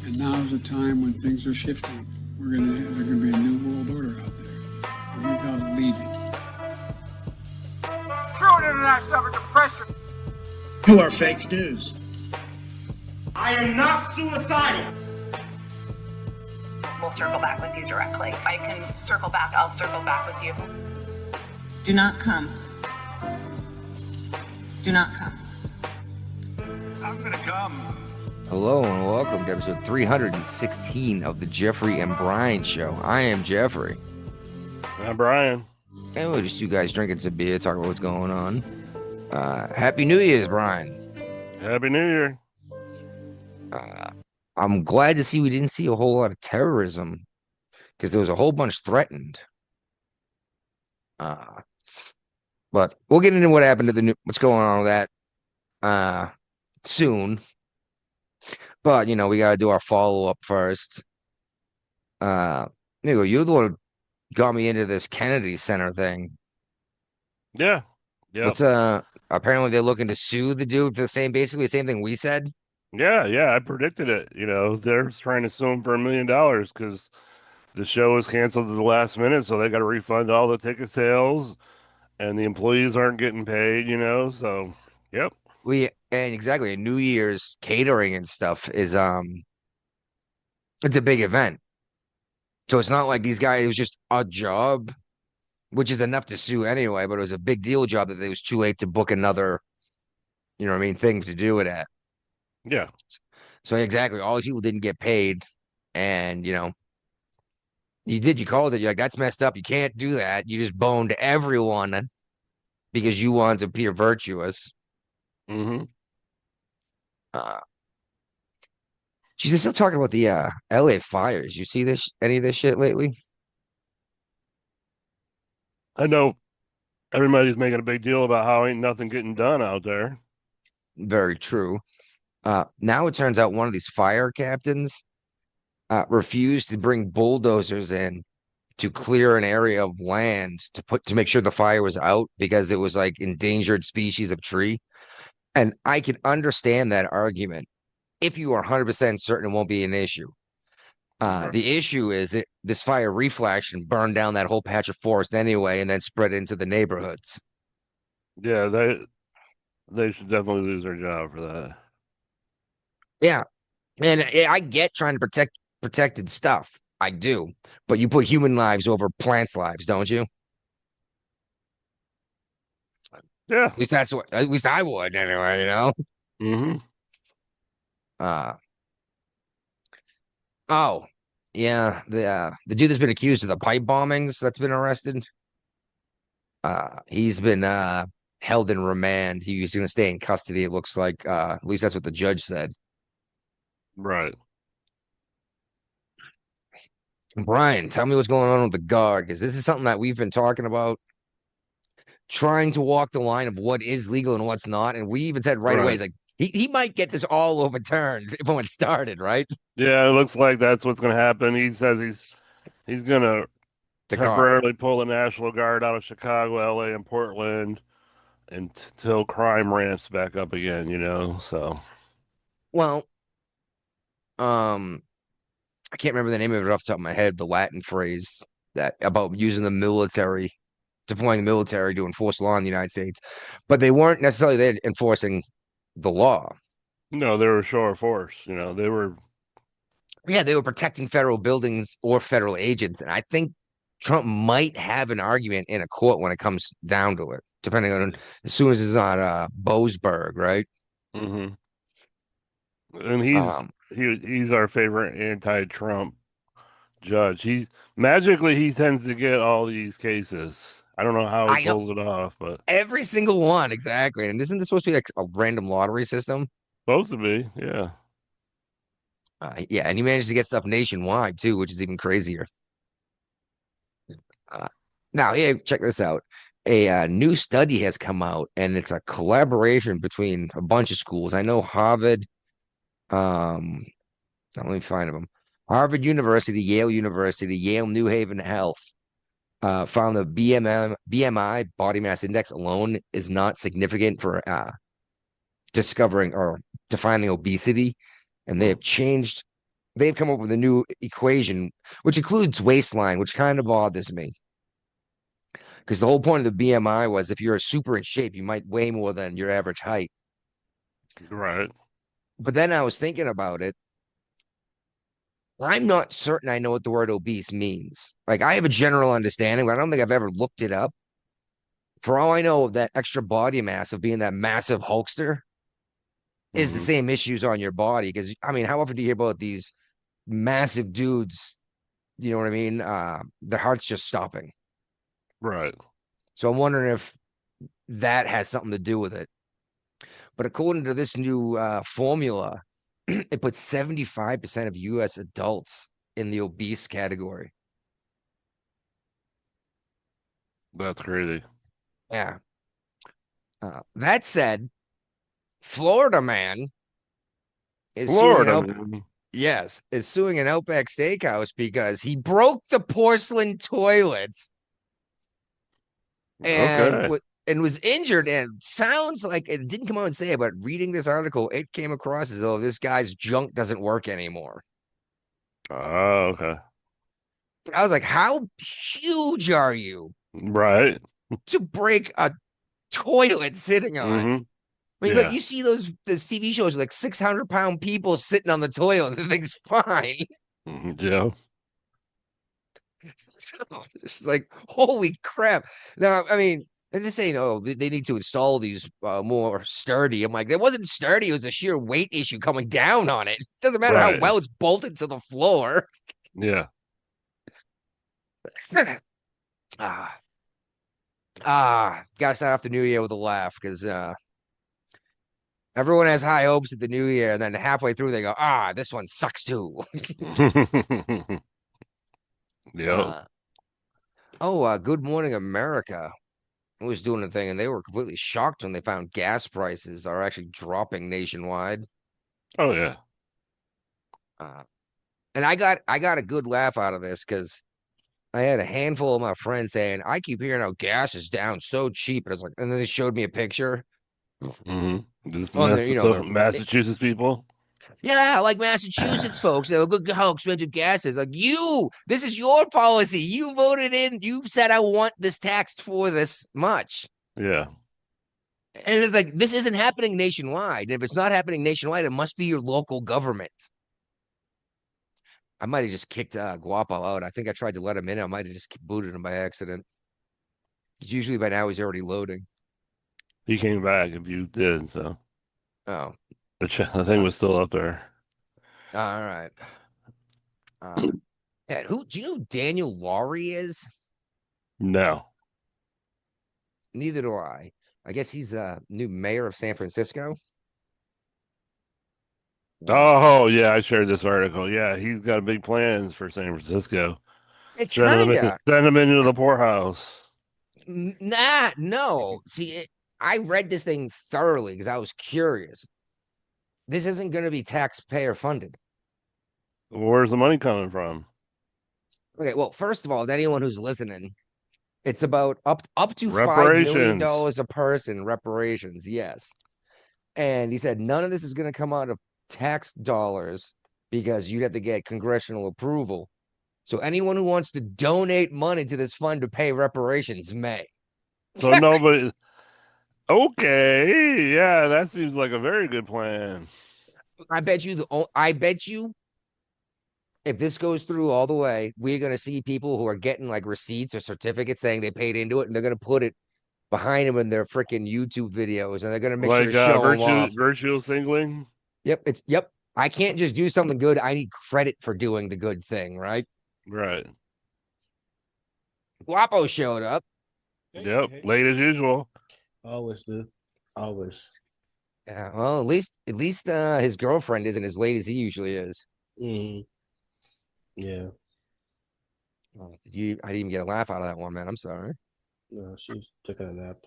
And now is the time when things are shifting. There's gonna be a new world order out there. And we've got to lead it. True international depression. You are fake news. I am not suicidal. We'll circle back with you directly. If I can circle back, I'll circle back with you. Do not come. Do not come. I'm gonna come. Hello and welcome to episode 316 of the Jeffrey and Brian Show. I am Jeffrey. I'm Brian. And we're just two guys drinking some beer, talking about what's going on. Happy New Year's, Brian. Happy New Year. I'm glad to see we didn't see a whole lot of terrorism because there was a whole bunch threatened. But we'll get into what happened to what's going on with that soon. But, you know, we got to do our follow-up first. You're the one who got me into this Kennedy Center thing. Yeah. What's apparently they're looking to sue the dude for basically the same thing we said. Yeah, I predicted it. You know, they're trying to sue him for $1 million because the show was canceled at the last minute, so they got to refund all the ticket sales, and the employees aren't getting paid, you know, so, yep. Exactly, New Year's catering and stuff is it's a big event. So it's not like these guys, it was just a job, which is enough to sue anyway, but it was a big deal job that it was too late to book another, you know what I mean, thing to do it at. Yeah. So exactly, all these people didn't get paid, and you know, you called it. You're like, that's messed up. You can't do that. You just boned everyone because you wanted to appear virtuous. Mm-hmm. Geez, they're still talking about the LA fires. You see any of this shit lately? I know everybody's making a big deal about how ain't nothing getting done out there. Very true. Now it turns out one of these fire captains refused to bring bulldozers in to clear an area of land to make sure the fire was out because it was like endangered species of tree. And I can understand that argument if you are 100% certain it won't be an issue. Right. The issue is this fire reflection burned down that whole patch of forest anyway and then spread into the neighborhoods. Yeah, they should definitely lose their job for that. Yeah. And I get trying to protect protected stuff. I do. But you put human lives over plants' lives, don't you? Yeah. At least I would anyway, you know? Mm-hmm. Oh, yeah, the dude that's been accused of the pipe bombings that's been arrested. He's been held in remand. He's going to stay in custody. It looks like at least that's what the judge said. Right. Brian, tell me what's going on with the guard because this is something that we've been talking about, trying to walk the line of what is legal and what's not. And we even said right away, Right. he's like, he might get this all overturned when it started, right? Yeah, it looks like that's what's going to happen. He says he's going to The guard. temporarily pull the National Guard out of Chicago, LA, and Portland until crime ramps back up again, you know. So, Well, I can't remember the name of it off the top of my head, the Latin phrase that about using the military, deploying the military to enforce law in the United States, but they weren't necessarily there enforcing the law. no, they were a show of force, you know. They were Yeah, they were protecting federal buildings or federal agents, and I think Trump might have an argument in a court when it comes down to it, depending on as soon as it's on Boasberg, right? mm-hmm. And Um, he's our favorite anti-Trump judge. He tends to get all these cases. I don't know how he I know pulls it off, but every single one exactly. And isn't this supposed to be like a random lottery system? supposed to be, yeah. Yeah, and he managed to get stuff nationwide too, which is even crazier. Uh, Now, yeah, check this out. A new study has come out, and it's a collaboration between a bunch of schools. I know Harvard. Let me find them. Harvard University, Yale University, Yale New Haven Health found the BMI body mass index alone is not significant for discovering or defining obesity, and they have changed they've come up with a new equation, which includes waistline, which kind of bothers me. Because the whole point of the BMI was if you're super in shape, you might weigh more than your average height. Right. But then I was thinking about it. I'm not certain I know what the word obese means. Like, I have a general understanding, but I don't think I've ever looked it up. For all I know, that extra body mass of being that massive Hulkster is the Mhm. same issues on your body. Because, I mean, how often do you hear about these massive dudes? You know what I mean? Their heart's just stopping. Right. So I'm wondering if that has something to do with it. But according to this new formula, it puts 75% of US adults in the obese category. That's crazy. Yeah. That said, Florida man is suing an Florida, out man. yes, is suing an Outback Steakhouse because he broke the porcelain toilet and Okay. was injured, and sounds like it didn't come out and say it, but reading this article, it came across as though this guy's junk doesn't work anymore. Oh, okay. I was like, how huge are you Right. to break a toilet sitting on it? Hmm. I mean, look, Yeah. you see those TV shows with like 600-pound people sitting on the toilet, and the thing's fine. Yeah. So it's like, holy crap. Now, I mean, and they're saying, oh, they need to install these more sturdy. I'm like, it wasn't sturdy. It was a sheer weight issue coming down on it. It doesn't matter how Right. well it's bolted to the floor. Yeah. ah, gotta start off the new year with a laugh because everyone has high hopes at the new year. And then halfway through, they go, this one sucks too. Yep. Good Morning America was doing a thing, and they were completely shocked when they found gas prices are actually dropping nationwide. Oh, yeah. Uh, and I got a good laugh out of this because I had a handful of my friends saying, I keep hearing how gas is down so cheap. And I was like, and then they showed me a picture Hmm. This on their, Massachusetts people. yeah, like Massachusetts folks. They'll look at how expensive gas is. Like, this is your policy. You voted in, you said, I want this taxed for this much. Yeah. And it's like, this isn't happening nationwide. And if it's not happening nationwide, it must be your local government. I might have just kicked Guapo out. I think I tried to let him in. I might have just booted him by accident. Usually by now he's already loading. He came back if you did, so Oh, the thing was still up there. all right. Yeah, who do you know who Daniel Laurie is? No. Neither do I. I guess he's new mayor of San Francisco. Oh, yeah, I shared this article. Yeah, he's got big plans for San Francisco. It kind of, Send him into the poorhouse. nah, no. See, I read this thing thoroughly because I was curious. This isn't going to be taxpayer funded. Where's the money coming from? Okay, well, first of all, to anyone who's listening, it's about up to $5 million Reparations. a person reparations. Yes, and he said none of this is going to come out of tax dollars because you'd have to get congressional approval. So anyone who wants to donate money to this fund to pay reparations may. So nobody. Okay, yeah, that seems like a very good plan. I bet you if this goes through all the way, we're going to see people who are getting like receipts or certificates saying they paid into it, and they're going to put it behind them in their freaking YouTube videos, and they're going to make sure to Like show them off. virtual singling. Yep. I can't just do something good. I need credit for doing the good thing, right? Right. Guapo showed up. Yep. Late as usual. Always do. Always. Yeah, well, at least his girlfriend isn't as late as he usually is. Mm. Yeah. Oh, I didn't even get a laugh out of that one, man. I'm sorry. No, she's taking a nap.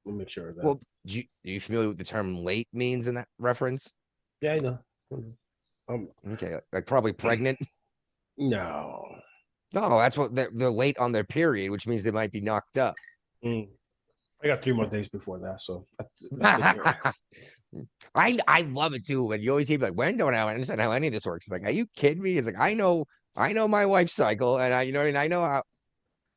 We'll make sure of that. Well, are you familiar with the term late means in that reference? Yeah, I know. Okay, like probably pregnant. No. No, that's what they're late on their period, which means they might be knocked up. I got 3 more days before that, so I I love it too. And you always hear like, when don't I understand how any of this works? It's like, are you kidding me? It's like, I know my wife's cycle, and you know what I mean? I know how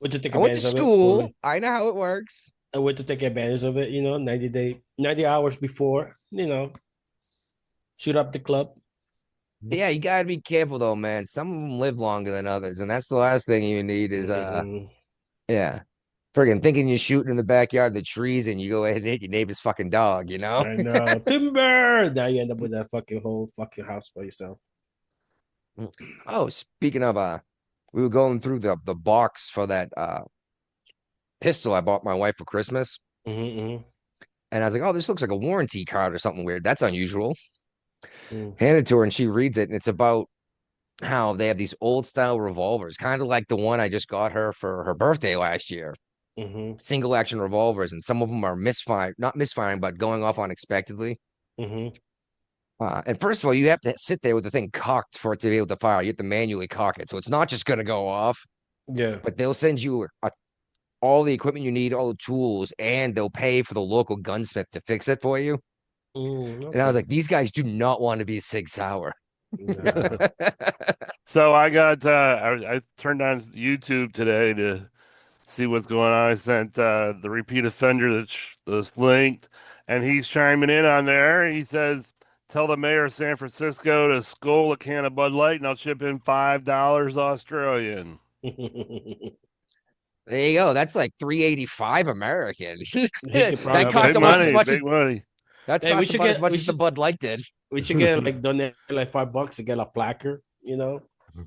Way to take I went to advantage of it. school. Totally. I know how it works. A way to take advantage of it, 90 hours before, shoot up the club. Yeah, you gotta be careful though, man. Some of them live longer than others, and that's the last thing you need is Mhm. yeah. Friggin' thinking you're shooting in the backyard of the trees and you go ahead and hit your neighbor's fucking dog, you know? I know. Timber. Now you end up with that whole fucking house by yourself. Oh, speaking of we were going through the box for that pistol I bought my wife for Christmas. Mm-hmm. And I was like, oh, this looks like a warranty card or something weird. That's unusual. Mm. Hand it to her and she reads it, and it's about how they have these old style revolvers, kind of like the one I just got her for her birthday last year. Mm-hmm. Single action revolvers, and some of them are not misfiring, but going off unexpectedly. Mm-hmm. And first of all, you have to sit there with the thing cocked for it to be able to fire. You have to manually cock it, so it's not just going to go off. Yeah. But they'll send you all the equipment you need, all the tools, and they'll pay for the local gunsmith to fix it for you. Okay. And I was like, these guys do not want to be Sig Sauer. Nah. So I got I turned on YouTube today to see what's going on. I sent the repeat offender that's linked, and he's chiming in on there. He says, "Tell the mayor of San Francisco to scold a can of Bud Light, and I'll chip in $5 Australian." There you go. That's like $3.85 American. He could probably That costs Big almost money, as much big as money. that's Hey, we cost should about as get- much we as the should- Bud Light did. We should get like donate like $5 to get a placard,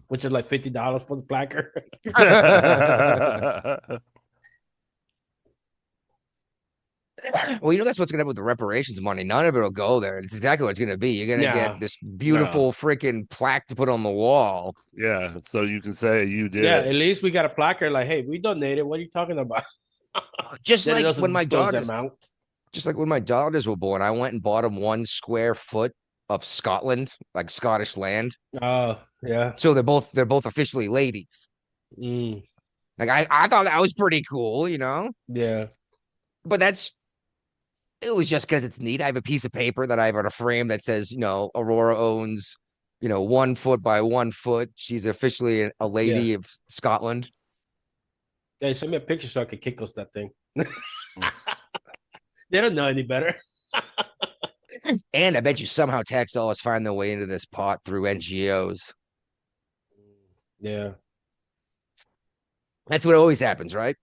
which is like $50 for the placard. Well, that's what's gonna happen with the reparations money. None of it will go there. It's exactly what it's gonna be. You're gonna Nah. get this beautiful freaking plaque to put on the wall. Yeah, so you can say you did. Yeah, at least we got a placard like, hey, we donated. What are you talking about? Just Then it like doesn't when my disclose the daughters, amount. just like when my daughters were born, I went and bought them 1 square foot of Scotland, like Scottish land. Oh, yeah. So they're both officially ladies. Mm, Like I thought that was pretty cool, yeah. But it was just because it's neat. I have a piece of paper that I have on a frame that says, Aurora owns, 1 foot by 1 foot. She's officially a lady of Scotland. Hey, send me a picture so I can kick us that thing. They don't know any better. And I bet you somehow tax dollars find their way into this pot through NGOs. Yeah. That's what always happens, right?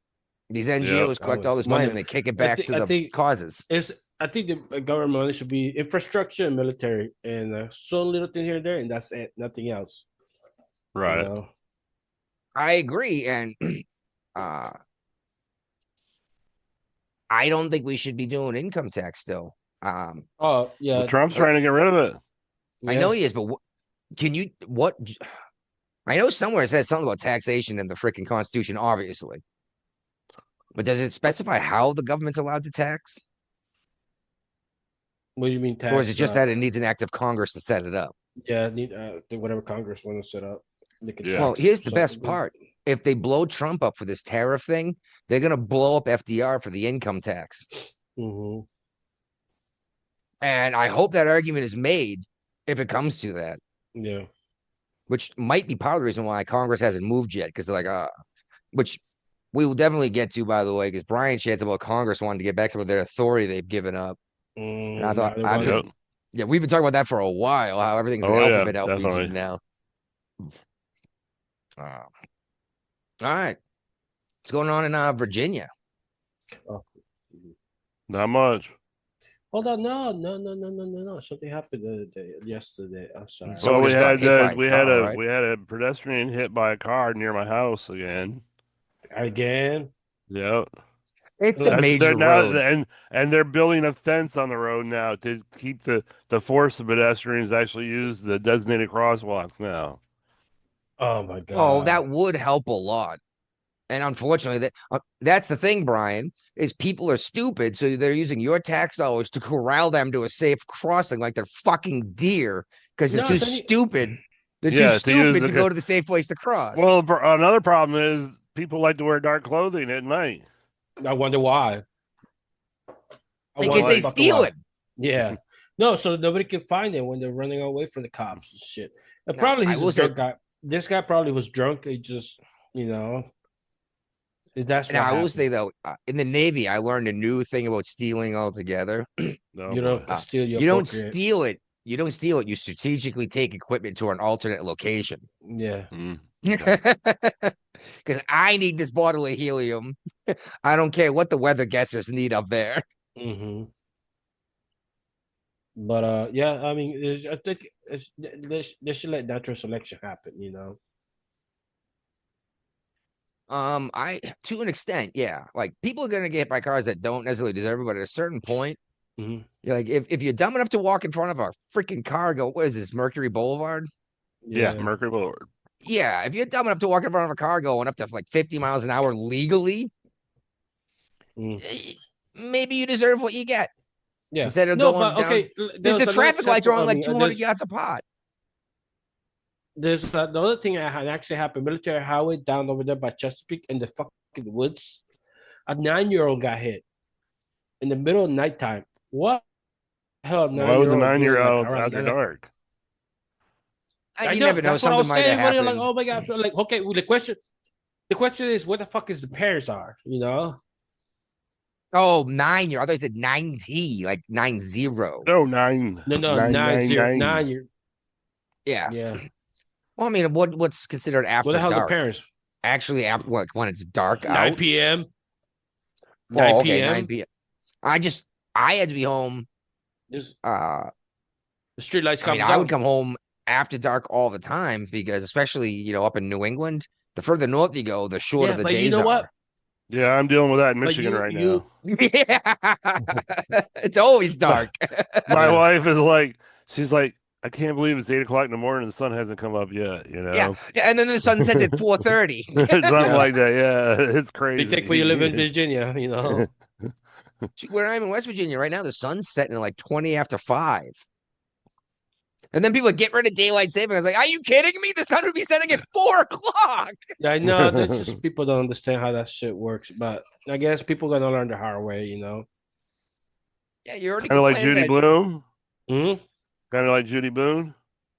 These NGOs collect all this money money. and they kick it back to I the think causes. I think the government should be infrastructure and military, and some little thing here and there, and that's it. Nothing else. Right. I agree, and I don't think we should be doing income tax still. Oh yeah. Well, Trump's trying to get rid of it. I know he is, but what? I know somewhere it says something about taxation in the freaking Constitution, obviously. But does it specify how the government's allowed to tax? What do you mean tax? Or is it just that it needs an act of Congress to set it up? Yeah, need whatever Congress want to set up. They can Well, tax here's the best something. part. If they blow Trump up for this tariff thing, they're going to blow up FDR for the income tax. Mhm. And I hope that argument is made if it comes to that, Yeah. which might be part of the reason why Congress hasn't moved yet. Because they're like, which we will definitely get to, by the way, because Brian shared about Congress wanting to get back some of their authority they've given up. And I thought, yeah, we've been talking about that for a while, how everything's an alphabet outreach now. All right. What's going on in Virginia? Not much. Hold on, no. Something happened yesterday. I'm sorry. So we got hit by a car, we had a pedestrian hit by a car near my house again. Again? Yep. It's a major road. And they're building a fence on the road now to keep the force of pedestrians actually use the designated crosswalks now. Oh my god. Oh, that would help a lot. And unfortunately, that's the thing, Brian, is people are stupid, so they're using your tax dollars to corral them to a safe crossing like they're fucking deer because they're too stupid. They're too stupid to go to the safe place to cross. Well, another problem is people like to wear dark clothing at night. I wonder why. Because they steal it. Yeah. No, so nobody can find them when they're running away from the cops and shit. And Now, probably I he's will a say, drunk guy. This guy probably was drunk. He just, that's what now I will happened. say though, in the Navy, I learned a new thing about stealing altogether. Oh You boy. don't steal your You don't appropriate. steal it. You don't steal it. You strategically take equipment to an alternate location. Yeah. Mm, Because okay. I need this bottle of helium. I don't care what the weather guessers need up there. Mm-hmm. But yeah, I mean, I think they should let natural selection happen. I to an extent, yeah. Like people are gonna get hit by cars that don't necessarily deserve it, but at a certain point, Mhm. you're like, if you're dumb enough to walk in front of a freaking car, go, what is this, Mercury Boulevard? Yeah, Yeah. Mercury Boulevard. Yeah, if you're dumb enough to walk in front of a car going up to like 50 miles an hour legally, Mm. maybe you deserve what you get Yeah. instead of No, going but down. okay. The traffic lights are on like 200 there's yards apart. the other thing that had actually happened. Military highway down over there by Chesapeake in the fucking woods. A 9-year-old got hit in the middle of nighttime. What the hell? Why was a 9-year-old doing like 9-year-old around after dark? You know, never know. that's what I Something was might have saying. When you're like, happened. oh my god, like okay, well, the question is, what the fuck is the pairs are? Oh, 9 year. I thought you said 90, like 90. No, nine. No, 999. 9-0 Yeah. Yeah. Well, I mean, what's considered after What the hell dark? the parents? Actually, after what, when it's dark 9 out? p.m. Oh, 9 okay, p.m. 9 p.m. I had to be home. Just Uh, the street lights I mean, comes I on. would come home after dark all the time because, especially up in New England, the further north you go, the shorter Yeah, the but days you know what? are. Yeah, I'm dealing with that in But Michigan right now. Yeah, it's always dark. My Yeah. wife is like, she's like, I can't believe it's 8 o'clock in the morning and the sun hasn't come up yet, Yeah, and then the sun sets at 4:30. Something Yeah. like that. Yeah, it's Be crazy. thankful you live in Virginia. Where I'm in West Virginia right now, the sun's setting at like 20 after 5. And then people are get rid of daylight saving. I was like, are you kidding me? The sun would be setting at 4 o'clock. Yeah, I know. That's just people don't understand how that shit works. But I guess people gonna learn the hard way. Yeah, you're already Kind of like complaining Judy that Bloom. Hmm? Kind of like Judy Boone.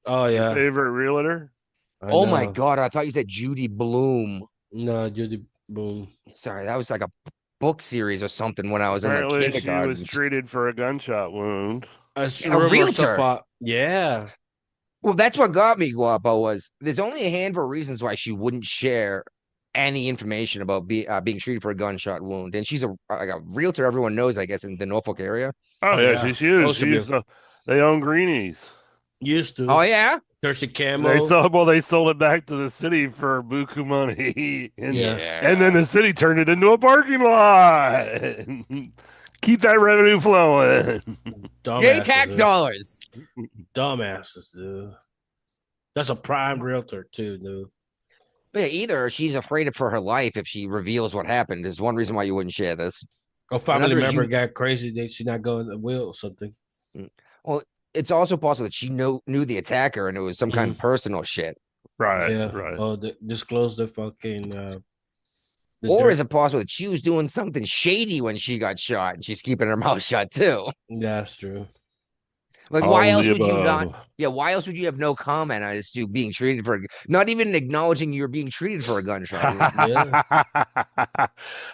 Oh Your yeah. favorite realtor. Oh my God, I thought you said Judy Bloom. No, Judy Boom. Sorry, that was like a book series or something when I was in like Apparently, she kindergarten. was treated for a gunshot wound. A realtor. Yeah. Well, that's what got me, Guapo, was there's only a handful of reasons why she wouldn't share any information about being treated for a gunshot wound. And she's like a realtor everyone knows, I guess, in the Norfolk area. Oh, yeah, she's huge. They own Greenies. Used to. Oh, yeah? Thirsty Camo. They sold it back to the city for buku money. And, Yeah. and then the city turned it into a parking lot. Keep that revenue flowing. Yay, tax dollars. Dumbasses, dude. That's a prime realtor, too, dude. Yeah, either she's afraid for her life if she reveals what happened. There's one reason why you wouldn't share this. A family Another is member got crazy. She not going to will or something. Well, it's also possible that she knew the attacker and it was some kind of personal shit. Right. Yeah. Right. Oh, disclose the fucking. Or is it possible that she was doing something shady when she got shot and she's keeping her mouth shut too? That's true. Like, why else would you not? Yeah, why else would you have no comment as to being treated for, not even acknowledging you're being treated for a gunshot? Yeah.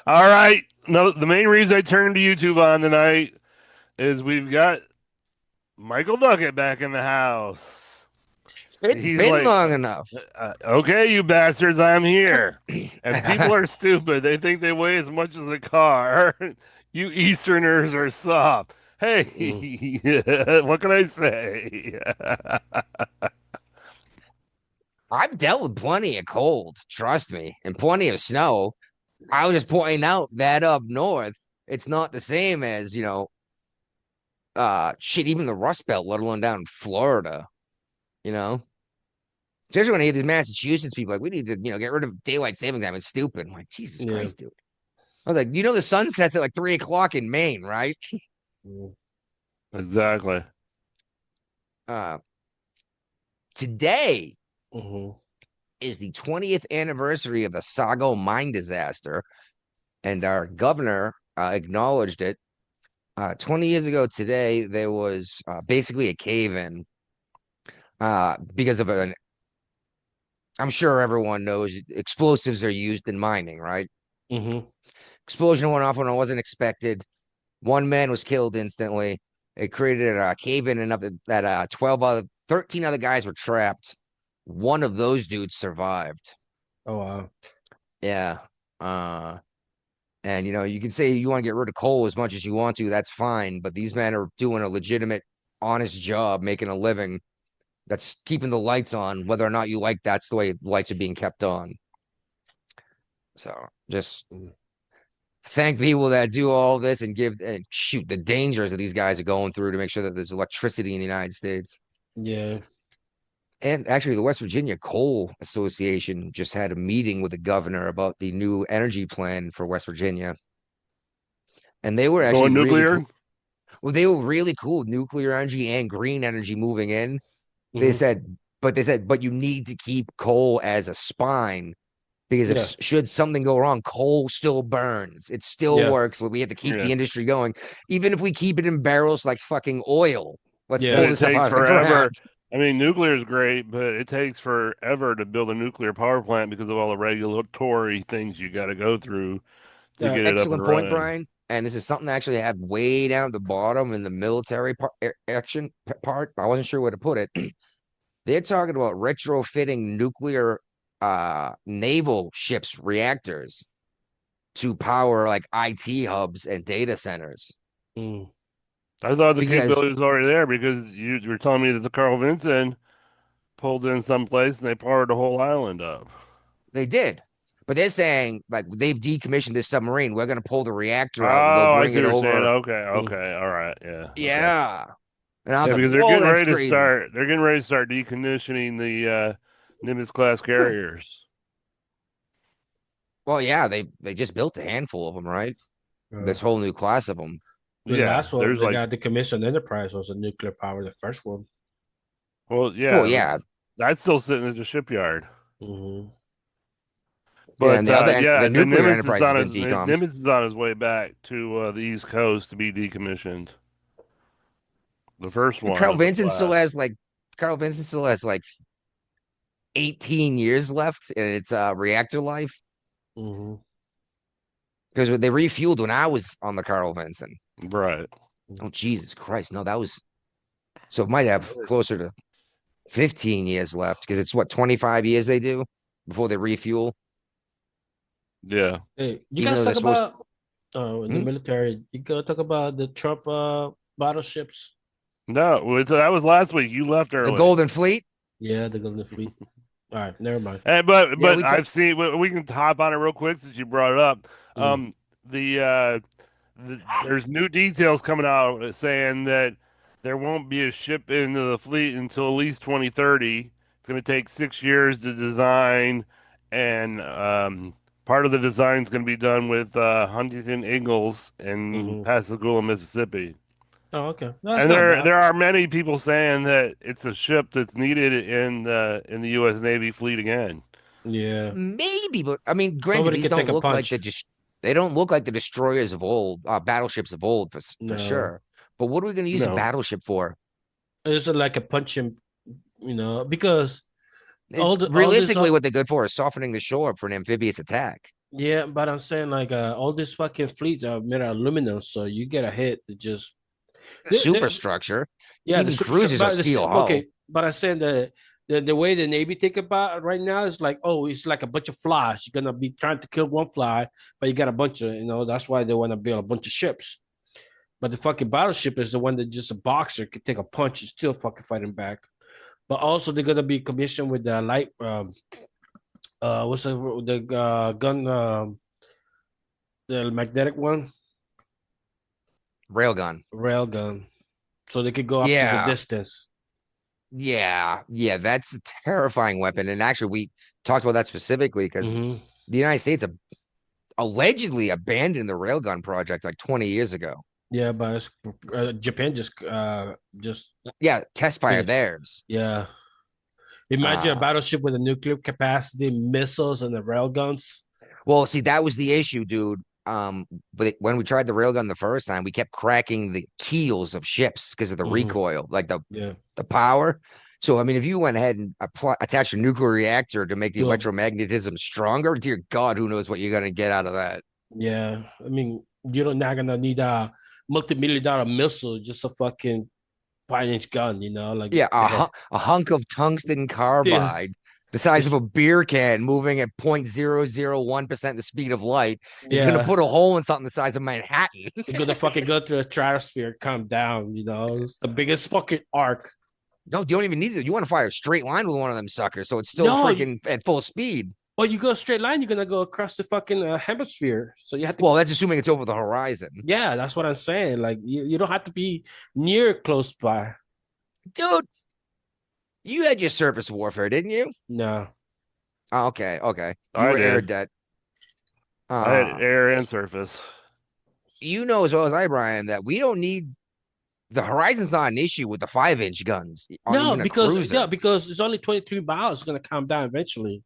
All right. No, the main reason I turned to YouTube on tonight is we've got Michael Duckett back in the house. It's been long enough. Okay, you bastards, I'm here. And people are stupid. They think they weigh as much as a car. You Easterners are soft. Hey, what can I say? I've dealt with plenty of cold, trust me, and plenty of snow. I was just pointing out that up north, it's not the same as, even the Rust Belt, let alone down in Florida, Especially when I hear these Massachusetts people like, we need to, get rid of daylight saving time. It's stupid. I'm like, Jesus Christ, dude. I was like, the sun sets at like 3 o'clock in Maine, right? Exactly. Today is the 20th anniversary of the Sago mine disaster, and our governor acknowledged it 20 years ago today, there was basically a cave-in because of an. I'm sure everyone knows explosives are used in mining, right? Mm-hmm. Explosion went off when it wasn't expected. One man was killed instantly. It created a cave-in enough that 13 other guys were trapped. One of those dudes survived. Oh wow. Yeah. And you can say you want to get rid of coal as much as you want to. That's fine. But these men are doing a legitimate, honest job, making a living. That's keeping the lights on, whether or not you like that's the way lights are being kept on. So just thank people that do all this and shoot the dangers that these guys are going through to make sure that there's electricity in the United States. Yeah. And actually, the West Virginia Coal Association just had a meeting with the governor about the new energy plan for West Virginia. And they were actually Going really nuclear? cool. Well, they were really cool with nuclear energy and green energy moving in. They Mhm. said, but you need to keep coal as a spine because Yeah. should something go wrong, coal still burns. It still Yeah. works. But we have to keep Yeah. the industry going, even if we keep it in barrels like fucking oil. Let's Yeah. pull And it this stuff takes out of the forever. ground. I mean, nuclear is great, but it takes forever to build a nuclear power plant because of all the regulatory things you got to go through to get it up and Excellent point, running. Brian. And this is something I actually had way down at the bottom in the military action part. I wasn't sure where to put it. They're talking about retrofitting nuclear naval ships reactors to power like IT hubs and data centers. Mm. I thought the Because capability was already there because you were telling me that the Carl Vinson pulled in someplace and they powered the whole island up. they did. But they're saying like they've decommissioned this submarine. We're gonna pull the reactor out and go Oh, I bring see it what you're saying. over. Okay, all right, yeah, okay. Yeah. And I was Yeah, like, because they're whoa, getting that's ready to crazy. start. They're getting ready to start decommissioning the Nimitz class carriers. Well, yeah, they just built a handful of them, right? This Uh, whole new class of them. the Yeah, last one there's they like, got the commission Enterprise was a nuclear power. The first one. well, Well, yeah, yeah, that's still sitting at the shipyard. Mm-hmm. yeah, and But the yeah, the nuclear enterprise has been decommed. Nimitz is on his way back to the East Coast to be decommissioned. The first And one of the class. Carl Vinson still has like 18 years left in its reactor life Mm-hmm. because they refueled when I was on the Carl Vinson. Right. Oh, Jesus Christ. No, that was so it might have closer to 15 years left because it's what 25 years they do before they refuel. Yeah. Hey, you Even guys though they're talk supposed about in the Hmm? military. You gotta talk about the Trump battleships. No, that was last week. You left The early. Golden Fleet. Yeah, the Golden Fleet. All right, never mind. But Yeah, I've seen we can hop on it real quick since you brought it up. Mm. The there's new details coming out saying that there won't be a ship into the fleet until at least 2030. It's going to take 6 years to design, and part of the design is going to be done with Huntington Ingalls in Mm-hmm. Pascagoula, Mississippi. Oh, okay. No, that's And not bad. there are many people saying that it's a ship that's needed in the U.S. Navy fleet again. Yeah. Maybe, but I mean, granted, Nobody these can don't take a look like punch. they don't look like the destroyers of old, battleships of old for No. sure. But what are we going to use a No. battleship for? It's like a punching, because all this Realistically, what they're good for is softening the shore up for an amphibious attack. yeah, but I'm saying like all these fucking fleets are made of aluminum, so you get a hit to just Superstructure. yeah, Even cruisers are steel hull. okay, but I'm saying the way the Navy think about it right now is like, oh, it's like a bunch of flies. You're gonna be trying to kill one fly, but you got a bunch of, that's why they want to build a bunch of ships. But the fucking battleship is the one that just a boxer could take a punch and still fucking fighting back. But also they're gonna be commissioned with the light what's the gun the magnetic one? Rail gun. So they could go up to the distance. Yeah, that's a terrifying weapon. And actually, we talked about that specifically because the United States allegedly abandoned the railgun project like 20 years ago. Yeah, but Japan just test fire theirs. Yeah. Imagine a battleship with a nuclear capacity, missiles, and the railguns. Well, see, that was the issue, dude. but when we tried the railgun the first time, we kept cracking the keels of ships because of the recoil, like the power. So, I mean, if you went ahead and attached a nuclear reactor to make the electromagnetism stronger, dear God, who knows what you're going to get out of that? Yeah, I mean, you're not gonna need a multi-million-dollar missile, just a fucking 5-inch gun, like Yeah, a hunk of tungsten yeah. carbide, the size of a beer can, moving at 0.001% the speed of light, is going to put a hole in something the size of Manhattan. You're gonna fucking go through a stratosphere, come down, it's the biggest fucking arc. No, you don't even need to. You want to fire a straight line with one of them suckers, so it's still No, freaking at full speed. Well, you go a straight line, you're gonna go across the fucking hemisphere. So you have to. Well, that's assuming it's over the horizon. Yeah, that's what I'm saying. Like you don't have to be near close by. Dude, you had your surface warfare, didn't you? No. Oh, okay. You I were air did. dead. I had air and surface. You know as well as I, Brian, that we don't need the horizon's not an issue with the 5-inch guns on even a cruiser. because it's only 23 miles. It's gonna calm down eventually.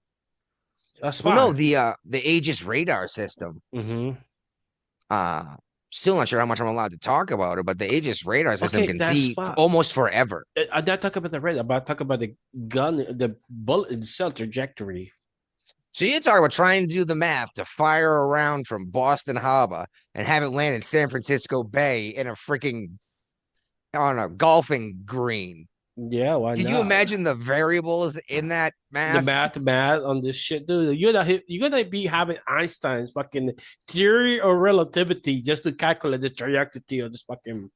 That's fine. Well, no, the Aegis radar system. Mm-hmm. Still not sure how much I'm allowed to talk about it, but the Aegis radar system can see almost forever. I'm not talking about the radar, but I'm talking about the gun, the bullet itself trajectory. So you're talking about trying to do the math to fire around from Boston Harbor and have it land in San Francisco Bay in a freaking on a golfing green. Yeah, why Can not? you imagine the variables in that math? The math on this shit, dude. You're gonna be having Einstein's fucking theory of relativity just to calculate the trajectory of this fucking.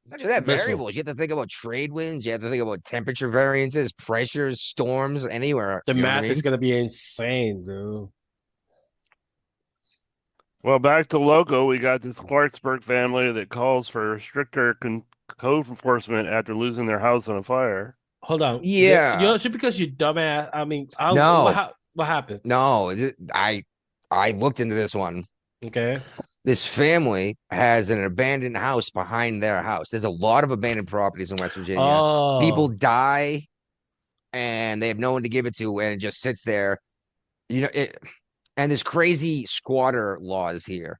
Not just that, variables. You have to think about trade winds. You have to think about temperature variances, pressures, storms, anywhere. The math is gonna be insane, dude. Well, back to Loco, we got this Clarksburg family that calls for stricter code enforcement after losing their house on a fire. Hold on. Yeah. Just because you dumbass. I mean, no. What happened? No, I looked into this one. Okay. This family has an abandoned house behind their house. There's a lot of abandoned properties in West Virginia. Oh. People die and they have no one to give it to, and it just sits there. And there's crazy squatter laws here.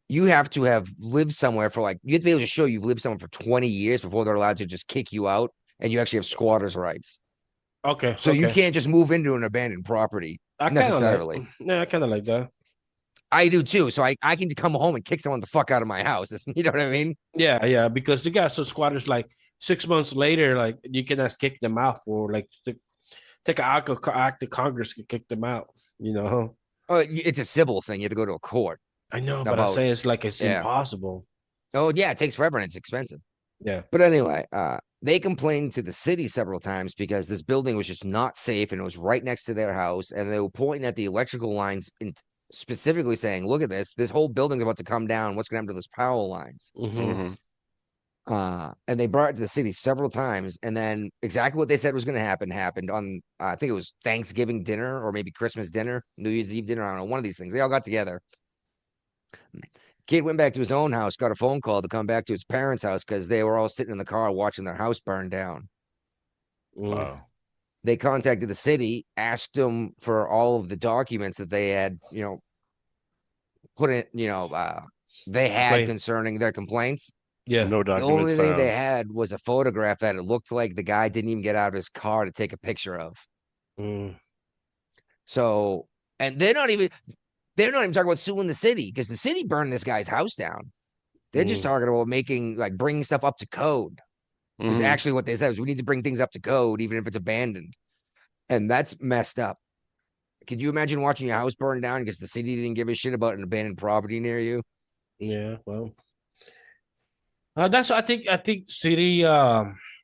You have to have lived somewhere for you have to be able to show you've lived somewhere for 20 years before they're allowed to just kick you out, and you actually have squatters' rights. Okay. So you can't just move into an abandoned property necessarily. I kind of like that. I do too. So I can come home and kick someone the fuck out of my house. You know what I mean? Yeah. Because the guys, so squatters, 6 months later, you can just kick them out for take an act of Congress to kick them out. Oh, it's a civil thing. You have to go to a court. I know, but I'm saying it's impossible. Oh yeah, it takes forever and it's expensive. Yeah. But anyway, they complained to the city several times because this building was just not safe and it was right next to their house, and they were pointing at the electrical lines and specifically saying, "Look at this! This whole building's about to come down. What's going to happen to those power lines?" Mm-hmm. And they brought it to the city several times, and then exactly what they said was going to happen happened on I think it was Thanksgiving dinner or maybe Christmas dinner, New Year's Eve dinner. I don't know, one of these things. They all got together. Kid went back to his own house, got a phone call to come back to his parents' house because they were all sitting in the car watching their house burn down. Wow. They contacted the city, asked them for all of the documents that they had, put in, they had concerning their complaints. Yeah. No The documents only thing found. they had was a photograph that it looked like the guy didn't even get out of his car to take a picture of. So, and they're not even talking about suing the city because the city burned this guy's house down. They're just talking about bringing stuff up to code. Is actually what they said is we need to bring things up to code, even if it's abandoned. And that's messed up. Could you imagine watching your house burn down because the city didn't give a shit about an abandoned property near you? Yeah, well, I think city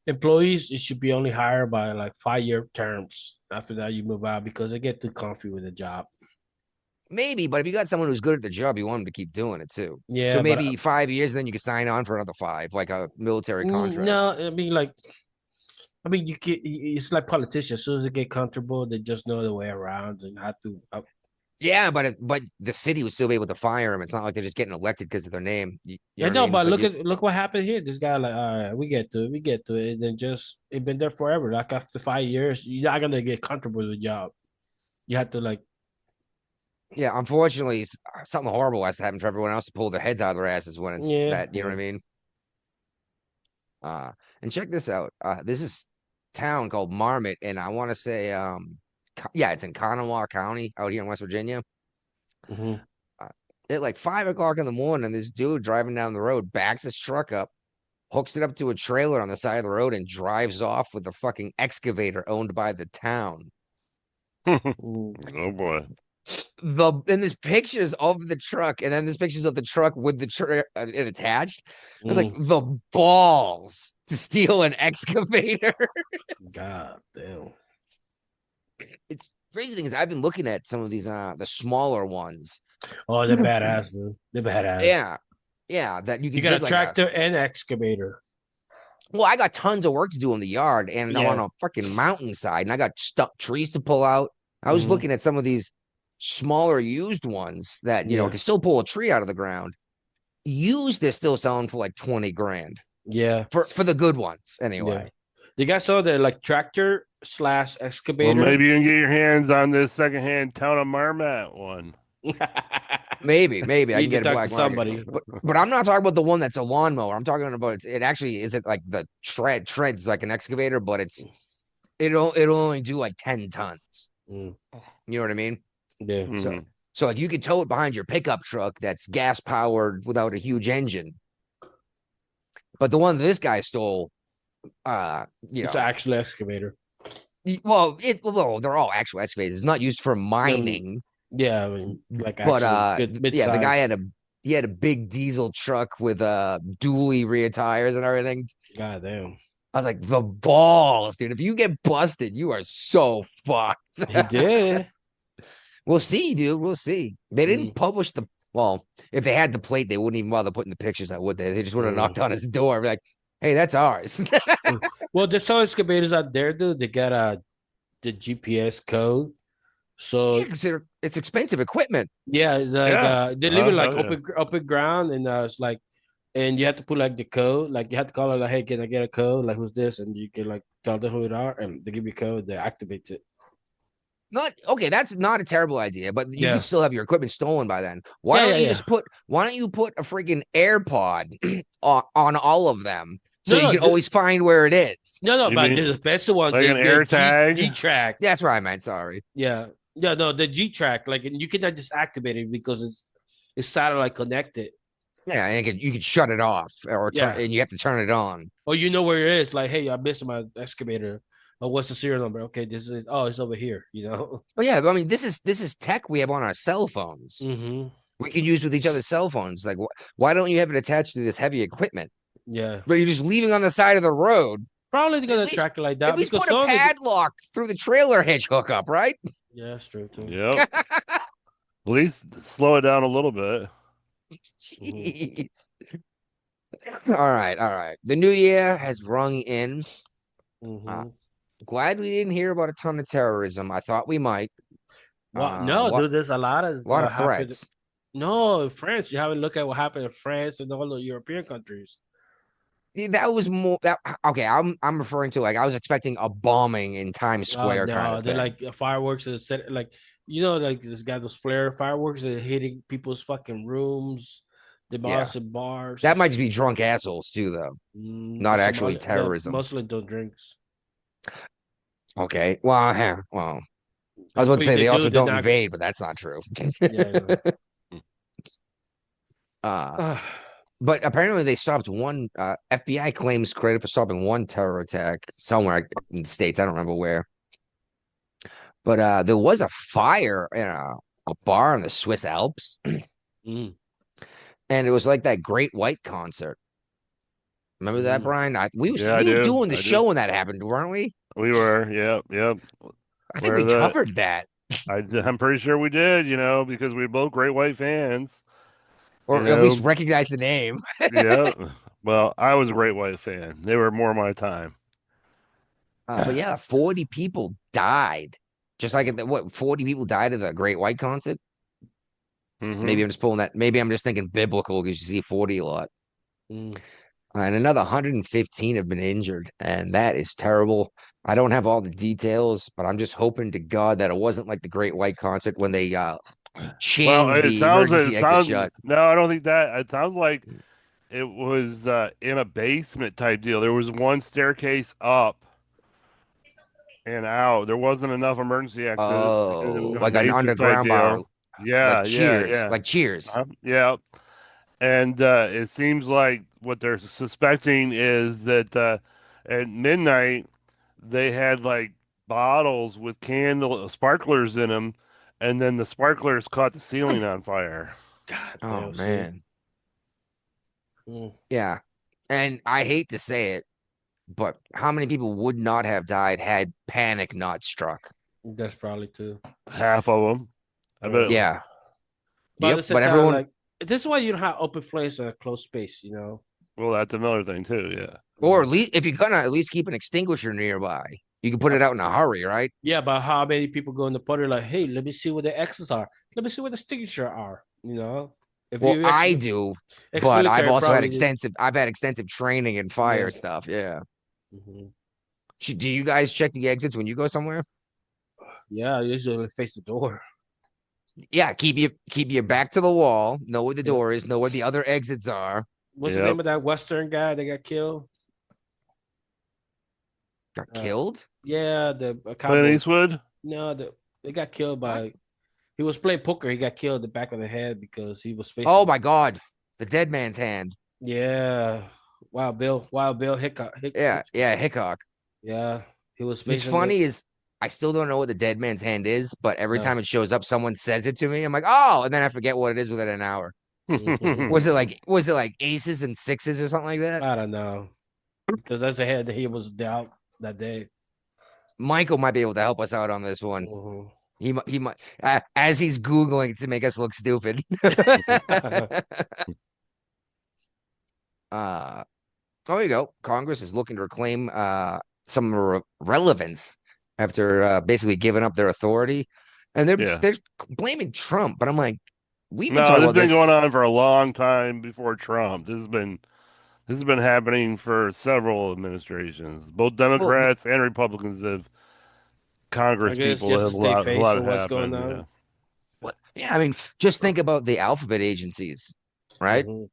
employees, it should be only hired by 5-year terms. After that, you move out because they get too comfy with the job. Maybe, but if you got someone who's good at the job, you want them to keep doing it too. Yeah. So maybe 5 years, then you can sign on for another 5, like a military contract. No, you get, it's like politicians. As soon as they get comfortable, they just know the way around and have to. Yeah, but the city would still be able to fire him. It's not like they're just getting elected because of their name. But look what happened here. This guy, all right, we get to it, and then just it's been there forever. After 5 years, you're not gonna get comfortable with the job. You have to Yeah, unfortunately, something horrible has to happen for everyone else to pull their heads out of their asses when it's Yeah, that, you know what I mean? And check this out. This is town called Marmot, and I want to say, yeah, it's in Kanawha County out here in West Virginia. Mhm. Uh, at like 5 o'clock in the morning, this dude driving down the road backs his truck up, hooks it up to a trailer on the side of the road, and drives off with a fucking excavator owned by the town. Oh boy. And there's pictures of the truck, and then there's pictures of the truck with it attached. It's like the balls to steal an excavator. God damn. It's crazy thing is I've been looking at some of these the smaller ones. Oh, they're badass, dude. They're badass. Yeah, that you can You got dig a like tractor and excavator. well, I got tons of work to do in the yard, and I'm on a fucking mountainside, and I got stuck trees to pull out. I was looking at some of these smaller used ones that you know can still pull a tree out of the ground. Used, they're still selling for like 20 grand. Yeah, for the good ones anyway. Yeah. You guys saw the like tractor / excavator. Well, maybe you can get your hands on this secondhand town of Marmot one. Maybe I can get a black somebody. But I'm not talking about the one that's a lawnmower. I'm talking about it actually isn't like the treads like an excavator, but it'll only do like 10 tons. You know what I mean? Yeah. So like you could tow it behind your pickup truck that's gas powered without a huge engine. But the one this guy stole, it's an actual excavator. Well, they're all actual excavators. It's not used for mining. Yeah, I mean, like but the guy had a big diesel truck with dually rear tires and everything. God damn. I was like, the balls, dude. If you get busted, you are so fucked. He did. We'll see, dude. We'll see. They didn't publish if they had the plate, they wouldn't even bother putting the pictures out, would they? They just would have knocked on his door, be like, hey, that's ours. Well, there's some excavators out there, dude. They got the GPS code. So it's expensive equipment. Yeah, like they leave it like open ground, and it's like, and you have to put like the code, like you have to call it like, hey, can I get a code? Like, who's this? And you can like tell them who it are, and they give you a code, they activate it. That's not a terrible idea, but you can still have your equipment stolen by then. Why don't you put a freaking AirPod on all of them so you can always find where it is? No, but there's a special one, like an AirTag. G-Track. That's what I meant. Sorry. Yeah, no, the G-Track, like you cannot just activate it because it's satellite connected. Yeah, and you can shut it off and you have to turn it on. Or you know where it is. Like, hey, I missed my excavator. Oh, what's the serial number? Okay, it's over here. You know. Oh yeah, I mean this is tech we have on our cell phones. We can use with each other's cell phones. Like, why don't you have it attached to this heavy equipment? Yeah, but you're just leaving on the side of the road. Probably gonna track it like that. At least put a padlock through the trailer hitch hookup, right? Yeah, that's true too. Yep. At least slow it down a little bit. Jeez. All right. The new year has rung in. Glad we didn't hear about a ton of terrorism. I thought we might. Dude, there's a lot of threats. No, France. You haven't looked at what happened in France and all the European countries. That was more okay. I'm referring to like I was expecting a bombing in Times Square. Kind of they're thing. like fireworks like like this guy, those flare fireworks that are hitting people's fucking rooms, demolishing bars. That might just be drunk assholes too, though. Not actually terrorism. Mostly don't drinks. Okay. Well, I was about to say they also don't invade, but that's not true. But apparently they stopped one. FBI claims credit for stopping one terror attack somewhere in the States. I don't remember where. But there was a fire in a bar in the Swiss Alps. And it was like that Great White concert. Remember that, Brian? We were doing the show when that happened, weren't we? We were, yep. I think we covered that. I'm pretty sure we did, because we're both Great White fans. Or at least recognize the name. Yeah. Well, I was a Great White fan. They were more my time. But 40 people died. Just like 40 people died at the Great White concert? Maybe I'm just pulling that. Maybe I'm just thinking biblical because you see 40 a lot. And another 115 have been injured, and that is terrible. I don't have all the details, but I'm just hoping to God that it wasn't like the Great White concert when they chain it the sounds emergency exit shut. no, I don't think that. It sounds like it was in a basement type deal. There was one staircase up and out. There wasn't enough emergency exits because it was Oh, in a like an basement type underground bar, deal. Yeah, yeah, yeah. like Cheers. Yeah. And it seems like what they're suspecting is that at midnight they had like bottles with candle sparklers in them, and then the sparklers caught the ceiling on fire. God Oh damn, see? man, Mm, yeah. And I hate to say it, but how many people would not have died had panic not struck? that's probably too. Half of them. I bet. Yeah. But at the Yep. same But time, everyone, like this is why you don't have open flames in a closed space, you know. Well, that's another thing too. Yeah. or at least if you're gonna at least keep an extinguisher nearby, you can put it out in a hurry, right? Yeah, but how many people go in the party like, hey, let me see what the X's are. Let me see what the signature are. You know, if Well, you I do, but I've ex-military, also had probably do. I've had extensive training in fire Yeah. stuff. Yeah. Mhm. Do you guys check the exits when you go somewhere? Yeah, I usually face the door. Yeah, keep your back to the wall, know where the Yep. door is, know where the other exits are. What's the Yep. name of that Western guy that got killed? Got killed? Yeah, the Clint cowboy. Eastwood. No, they got killed by. He was playing poker. He got killed in the back of the head because he was facing. Oh my God, the dead man's hand. Yeah, Wild Bill Hickok. Yeah, Hickok. Yeah, he was What's facing. funny is I still don't know what the dead man's hand is, but every No. time it shows up, someone says it to me. I'm like, oh, and then I forget what it is within an hour. Mhm. Was it like aces and sixes or something like that? I don't know because that's the head that he was out that day. Michael might be able to help us out on this one. Mhm. He might as he's googling to make us look stupid. Oh, you go. Congress is looking to reclaim some relevance after basically giving up their authority, and Yeah. they're blaming Trump. But I'm like, we've been No, talking this has about been this. going on for a long time before Trump. This has been happening for several administrations. Both Well, Democrats and Republicans have I Congress guess people just to have stay face allowed of it what's going happen. on. yeah, I mean, just think about the alphabet agencies, right? Mhm.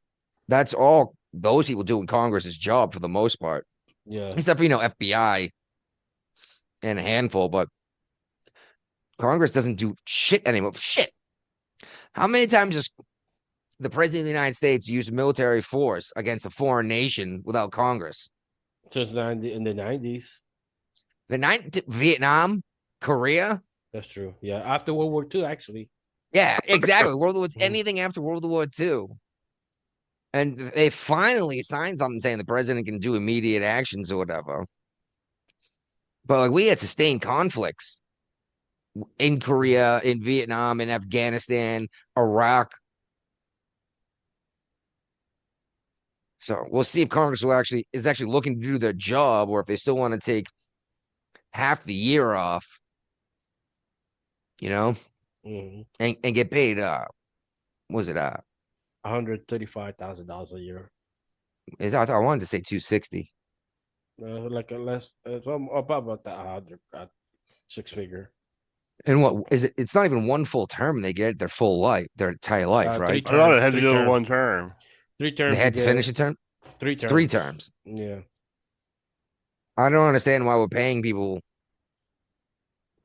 That's all those people do in Congress's job for the most part, Yeah. except for FBI and a handful. But Congress doesn't do shit anymore. Shit. How many times does the president of the United States use military force against a foreign nation without Congress? Since in the 90s. Vietnam, Korea. That's true. Yeah. After World War II, actually. Yeah, exactly. Anything after World War II. And they finally signed something saying the president can do immediate actions or whatever. But like we had sustained conflicts in Korea, in Vietnam, in Afghanistan, Iraq. So we'll see if Congress is actually looking to do their job, or if they still want to take half the year off, Mhm. and get paid. Was it $135,000 a year. I wanted to say 260. Like a less. It's about that 100, six figure. And what is it? It's not even one full term they get their full life, their entire life, right? I thought it had to Three do with terms. one term. 3 terms. They had to finish a term. 3 terms. 3 terms. Yeah. I don't understand why we're paying people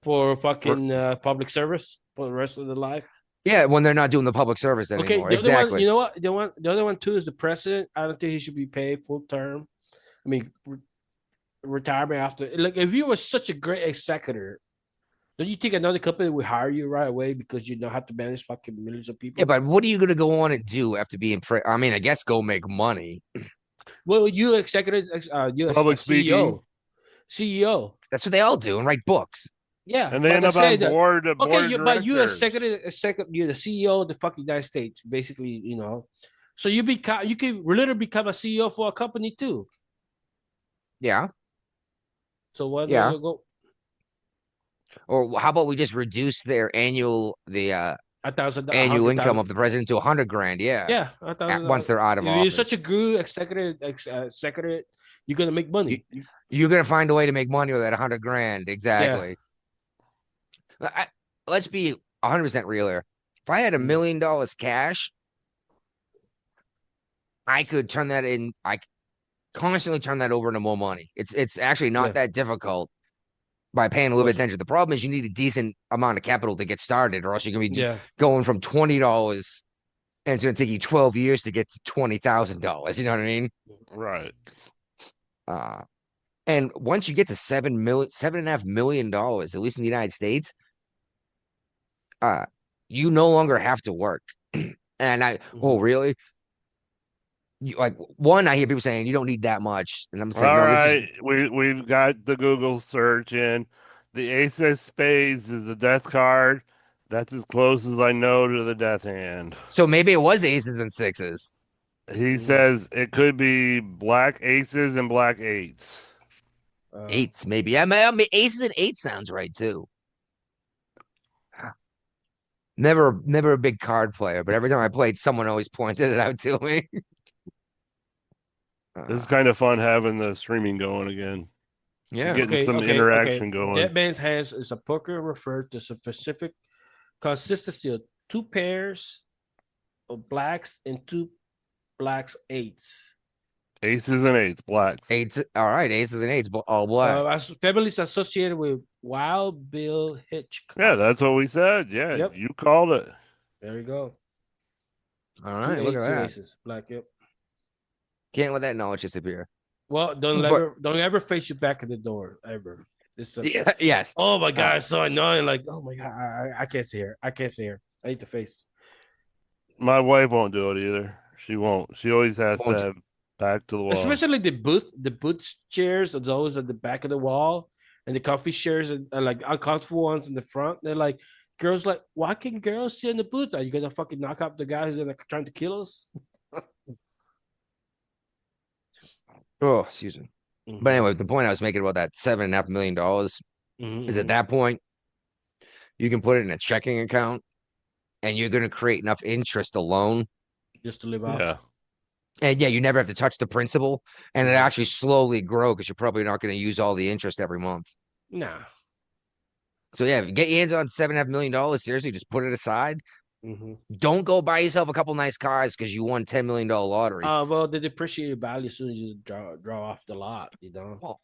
For fucking public service for the rest of their life. Yeah, when they're not doing the public service Okay, anymore. the other one, Exactly. you know what? The other one too is the president. I don't think he should be paid full term. I mean, retirement after. Like, if you were such a great executor, don't you think another company would hire you right away because you know how to manage fucking millions of people? Yeah, but what are you gonna go on and do after being? I mean, I guess go make money. Well, you executive, you Public CEO, CEO. That's what they all do and write books. Yeah, And they but end I up say on that- board of but you directors. you're the CEO of the fucking United States, basically, So you can literally become a CEO for a company too. Yeah. So what? Yeah. Go Or how about we just reduce their annual $1,000 income of the president to $100,000? Yeah. Yeah, $1,000. Once they're out of If office. you're such a good executive, you're gonna make money. You're gonna find a way to make money with that $100,000. Exactly. Let's be 100% real here. If I had $1 million cash, I could turn that in. I could constantly turn that over into more money. It's actually not that difficult by paying a little bit of attention. The problem is you need a decent amount of capital to get started, or else you're gonna be going from $20 and it's gonna take you 12 years to get to $20,000. You know what I mean? Right. And once you get to $7.5 million, at least in the United States, you no longer have to work. And oh, really? Like one, I hear people saying you don't need that much, and I'm saying, All no, right, we've got the Google search in. The ace of spades is the death card. That's as close as I know to the death hand. So maybe it was aces and sixes. He says it could be black aces and black eights. Eights, maybe. I mean, aces and eights sounds right too. Never a big card player, but every time I played, someone always pointed it out to me. This is kind of fun having the streaming going again. Yeah, getting some interaction going. Dead man's hands is a poker referred to specific consistency of two pairs of blacks and two blacks eights. Aces and eights, blacks. Eights. All right, aces and eights, all black. Families associated with Wild Bill Hitchcock. Yeah, that's what we said. Yeah, Yep. You called it. There you go. All right, look at that. Aces, black. Yep. Can't let that knowledge disappear. Well, don't ever face your back at the door ever. Yes. Oh my God, it's so annoying. Like, oh my God, I can't see her. I can't see her. I need to face. My wife won't do it either. She won't. She always has to have back to the wall. Especially the booth chairs, those at the back of the wall, and the coffee chairs are like uncomfortable ones in the front. They're like, girls like, why can girls sit in the booth? Are you gonna fucking knock up the guy who's trying to kill us? Oh, excuse me. But anyway, the point I was making about that $7.5 million is at that point, you can put it in a checking account and you're going to create enough interest alone just to live out. Yeah. And yeah, you never have to touch the principal, and it actually slowly grow because you're probably not going to use all the interest every month. Nah. So yeah, if you get your hands on $7.5 million, seriously, just put it aside. Don't go buy yourself a couple nice cars because you won $10 million lottery. Well, they depreciate value as soon as you draw off the lot, you know. Well,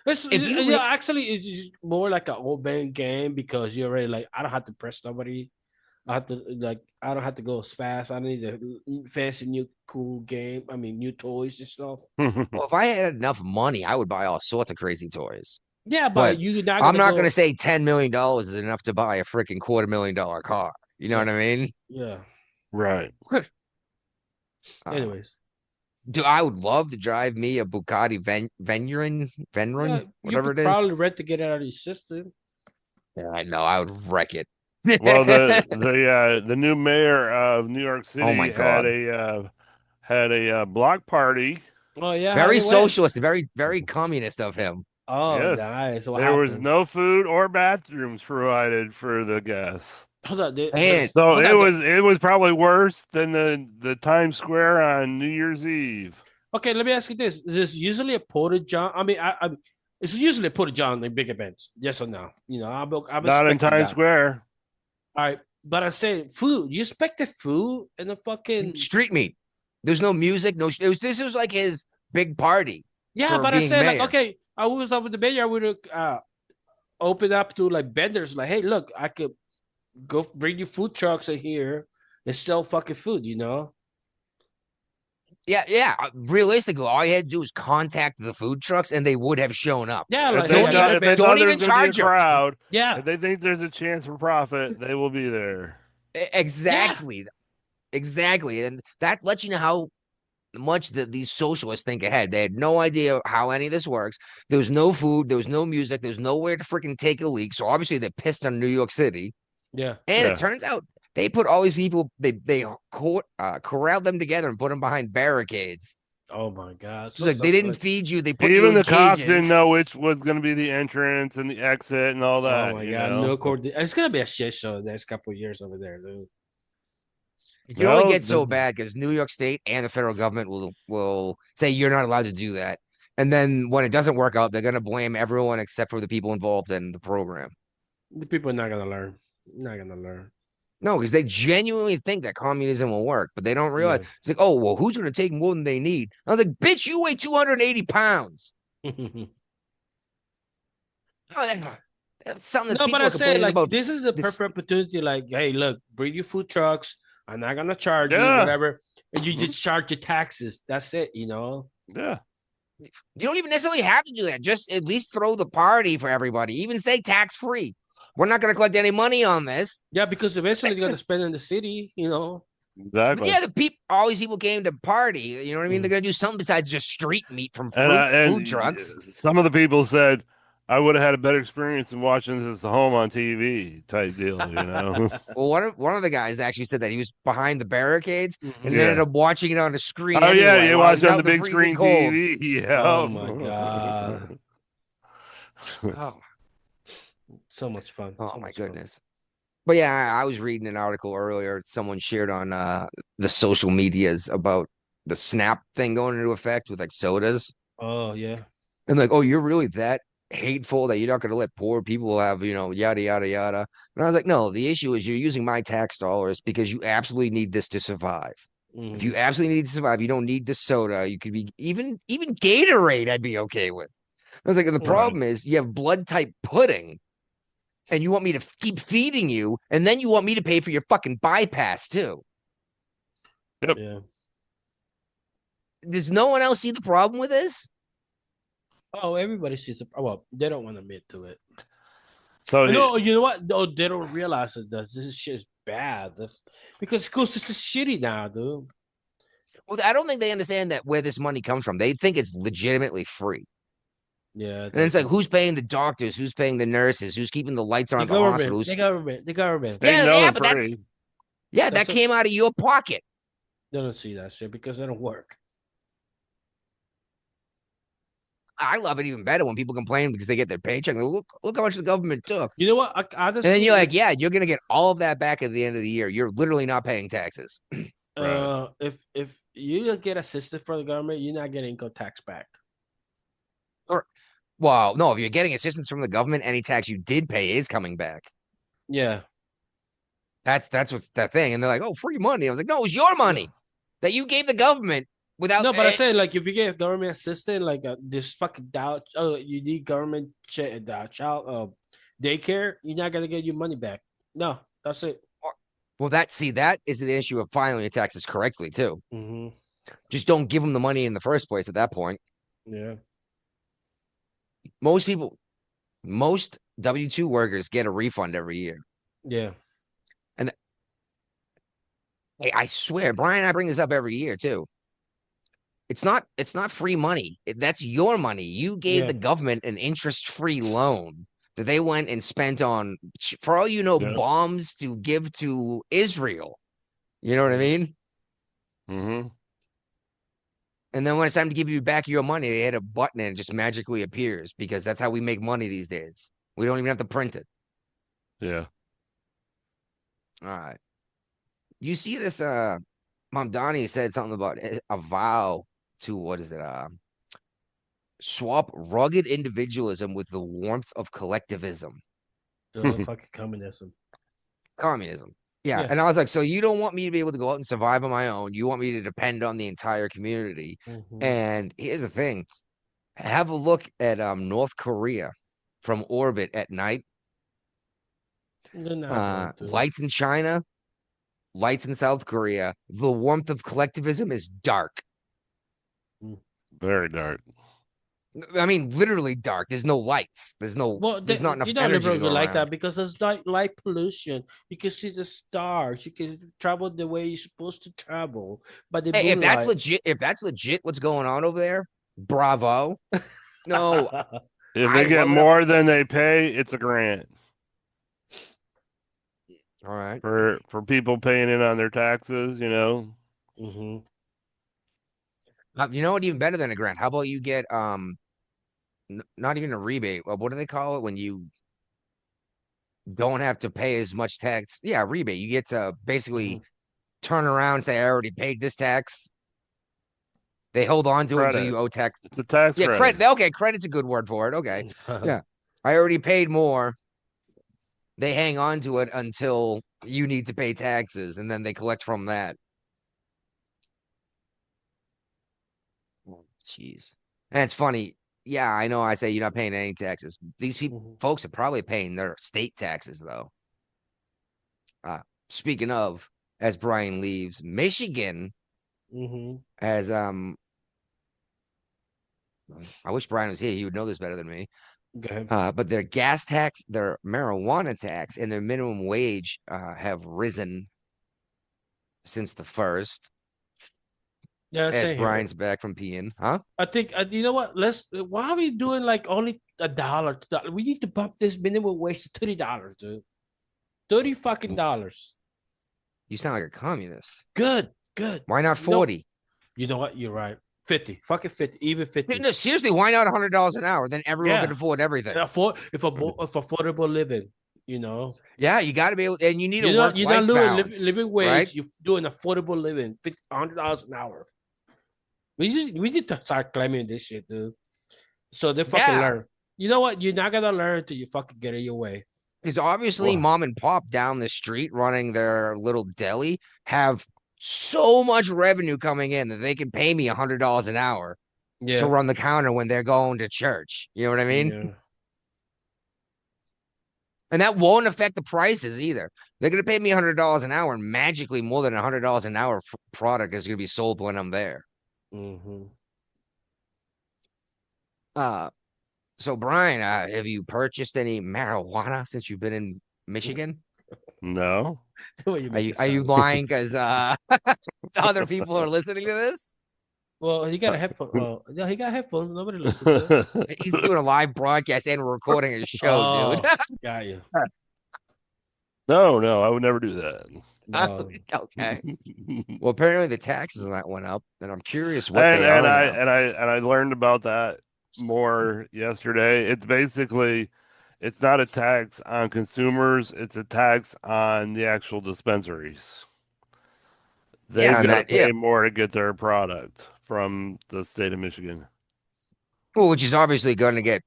actually, it's just more like an old man game because you're already like, I don't have to press nobody. I don't have to go as fast. I don't need a fancy new cool game. I mean, new toys and stuff. Well, if I had enough money, I would buy all sorts of crazy toys. Yeah, but I'm not going to say $10 million is enough to buy a freaking $250,000 car. You know what I mean? Yeah. Right. Anyways. I would love to drive me a Bugatti Veyron, whatever it is. Probably rent to get it out of your system. Yeah, I know. I would wreck it. Well, the new mayor of New York City had a block party. Oh yeah, very socialist, very communist of him. Oh, yes. Nice. There was no food or bathrooms provided for the guests. Hold on, it was probably worse than the Times Square on New Year's Eve. Okay, let me ask you this: is this usually a porta john? I mean, it's usually a porta john in big events. Yes or no? You know, I'm not in Times Square. All right, but I say food. You expect the food and the fucking street meat. There's no music. This was like his big party. Yeah, but I said like, okay, I was up with the mayor. I would open up to like vendors. Like, hey, look, I could go bring you food trucks in here and sell fucking food. You know. Yeah. Realistically, all you had to do was contact the food trucks, and they would have shown up. Yeah, like don't even charge a crowd. Yeah, if they think there's a chance for profit, they will be there. Exactly, and that lets you know how much these socialists think ahead. They had no idea how any of this works. There was no food, there was no music, there's nowhere to freaking take a leak. So obviously they're pissed on New York City. Yeah, and it turns out. They put all these people, they corralled them together and put them behind barricades. Oh my God! So like they didn't feed you. They put even you in the cops cages. didn't know which was going to be the entrance and the exit and all that. Oh my God! No coordination. It's going to be a shit show the next couple of years over there, dude. It can only get so bad because New York State and the federal government will say you're not allowed to do that, and then when it doesn't work out, they're going to blame everyone except for the people involved in the program. The people are not going to learn. Not going to learn. No, because they genuinely think that communism will work, but they don't realize. Yeah. It's like, oh, well, who's going to take more than they need? I was like, bitch, you weigh 280 pounds. Oh, that's something that No, but people I are say complaining like about. this is the This, perfect opportunity. Like, hey, look, bring your food trucks. I'm not gonna charge you, Yeah. whatever, and you Mhm. just charge your taxes. That's it, you know. Yeah. you don't even necessarily have to do that. Just at least throw the party for everybody. Even say tax free. We're not going to collect any money on this. Yeah, because eventually they're gonna spend in the city, you know. But Exactly. yeah, the people, all these people came to party. You know what I mean? Mm. They're going to do something besides just street meat from And food trucks. some of the people said I would have had a better experience than watching this at home on TV type deal, you know. Well, one of the guys actually said that he was behind the barricades and Mhm. ended Yeah. up watching it on a screen Oh yeah, anyway you while watch he's on out the in the big freezing screen cold. TV. Yeah. Oh my god, Oh, so much fun. oh So my much fun. goodness. But yeah, I was reading an article earlier someone shared on the social medias about the SNAP thing going into effect with like sodas. Oh yeah. And like, oh, you're really that hateful that you're not going to let poor people have, yada, yada, yada. And I was like, no, the issue is you're using my tax dollars because you absolutely need this to survive. If you Mhm. absolutely need to survive, you don't need the soda. You could be even Gatorade, I'd be okay with. I was like, the Right. problem is you have blood type pudding and you want me to keep feeding you, and then you want me to pay for your fucking bypass too. Yep. Yeah. Does no one else see the problem with this? Oh, everybody sees it. Well, they don't want to admit to it. So No, you know what? No, they don't realize that this shit is bad. Because schools is just shitty now, dude. Well, I don't think they understand that where this money comes from. They think it's legitimately free. Yeah, And it's like, who's paying the doctors? Who's paying the nurses? Who's keeping the lights on the at the government, hospitals? the government, the government. they know Yeah, it's but that's free. yeah, That's that came out of your pocket. They don't see that shit because they don't work. I love it even better when people complain because they get their paycheck. Like, look how much the government took. You know what? And then you're like, yeah, you're gonna get all of that back at the end of the year. You're literally not paying taxes. Right. If you get assistance from the government, you're not getting income tax back. Well, no, if you're getting assistance from the government, any tax you did pay is coming back. Yeah. That's what's that thing. And they're like, oh, free money. I was like, no, it was your money that you gave the government without No, but I say like if you get government assistance, like this fucking doubt, oh, you need government child daycare, you're not gonna get your money back. No, that's it. Well, that is the issue of filing your taxes correctly too. Mm-hmm. Just don't give them the money in the first place at that point. Yeah. Most W-2 workers get a refund every year. Yeah. And I swear, Brian, I bring this up every year too. It's not free money. That's your money. You gave the government an interest-free loan that they went and spent on, for all you know, bombs to give to Israel. You know what I mean? Mm-hmm. And then when it's time to give you back your money, they hit a button and it just magically appears because that's how we make money these days. We don't even have to print it. Yeah. All right. You see this, Mamdani said something about a vow to, what is it? Swap rugged individualism with the warmth of collectivism. The fucking communism. Communism. Yeah. And I was like, so you don't want me to be able to go out and survive on my own. You want me to depend on the entire community. Mm-hmm. And here's the thing. Have a look at North Korea from orbit at night. Lights in China, lights in South Korea. The warmth of collectivism is dark. Very dark. I mean, literally dark. There's no lights. There's not enough energy to go like around. that because there's light pollution. You can see the stars. You can travel the way you're supposed to travel. But Hey, if that's legit, what's going on over there? Bravo. No, if they get more than they pay, it's a grant. All right. For people paying in on their taxes, you know. Mm-hmm. You know what? Even better than a grant. How about you get not even a rebate? What do they call it when you don't have to pay as much tax? Yeah, rebate. You get to basically turn around and say, "I already paid this tax." They hold on to it until you owe tax. It's a tax credit. Okay, credit's a good word for it. Okay, yeah, I already paid more. They hang on to it until you need to pay taxes, and then they collect from that. Oh, jeez. And it's funny. Yeah, I know I say you're not paying any taxes. These people, folks are probably paying their state taxes, though. Speaking of, as Brian leaves, Michigan has I wish Brian was here. He would know this better than me. Go ahead. But their gas tax, their marijuana tax, and their minimum wage have risen since the first. Yeah, As same here. Brian's back from peeing, huh? I think you know what? Why are we doing like only $1? We need to bump this minimum wage to $30, dude. $30 fucking dollars. You sound like a communist. Good. Why not 40? You know what? You're right. 50. Fucking 50. Even 50. No, seriously, why not $100 an hour? Then everyone can afford everything. If affordable living, you know. Yeah, you got to be able, and you need You're a work-life balance. living wage. Right? You're doing affordable living. $100 an hour. We need to start claiming this shit, dude. So they fucking learn. You know what? You're not gonna learn till you fucking get it your way. Because obviously, mom and pop down the street running their little deli have so much revenue coming in that they can pay me $100 an hour to run the counter when they're going to church. You know what I mean? Yeah. And that won't affect the prices either. They're going to pay me $100 an hour, and magically more than $100 an hour product is going to be sold when I'm there. So Brian, have you purchased any marijuana since you've been in Michigan? No. Are you lying because other people are listening to this? Well, he got a headphone. Oh, yeah, he got headphones. Nobody listens to him. He's doing a live broadcast and recording a show, dude. Got you. No, I would never do that. No. Okay. Well, apparently the taxes on that went up, and I'm curious what and they are now. I learned about that more yesterday. It's basically, it's not a tax on consumers, it's a tax on the actual dispensaries. They've got to pay more to get their product from the state of Michigan. Well, which is obviously going to get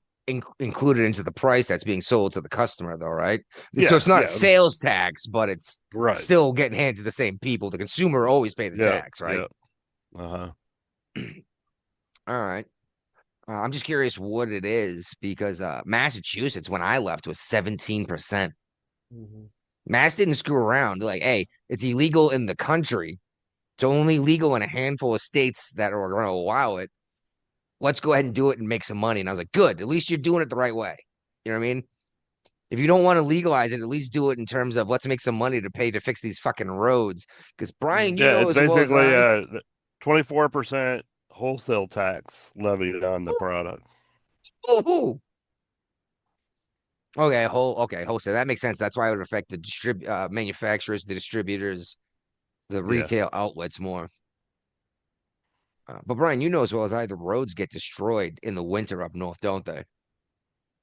included into the price that's being sold to the customer, though, right? So it's not a sales tax, but it's still getting handed to the same people. The consumer always pay the tax, right? Uh-huh. All right. I'm just curious what it is because Massachusetts, when I left, was 17%. Mass didn't screw around. Like, hey, it's illegal in the country. It's only legal in a handful of states that are going to allow it. Let's go ahead and do it and make some money. And I was like, good. At least you're doing it the right way. You know what I mean? If you don't want to legalize it, at least do it in terms of let's make some money to pay to fix these fucking roads. Because Brian, you know, it's basically 24% wholesale tax levied on the product. Ooh. Okay, wholesale. That makes sense. That's why it would affect the manufacturers, the distributors, the retail outlets more. But Brian, you know as well as I, the roads get destroyed in the winter up north, don't they?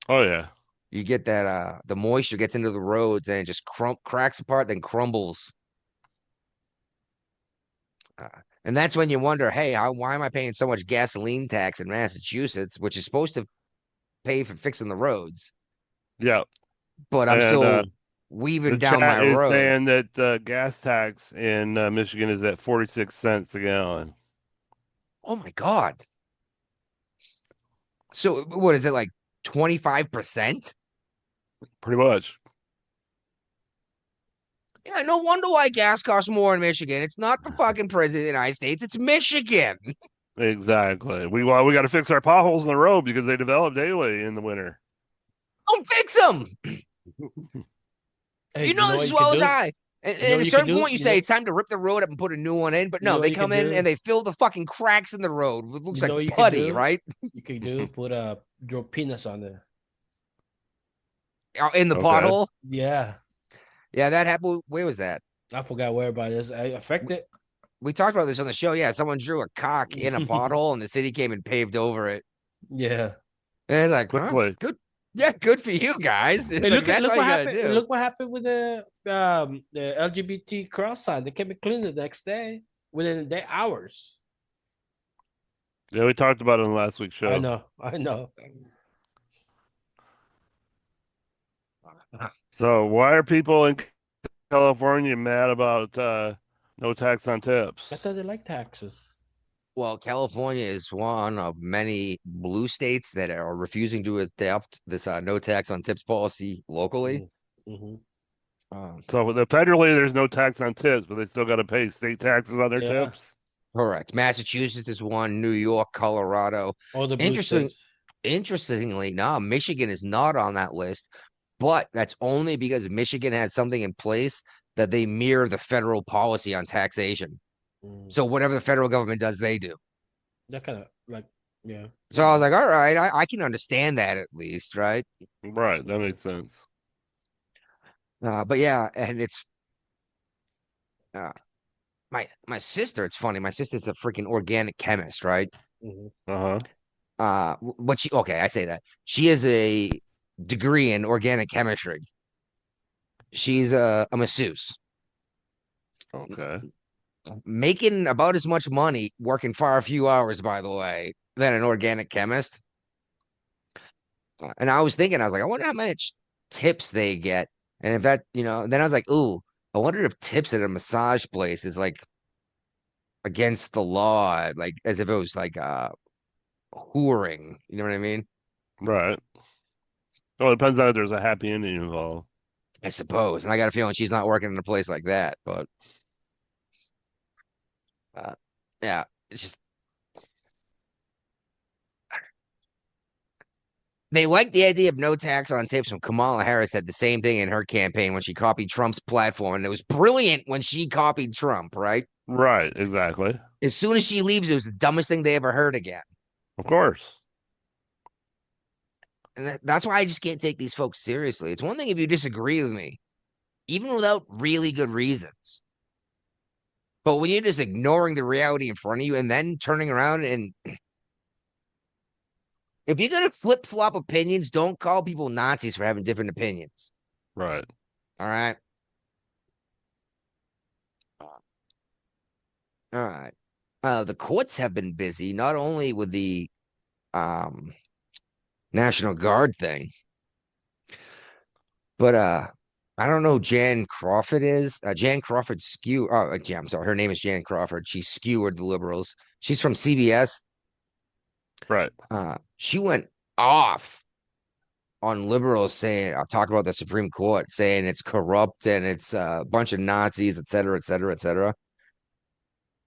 Oh yeah. You get that the moisture gets into the roads and it just cracks apart, then crumbles. And that's when you wonder, hey, why am I paying so much gasoline tax in Massachusetts, which is supposed to pay for fixing the roads? Yeah. But I'm still weaving down my road. Saying that the gas tax in Michigan is at 46 cents a gallon. Oh my God. So what is it, like 25%? Pretty much. Yeah, no wonder why gas costs more in Michigan. It's not the fucking president of the United States, it's Michigan. Exactly. We got to fix our potholes in the road because they develop daily in the winter. Don't fix them. Hey, you know this as well as I. And at a certain point, you say it's time to rip the road up and put a new one in. But no, they come in and they fill the fucking cracks in the road. It looks like putty, right? You can draw peanuts on there. In the pothole? Yeah. Yeah, that happened. Where was that? I forgot where, but it's affected. We talked about this on the show. Yeah, someone drew a cock in a pothole and the city came and paved over it. Yeah. And it's like, good. Yeah, good for you guys. Hey, look what happened. Look what happened with the LGBT cross sign. They came and cleaned it the next day within the hours. Yeah, we talked about it in last week's show. I know. So why are people in California mad about no tax on tips. I thought they like taxes. Well, California is one of many blue states that are refusing to adopt this no tax on tips policy locally. Mm-hmm. So federally, there's no tax on tips, but they still got to pay state taxes on their Yeah. tips. Correct. Massachusetts is one, New York, Colorado. All the blue Interesting. states. Interestingly, no, Michigan is not on that list, but that's only because Michigan has something in place that they mirror the federal policy on taxation. So whatever the federal government does, they do. That kind of like, yeah. So I was like, all right, I can understand that at least, right? Right, that makes sense. But yeah, and it's my sister. It's funny. My sister's a freaking organic chemist, right? Uh-huh. But okay, I say that she has a degree in organic chemistry. She's a masseuse. Okay. Making about as much money working far few hours, by the way, than an organic chemist. And I was thinking, I was like, I wonder how much tips they get. And if that, then I was like, ooh, I wonder if tips at a massage place is like against the law, like as if it was like whoring. You know what I mean? Right. Well, it depends on if there's a happy ending involved. I suppose. And I got a feeling she's not working in a place like that, but yeah, it's just they like the idea of no tax on tips when Kamala Harris said the same thing in her campaign when she copied Trump's platform. And it was brilliant when she copied Trump, right? Right, exactly. As soon as she leaves, it was the dumbest thing they ever heard again. Of course. And that's why I just can't take these folks seriously. It's one thing if you disagree with me, even without really good reasons. But when you're just ignoring the reality in front of you and then turning around and if you're gonna flip flop opinions, don't call people Nazis for having different opinions. Right. All right. All right. The courts have been busy, not only with the National Guard thing, but I don't know who Jan Crawford is. Jan Crawford skew. Oh, yeah, I'm sorry. Her name is Jan Crawford. She skewered the liberals. She's from CBS. Right. She went off on liberals saying, I'll talk about the Supreme Court, saying it's corrupt and it's a bunch of Nazis, et cetera, et cetera, et cetera.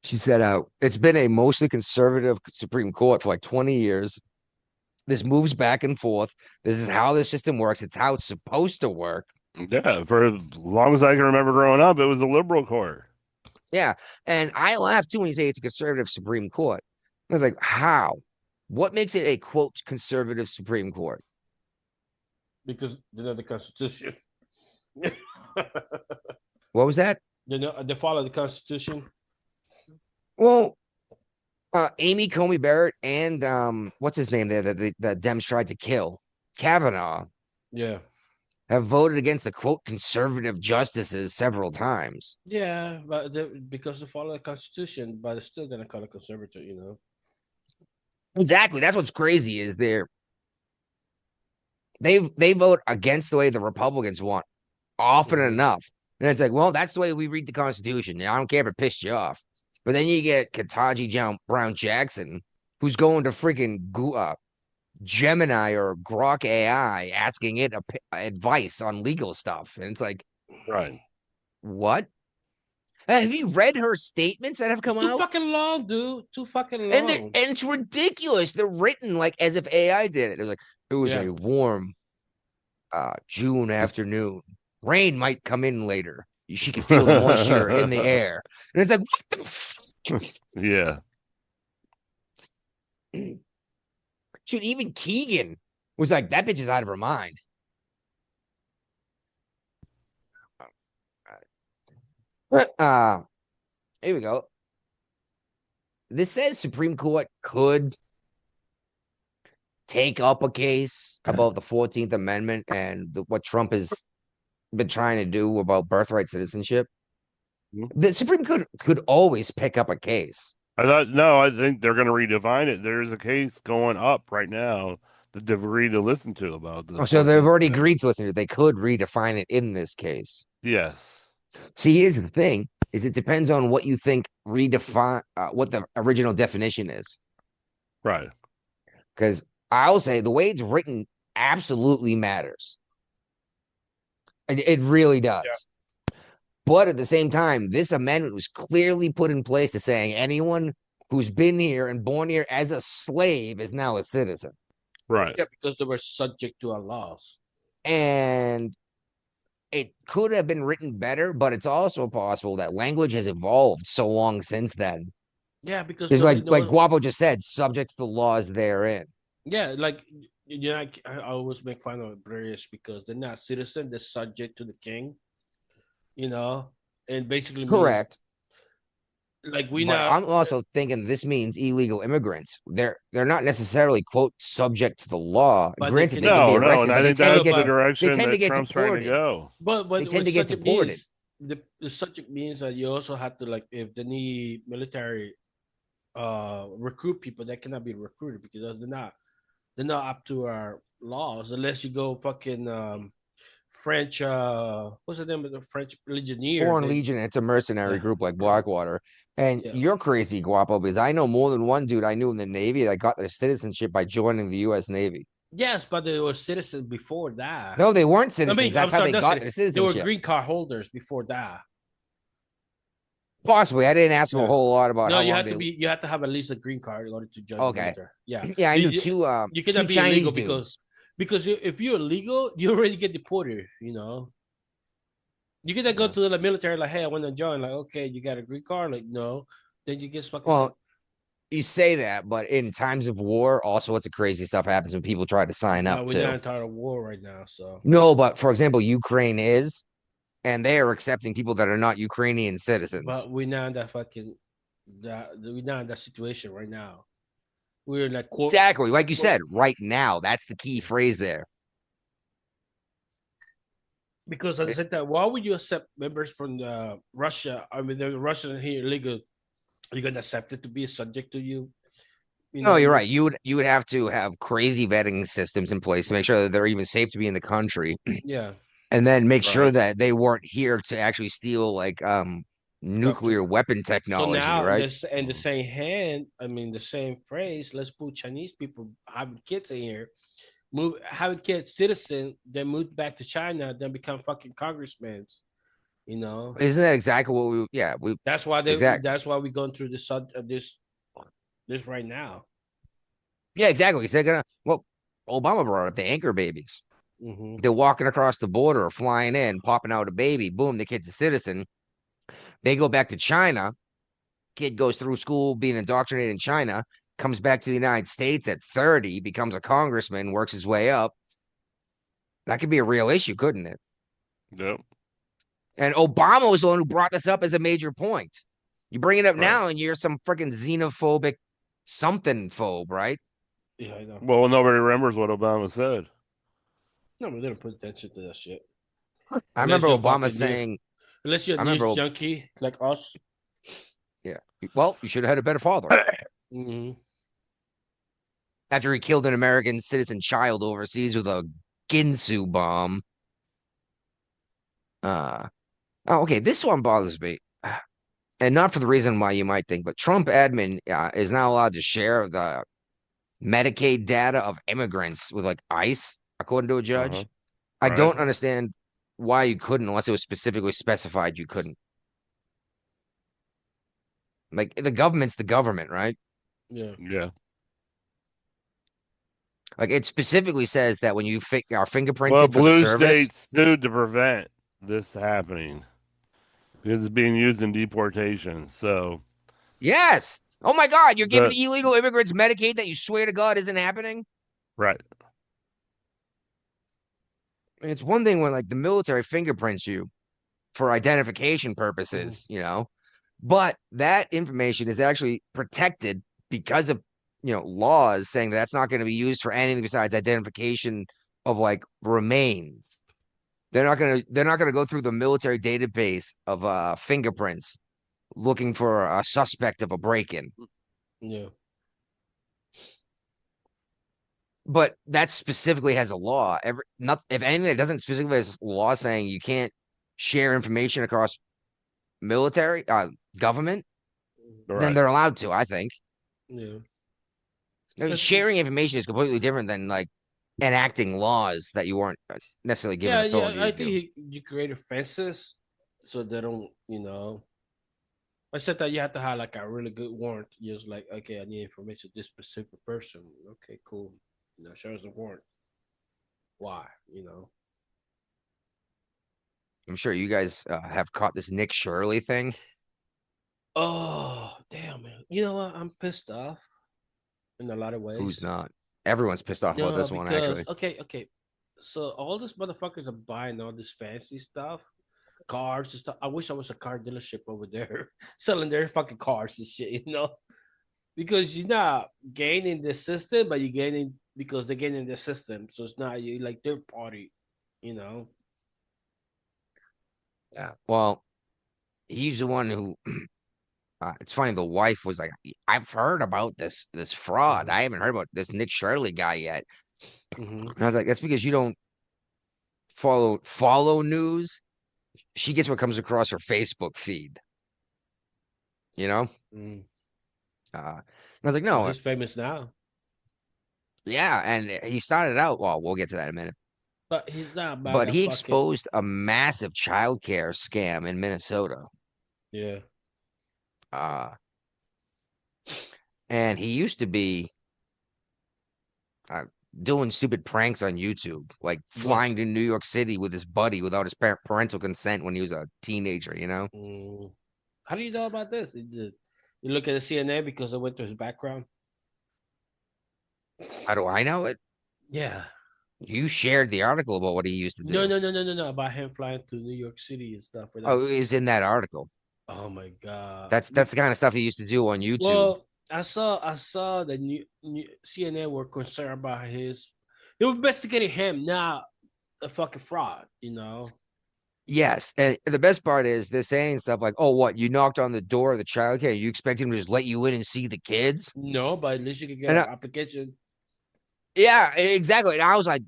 She said, it's been a mostly conservative Supreme Court for like 20 years. This moves back and forth. This is how the system works. It's how it's supposed to work. Yeah, for as long as I can remember growing up, it was a liberal court. Yeah. And I laugh too when you say it's a conservative Supreme Court. I was like, how? What makes it a quote conservative Supreme Court? Because they know the Constitution. What was that? They follow the Constitution. Well, Amy Coney Barrett and what's his name there that the Dems tried to kill, Kavanaugh, Yeah. have voted against the quote conservative justices several times. Yeah, but because they follow the Constitution, but they're still gonna call it conservative, Exactly. That's what's crazy is they vote against the way the Republicans want often enough. And it's like, well, that's the way we read the Constitution. I don't care if it pissed you off. But then you get Ketanji Brown Jackson, who's going to freaking Gemini or Grok AI asking it advice on legal stuff. And it's like, Right. what? Have you read her statements that have come Too out? fucking long, dude. Too fucking long. And it's ridiculous. They're written like as if AI did it. It was like, it was a warm June afternoon. Rain might come in later. She could feel the moisture in the air. And it's like, what the fuck? Yeah. Dude, even Keegan was like, that bitch is out of her mind. Here we go. This says Supreme Court could take up a case about the 14th Amendment and what Trump has been trying to do about birthright citizenship. The Supreme Court could always pick up a case. I think they're going to redefine it. There's a case going up right now that they've agreed to listen to about this. Oh, so they've already agreed to listen to it. They could redefine it in this case. Yes. See, here's the thing: is it depends on what you think redefine what the original definition is. Right. Because I'll say the way it's written absolutely matters. It really does. Yeah. But at the same time, this amendment was clearly put in place to saying anyone who's been here and born here as a slave is now a citizen. Right. Yeah, because they were subject to our laws. And it could have been written better, but it's also possible that language has evolved so long since then. Yeah, because it's like Guapo just said, subject to the laws therein. Yeah, like I always make fun of British because they're not citizen; they're subject to the king. And basically correct. Like I'm also thinking this means illegal immigrants. They're not necessarily quote subject to the law. Granted, they can be arrested, and but I think that's the direction that Trump's trying to go. But they tend to get deported. The subject means that you also have to, like, if they need military recruit people, that cannot be recruited because they're not up to our laws unless you go fucking French what's the name of the French Legionnaire? Foreign Legion. It's a mercenary group like Blackwater. And you're crazy, Guapo, because I know more than one dude I knew in the Navy that got their citizenship by joining the U.S. Navy. Yes, but they were citizens before that. No, they weren't citizens. That's how they got their citizenship. They were green card holders before that. Possibly. I didn't ask him a whole lot about how you long you have to have at least a green card in order to join. Okay. Yeah. Yeah, I knew two you cannot be Chinese illegal dudes. because if you're illegal, you already get deported, You cannot go to the military like, hey, I want to join. Like, okay, you got a green card? Like, no. Then you get fucking. Well, you say that, but in times of war, all sorts of crazy stuff happens when people try to sign up. We're not in time of war right now, so. No, but for example, Ukraine is, and they are accepting people that are not Ukrainian citizens. But we're not in that we're not in that situation right now. We're in that exactly like you said, right now. That's the key phrase there. Because I said that, why would you accept members from Russia? I mean, the Russian here illegal. You're gonna accept it to be subject to you. No, you're right. You would have to have crazy vetting systems in place to make sure that they're even safe to be in the country. Yeah. And then make sure that they weren't here to actually steal like nuclear weapon technology, so now, right? The same hand, I mean, the same phrase. Let's put Chinese people having kids in here, having kids citizen, then move back to China, then become fucking congressmen. Isn't that exactly what we? Yeah, we. That's why That's why we're going through this right now. Yeah, exactly. They're gonna. Well, Obama brought up the anchor babies. Mm-hmm. They're walking across the border, or flying in, popping out a baby. Boom, the kid's a citizen. They go back to China. Kid goes through school, being indoctrinated in China, comes back to the United States at 30, becomes a congressman, works his way up. That could be a real issue, couldn't it? Yep. And Obama was the one who brought this up as a major point. You bring it up now, and you're some freaking xenophobic something phobe, right? Yeah, I know. Well, nobody remembers what Obama said. No, we didn't put attention to that shit. I remember Obama saying, unless you're a news junkie like us. Yeah. Well, you should have had a better father. Mm-hmm. After he killed an American citizen child overseas with a Ginsu bomb. Okay, this one bothers me. And not for the reason why you might think, but Trump admin is not allowed to share the Medicaid data of immigrants with like ICE, according to a judge. Right. I don't understand why you couldn't unless it was specifically specified you couldn't. Like the government's the government, right? Yeah. Yeah. Like it specifically says that when you our fingerprints well, for blue the service, states sued to prevent this happening because it's being used in deportation. So yes. Oh my God, you're giving illegal immigrants Medicaid that you swear to God isn't happening? Right. It's one thing when like the military fingerprints you for identification purposes, but that information is actually protected because of, laws saying that's not going to be used for anything besides identification of like remains. They're not going to go through the military database of fingerprints looking for a suspect of a break-in. Yeah. But that specifically has a law. If anything, it doesn't specifically has a law saying you can't share information across military, government, then Right. they're allowed to, I think. Yeah. I mean, Because sharing information is completely different than like enacting laws that you weren't necessarily given yeah, authority I to think do. you create fences so they don't, I said that you have to have like a really good warrant. Just like, okay, I need information of this specific person. Okay, cool. Show us the warrant. Why? I'm sure you guys have caught this Nick Shirley thing. Oh, damn, man. You know what? I'm pissed off in a lot of Who's ways. not? Everyone's pissed off about No, this one, because actually. okay. So all these motherfuckers are buying all this fancy stuff, cars and stuff. I wish I was a car dealership over there selling their fucking cars and shit. Because you're not gaining the system, but you're gaining because they're gaining the system. So it's not you like third party. Yeah. Well, he's the one who. It's funny. The wife was like, "I've heard about this fraud. Mm-hmm. I haven't heard about this Nick Shirley guy yet." Mm-hmm. And I was like, "That's because you don't follow news. She gets what comes across her Facebook feed. You know." Mm-hmm. And I was like, Well, "No, he's famous now, yeah." And he started out. Well, we'll get to that in a minute. but he's not about But that he fucking exposed a massive childcare scam in Minnesota. yeah. Uh, and he used to be uh, doing stupid pranks on YouTube, like What? flying to New York City with his buddy without his parental consent when he was a teenager, you know? Mm. How do you know about this? You look at the CNN because I went to his background. How do I know it? Yeah. You shared the article about what he used to No, do. no, no, no, no, no. About him flying to New York City and stuff. Oh, it was in that article. Oh my god. That's the kind of stuff he used to do on YouTube. Well, I saw the new CNN were concerned about his. They were investigating him, not a fucking fraud. Yes, and the best part is they're saying stuff like, "Oh, what? You knocked on the door of the childcare? You expect him to just let you in and see the kids?" No, but at least you can get And an application. yeah, exactly. And I was like,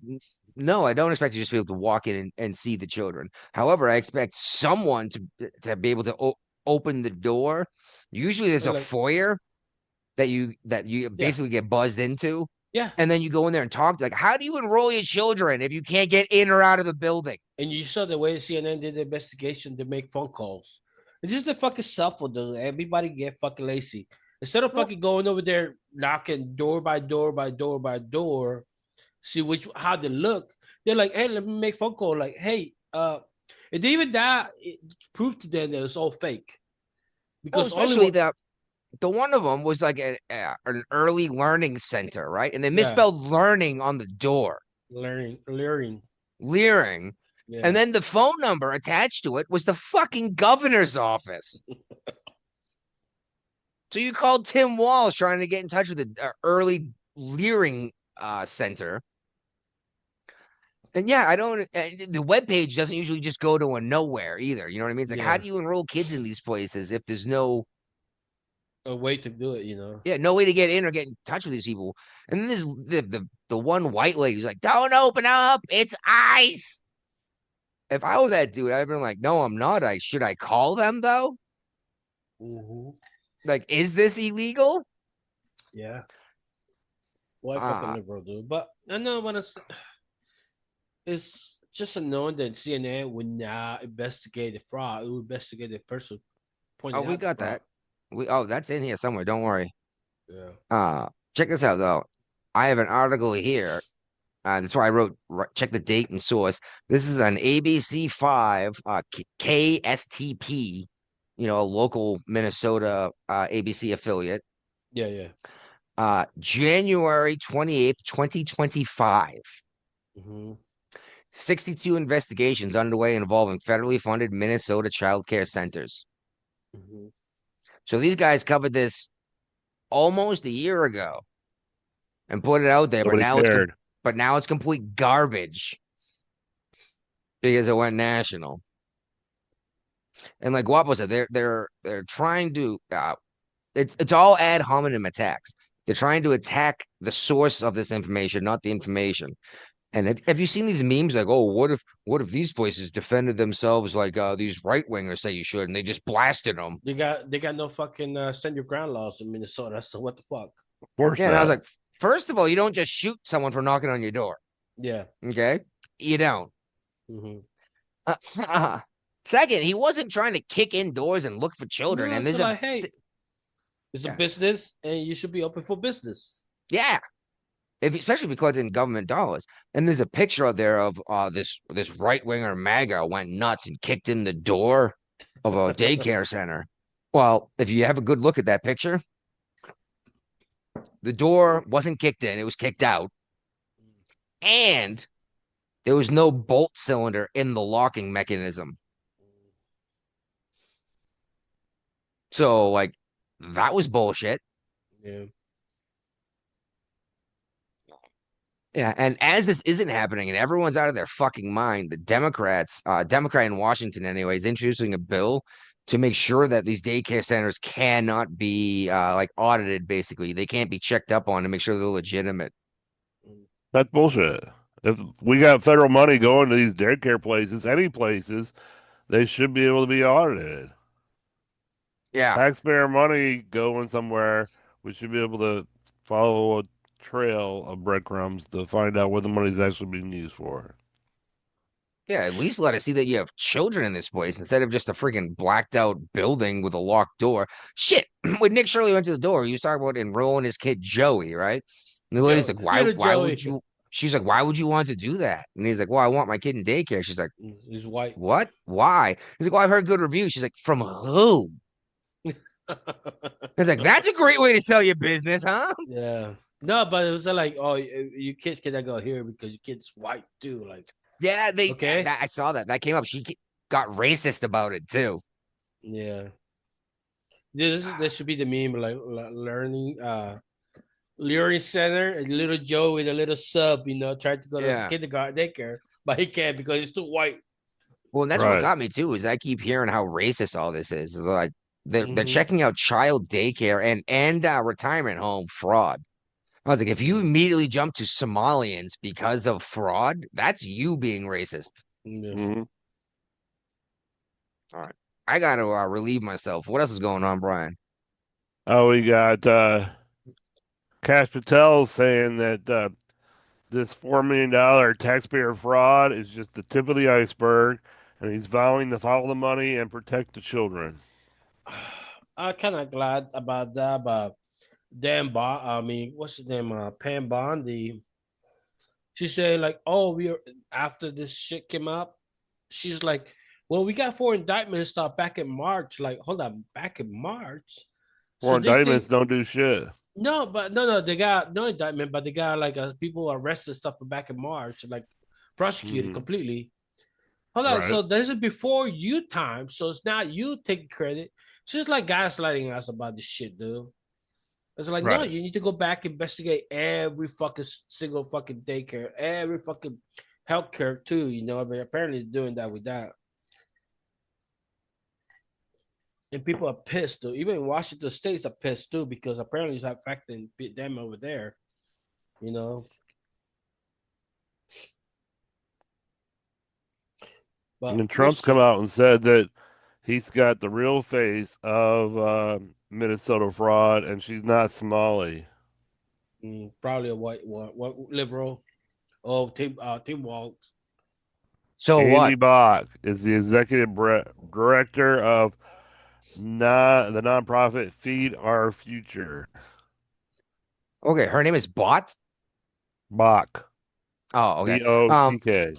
no, I don't expect you just to be able to walk in and see the children. However, I expect someone to be able to open the door. Usually, there's a Like, foyer that you yeah, basically get buzzed into, yeah. and then you go in there and talk. Like, how do you enroll your children if you can't get in or out of the building? And you saw the way CNN did the investigation to make phone calls. It's just the fucking cell phone, though. Everybody get fucking lazy. Instead of Well, fucking going over there knocking door by door by door by door, see how they look. They're like, hey, let me make phone call. Like, hey, and even that it proved to them that it's all fake. well, Because only especially one, the one of them was like an early learning center, right? And they yeah, misspelled learning on the door, learning. leering. And Yeah. then the phone number attached to it was the fucking governor's office. So you called Tim Walsh trying to get in touch with the early leering center. And yeah, I don't. The webpage doesn't usually just go to a nowhere either. You know what I mean? It's like, how Yeah. do you enroll kids in these places if there's no, A way to do it. yeah, no way to get in or get in touch with these people? And then there's the one white lady who's like, "Don't open up, it's ice." If I were that dude, I'd been like, "No, I'm not. Should I call them though? Mm-hmm. Like, is this illegal?" Yeah. Why fucking Uh, liberal, dude? But I know what it's just annoying that CNN would not investigate the fraud. It would investigate the person oh, pointing we out the got fraud. that. That's in here somewhere. Don't worry. Yeah. Check this out though. I have an article here. That's why I wrote check the date and source. This is an ABC5 KSTP, a local Minnesota ABC affiliate. Yeah, yeah. January 28th, 2025. Mm-hmm. 62 investigations underway involving federally funded Minnesota child care centers. Mm-hmm. So these guys covered this almost a year ago and put it out there, Nobody cared. but now it's complete garbage because it went national. And like Guapo said, they're trying to it's all ad hominem attacks. They're trying to attack the source of this information, not the information. And have you seen these memes like, oh, what if these places defended themselves like these right wingers say you should, and they just blasted them? They got no fucking stand your ground laws in Minnesota. So what the fuck? Of course Yeah, and I was not. like, first of all, you don't just shoot someone for knocking on your door. Yeah. Okay, you don't. Mm-hmm. Second, he wasn't trying to kick indoors and look for children. No, And it's there's like, hey, it's a Yeah. business, and you should be open for business. yeah, especially because in government dollars. And there's a picture out there of this right winger MAGA went nuts and kicked in the door of a daycare center. Well, if you have a good look at that picture, the door wasn't kicked in; it was kicked out, and there was no bolt cylinder in the locking mechanism. So, like, that was bullshit. Yeah. Yeah, and as this isn't happening and everyone's out of their fucking mind, the Democrat in Washington anyway, is introducing a bill to make sure that these daycare centers cannot be like audited, basically. They can't be checked up on to make sure they're legitimate. That's bullshit. If we got federal money going to these daycare places, any places, they should be able to be audited. Yeah. Taxpayer money going somewhere, we should be able to follow a trail of breadcrumbs to find out what the money's actually being used for. Yeah, at least let us see that you have children in this place instead of just a freaking blacked out building with a locked door. Shit. When Nick Shirley went to the door, he was talking about enrolling his kid Joey, right? And the lady's like, Little why Joey. would you? She's like, why would you want to do that? And he's like, well, I want my kid in daycare. She's like, He's white. what? Why? He's like, well, I've heard good reviews. She's like, from who? He's like, that's a great way to sell your business, huh? Yeah. No, but it was like, oh, your kids cannot go here because your kid's white too. Like, Yeah, okay. I saw that. That came up. She got racist about it too. Yeah. This should be the meme, like learning center, a little Joe with a little sub, trying to go to kindergarten daycare, but he can't because he's too white. Well, and that's Right. what got me too, is I keep hearing how racist all this is. Is like they're Mhm. checking out child daycare and retirement home fraud. I was like, if you immediately jump to Somalians because of fraud, that's you being racist. Yeah. Mhm. All right, I got to relieve myself. What else is going on, Brian? Oh, we got Cash Patel saying that this $4 million taxpayer fraud is just the tip of the iceberg, and he's vowing to follow the money and protect the children. I'm kind of glad about that, but what's his name? Pam Bondi. She said like, "Oh, after this shit came up, she's like, well, we got 4 indictments back in March. Like, hold on, back in March. Four indictments don't do shit. No, but no, they got no indictment, but they got like people arrested stuff back in March, like prosecuted completely. Hold on, Right. so this is before you time, so it's not you taking credit. It's just like gaslighting us about this shit, dude. It's like, no, Right. you need to go back and investigate every fucking single fucking daycare, every fucking healthcare too. I mean, apparently doing that with that. And people are pissed too. Even in Washington States are pissed too because apparently it's affecting them over there. But And Trump's come out and said that he's got the real face of Minnesota fraud, and she's not Somali. Probably a white liberal. Oh, Tim Walt. So Andy what? Bach is the executive director of the nonprofit Feed Our Future. Okay, her name is Bot. Bach. Oh, okay. B-O-C-K.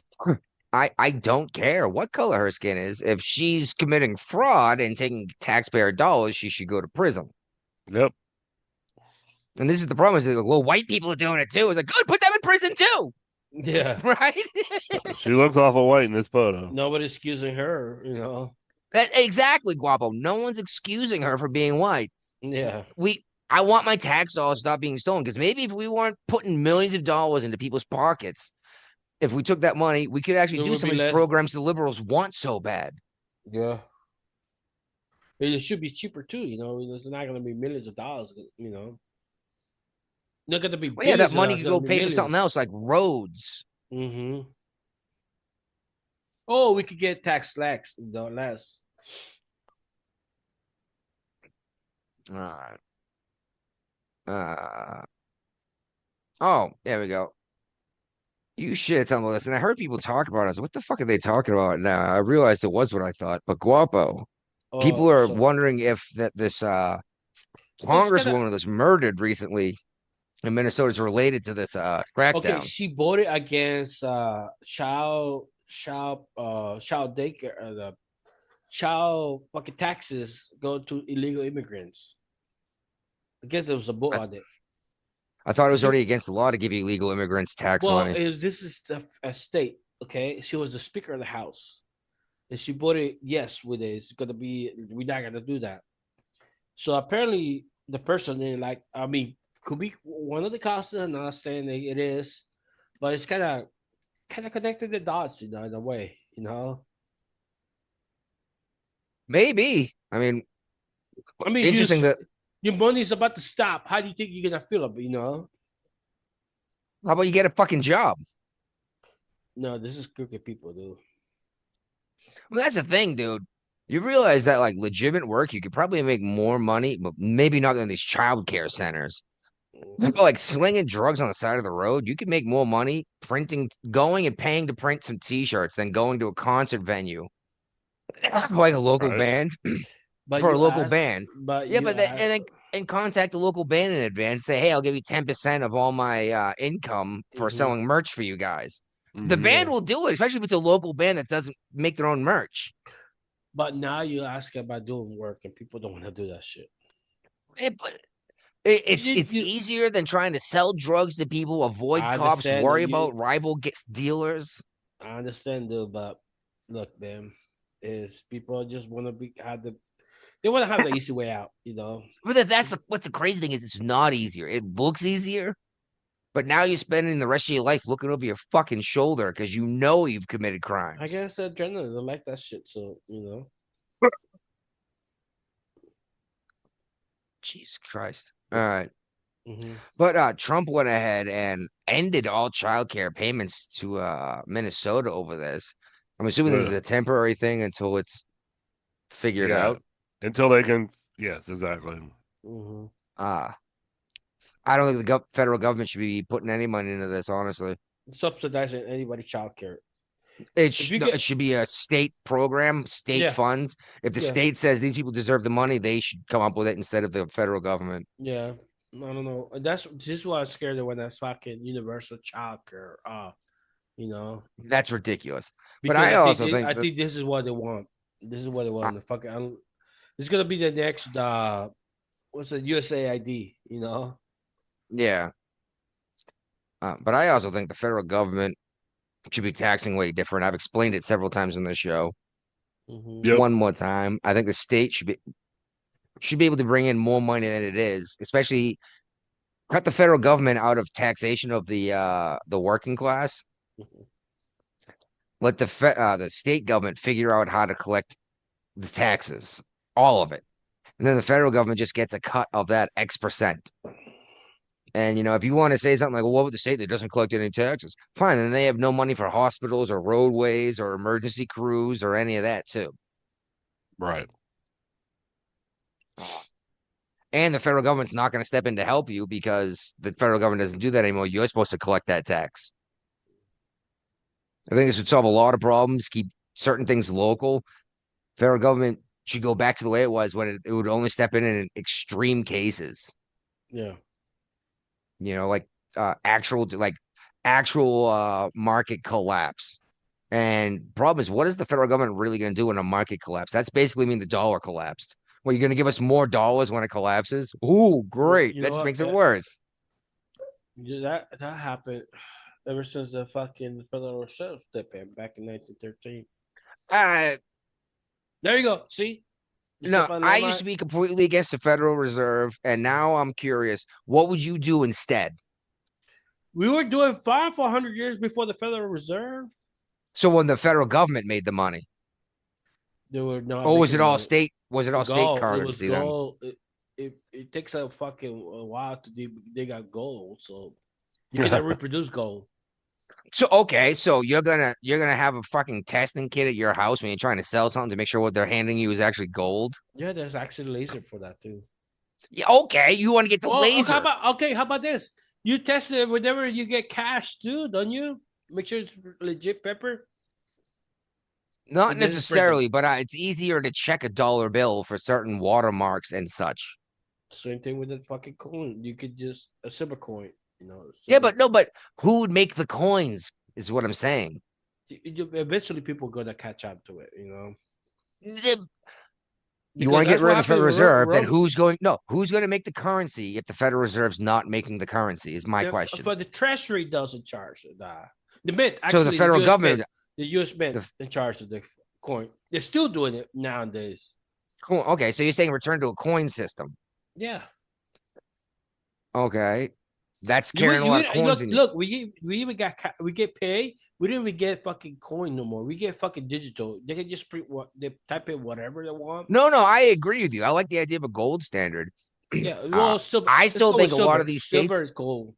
I don't care what color her skin is. If she's committing fraud and taking taxpayer dollars, she should go to prison. Yep. And this is the problem: is like, well, white people are doing it too. It's like, good, put them in prison too. Yeah. Right. She looks awful white in this photo. Nobody's excusing her. That exactly, Guapo. No one's excusing her for being white. Yeah. I want my tax dollars to stop being stolen because maybe if we weren't putting millions of dollars into people's pockets, if we took that money, we could actually do some of these programs the liberals want so bad. Yeah. It should be cheaper too, It's not going to be millions of dollars, Not going to be. Well, yeah, that money could go pay for something else like roads. Mm-hmm. Oh, we could get tax less. No less. All right. Uh, oh, there we go. You shit on the list, and I heard people talk about us. What the fuck are they talking about now? I realized it was what I thought. But Guapo, people are So wondering if that this it's kind congresswoman that was murdered recently in Minnesota is related to this okay. crackdown. She voted against child daycare, the child fucking taxes go to illegal immigrants. I guess there was a vote I, on it. I thought it was She, already against the law to give illegal immigrants tax well, money. this is a state. Okay, she was the Speaker of the House, and she voted yes with it. It's gonna be we're not gonna do that. So apparently, the person didn't like. I mean, could be one of the causes. I'm not saying that it is, but it's kind of connected the dots, in a way, Maybe. I mean, I mean, interesting that. your money's about to stop. How do you think you're gonna feel it? How about you get a fucking job? No, this is crooked people, dude. Well, that's the thing, dude. You realize that like legitimate work, you could probably make more money, but maybe not than these child care centers. People like slinging drugs on the side of the road. You could make more money printing, going and paying to print some T-shirts than going to a concert venue, like a local Right. band But for a you local ask, band. but Yeah, you but then ask, and then and contact the local band in advance. Say, hey, I'll give you 10% of all my income for Mhm. selling merch for you guys. The Mhm. band Yeah. will do it, especially if it's a local band that doesn't make their own merch. But now you ask about doing work, and people don't want to do that shit. But You, it's you, easier than trying to sell drugs to people, avoid I cops, understand that worry about rival gets dealers. I understand, dude. But look, man, is people just want to they want to have the easy way out. But that's what the crazy thing is. It's not easier. It looks easier, but now you're spending the rest of your life looking over your fucking shoulder because you know you've committed I crimes. guess adrenaline, they like that shit. So. Jesus Christ. All right. Mm-hmm. But Trump went ahead and ended all child care payments to Minnesota over this. I'm assuming this is Yeah. a temporary thing until it's figured Yeah. out. Until they can. Yes, exactly. Mm-hmm. Uh I don't think the federal government should be putting any money into this, honestly. Subsidizing anybody's childcare. It, If you no, it get, should be a state program, state yeah, funds. If the yeah, state says these people deserve the money, they should come up with it instead of the federal government. yeah. I don't know. This is why I'm scared of when I was fucking universal childcare. You know, That's ridiculous. But because I also think I that, think this is what they want. This is what they uh, want. The fucking, it's gonna be the next what's the USAID? yeah. But I also think the federal government should be taxing way different. I've explained it several times in the show. Mm-hmm. Yep. One more time. I think the state should be able to bring in more money than it is, especially cut the federal government out of taxation of the working class. Let the state government figure out how to collect the taxes, all of it. And then the federal government just gets a cut of that X%. And if you want to say something like, well, what would the state that doesn't collect any taxes? Fine, then they have no money for hospitals or roadways or emergency crews or any of that too. Right. And the federal government's not going to step in to help you because the federal government doesn't do that anymore. You're supposed to collect that tax. I think this would solve a lot of problems, keep certain things local. Federal government should go back to the way it was when it would only step in extreme cases. Yeah. Like actual market collapse. And problem is, what is the federal government really going to do in a market collapse? That's basically mean the dollar collapsed. Well, you're going to give us more dollars when it collapses? Ooh, great. You That know just what? makes it worse. That happened ever since the fucking Federal Reserve stepped in back in 1913. Uh, There you go. See, you no, step on I that used to line. be completely against the Federal Reserve, and now I'm curious. What would you do instead? We were doing fine for 100 years before the Federal Reserve. So when the federal government made the money, They were not or was making it all money. state? Was it all state Gold. It was currency then? gold. It takes a fucking while to dig out gold, so you cannot reproduce gold. So okay, so you're gonna have a fucking testing kit at your house when you're trying to sell something to make sure what they're handing you is actually gold. Yeah, there's actually laser for that too. Yeah, okay, you want to get the Well, laser. how about this? You test it whenever you get cash too, don't you? Make sure it's legit pepper. Not And then it's printed. necessarily, but it's easier to check a dollar bill for certain watermarks and such. Same thing with the fucking coin. You could just a silver coin, you know. Yeah, Silver. but no, but who would make the coins is what I'm saying. Eventually people gonna catch up to it, you know. The- You Because want to get that's rid what of the happened Federal with Reserve, then who's going to make the currency if the Federal Reserve's not making the currency is my question. For the Treasury doesn't charge it. The Mint, So actually, the federal US government, Mint, the U.S. Mint in charge of the coin. They're still doing it nowadays. cool. Okay, so you're saying return to a coin system. Yeah. Okay. That's carrying a lot of coins in you. Look, we even we get paid. We didn't even get fucking coin no more. We get fucking digital. They can just print what they type in whatever they want. No, I agree with you. I like the idea of a gold standard. Yeah, well, silver. I let's still go think with a lot silver. of these Silver states. is gold.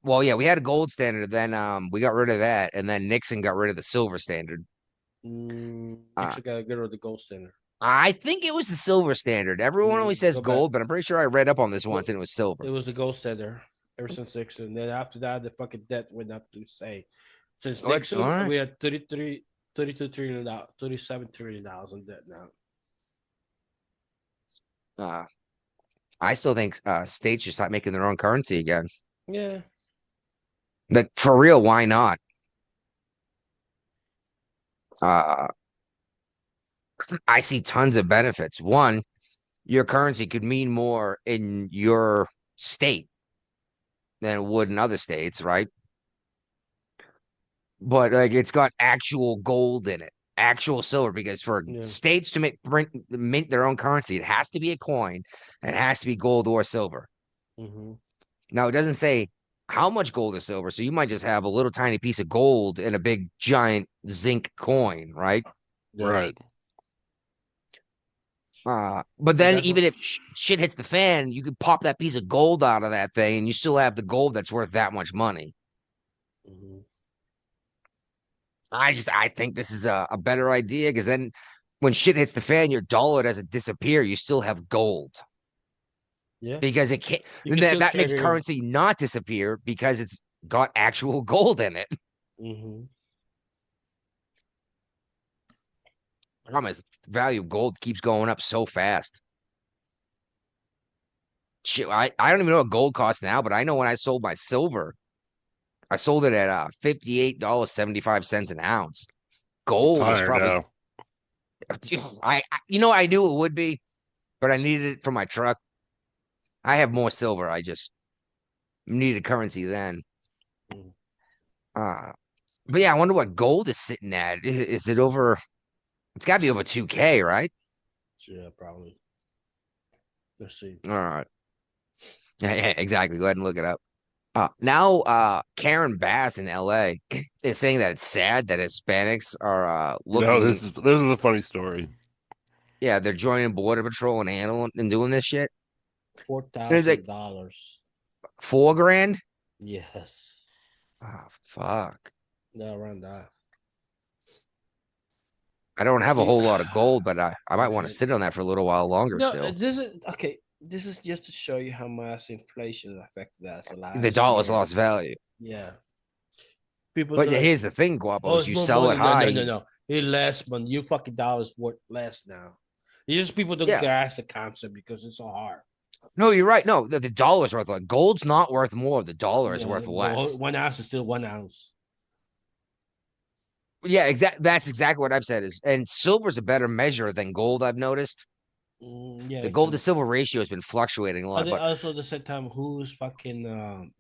Well, yeah, we had a gold standard, then we got rid of that, and then Nixon got rid of the silver standard. Actually, gotta get rid of the gold standard. I think it was the silver standard. Everyone always says Go back. gold, but I'm pretty sure I read up on this once and it was silver. It was the gold standard ever since Nixon. Then after that, the fucking debt went up to say, since Nixon, right. we had 32 trillion, $37 trillion in debt now. I still think states should start making their own currency again. Yeah. Like for real, why not? I see tons of benefits. One, your currency could mean more in your state than it would in other states, right? But like it's got actual gold in it, actual silver, because for states to mint their own currency, it has to be a coin and it has to be gold or silver. Mm-hmm. Now it doesn't say how much gold or silver, so you might just have a little tiny piece of gold in a big giant zinc coin, right? Yeah. Right. But then even if shit hits the fan, you could pop that piece of gold out of that thing and you still have the gold that's worth that much money. Mm-hmm. I think this is a better idea because then when shit hits the fan, your dollar doesn't disappear. You still have gold. Yeah. Because it can't, that makes currency not disappear because it's got actual gold in it. Mm-hmm. Problem is, the value of gold keeps going up so fast. Shit, I don't even know what gold costs now, but I know when I sold my silver, I sold it at $58.75 an ounce. Gold was probably now. I knew it would be, but I needed it for my truck. I have more silver. I just needed currency then. But yeah, I wonder what gold is sitting at. Is it over? It's got to be over 2K, right? Yeah, probably. Let's see. All right. Yeah, exactly. Go ahead and look it up. Now, Karen Bass in LA is saying that it's sad that Hispanics are looking. No, this is a funny story. Yeah, they're joining Border Patrol and handling and doing this shit. $4,000. $4,000? Yes. Oh, fuck. Yeah, around that. I don't have a whole lot of gold, but I might want to sit on that for a little while longer still. This is okay. This is just to show you how much inflation affected us. The dollar's lost value. Yeah. People. But here's the thing, Guapo, is you sell it high. No. It's less, but your fucking dollar's worth less now. It's just people don't grasp the concept because it's so hard. No, you're right. No, the dollar's worth less. Gold's not worth more. The dollar is worth less. 1 ounce is still 1 ounce. Yeah, that's exactly what I've said. And silver's a better measure than gold, I've noticed. Yeah, the gold to silver ratio has been fluctuating a lot. But also, at the same time, who's fucking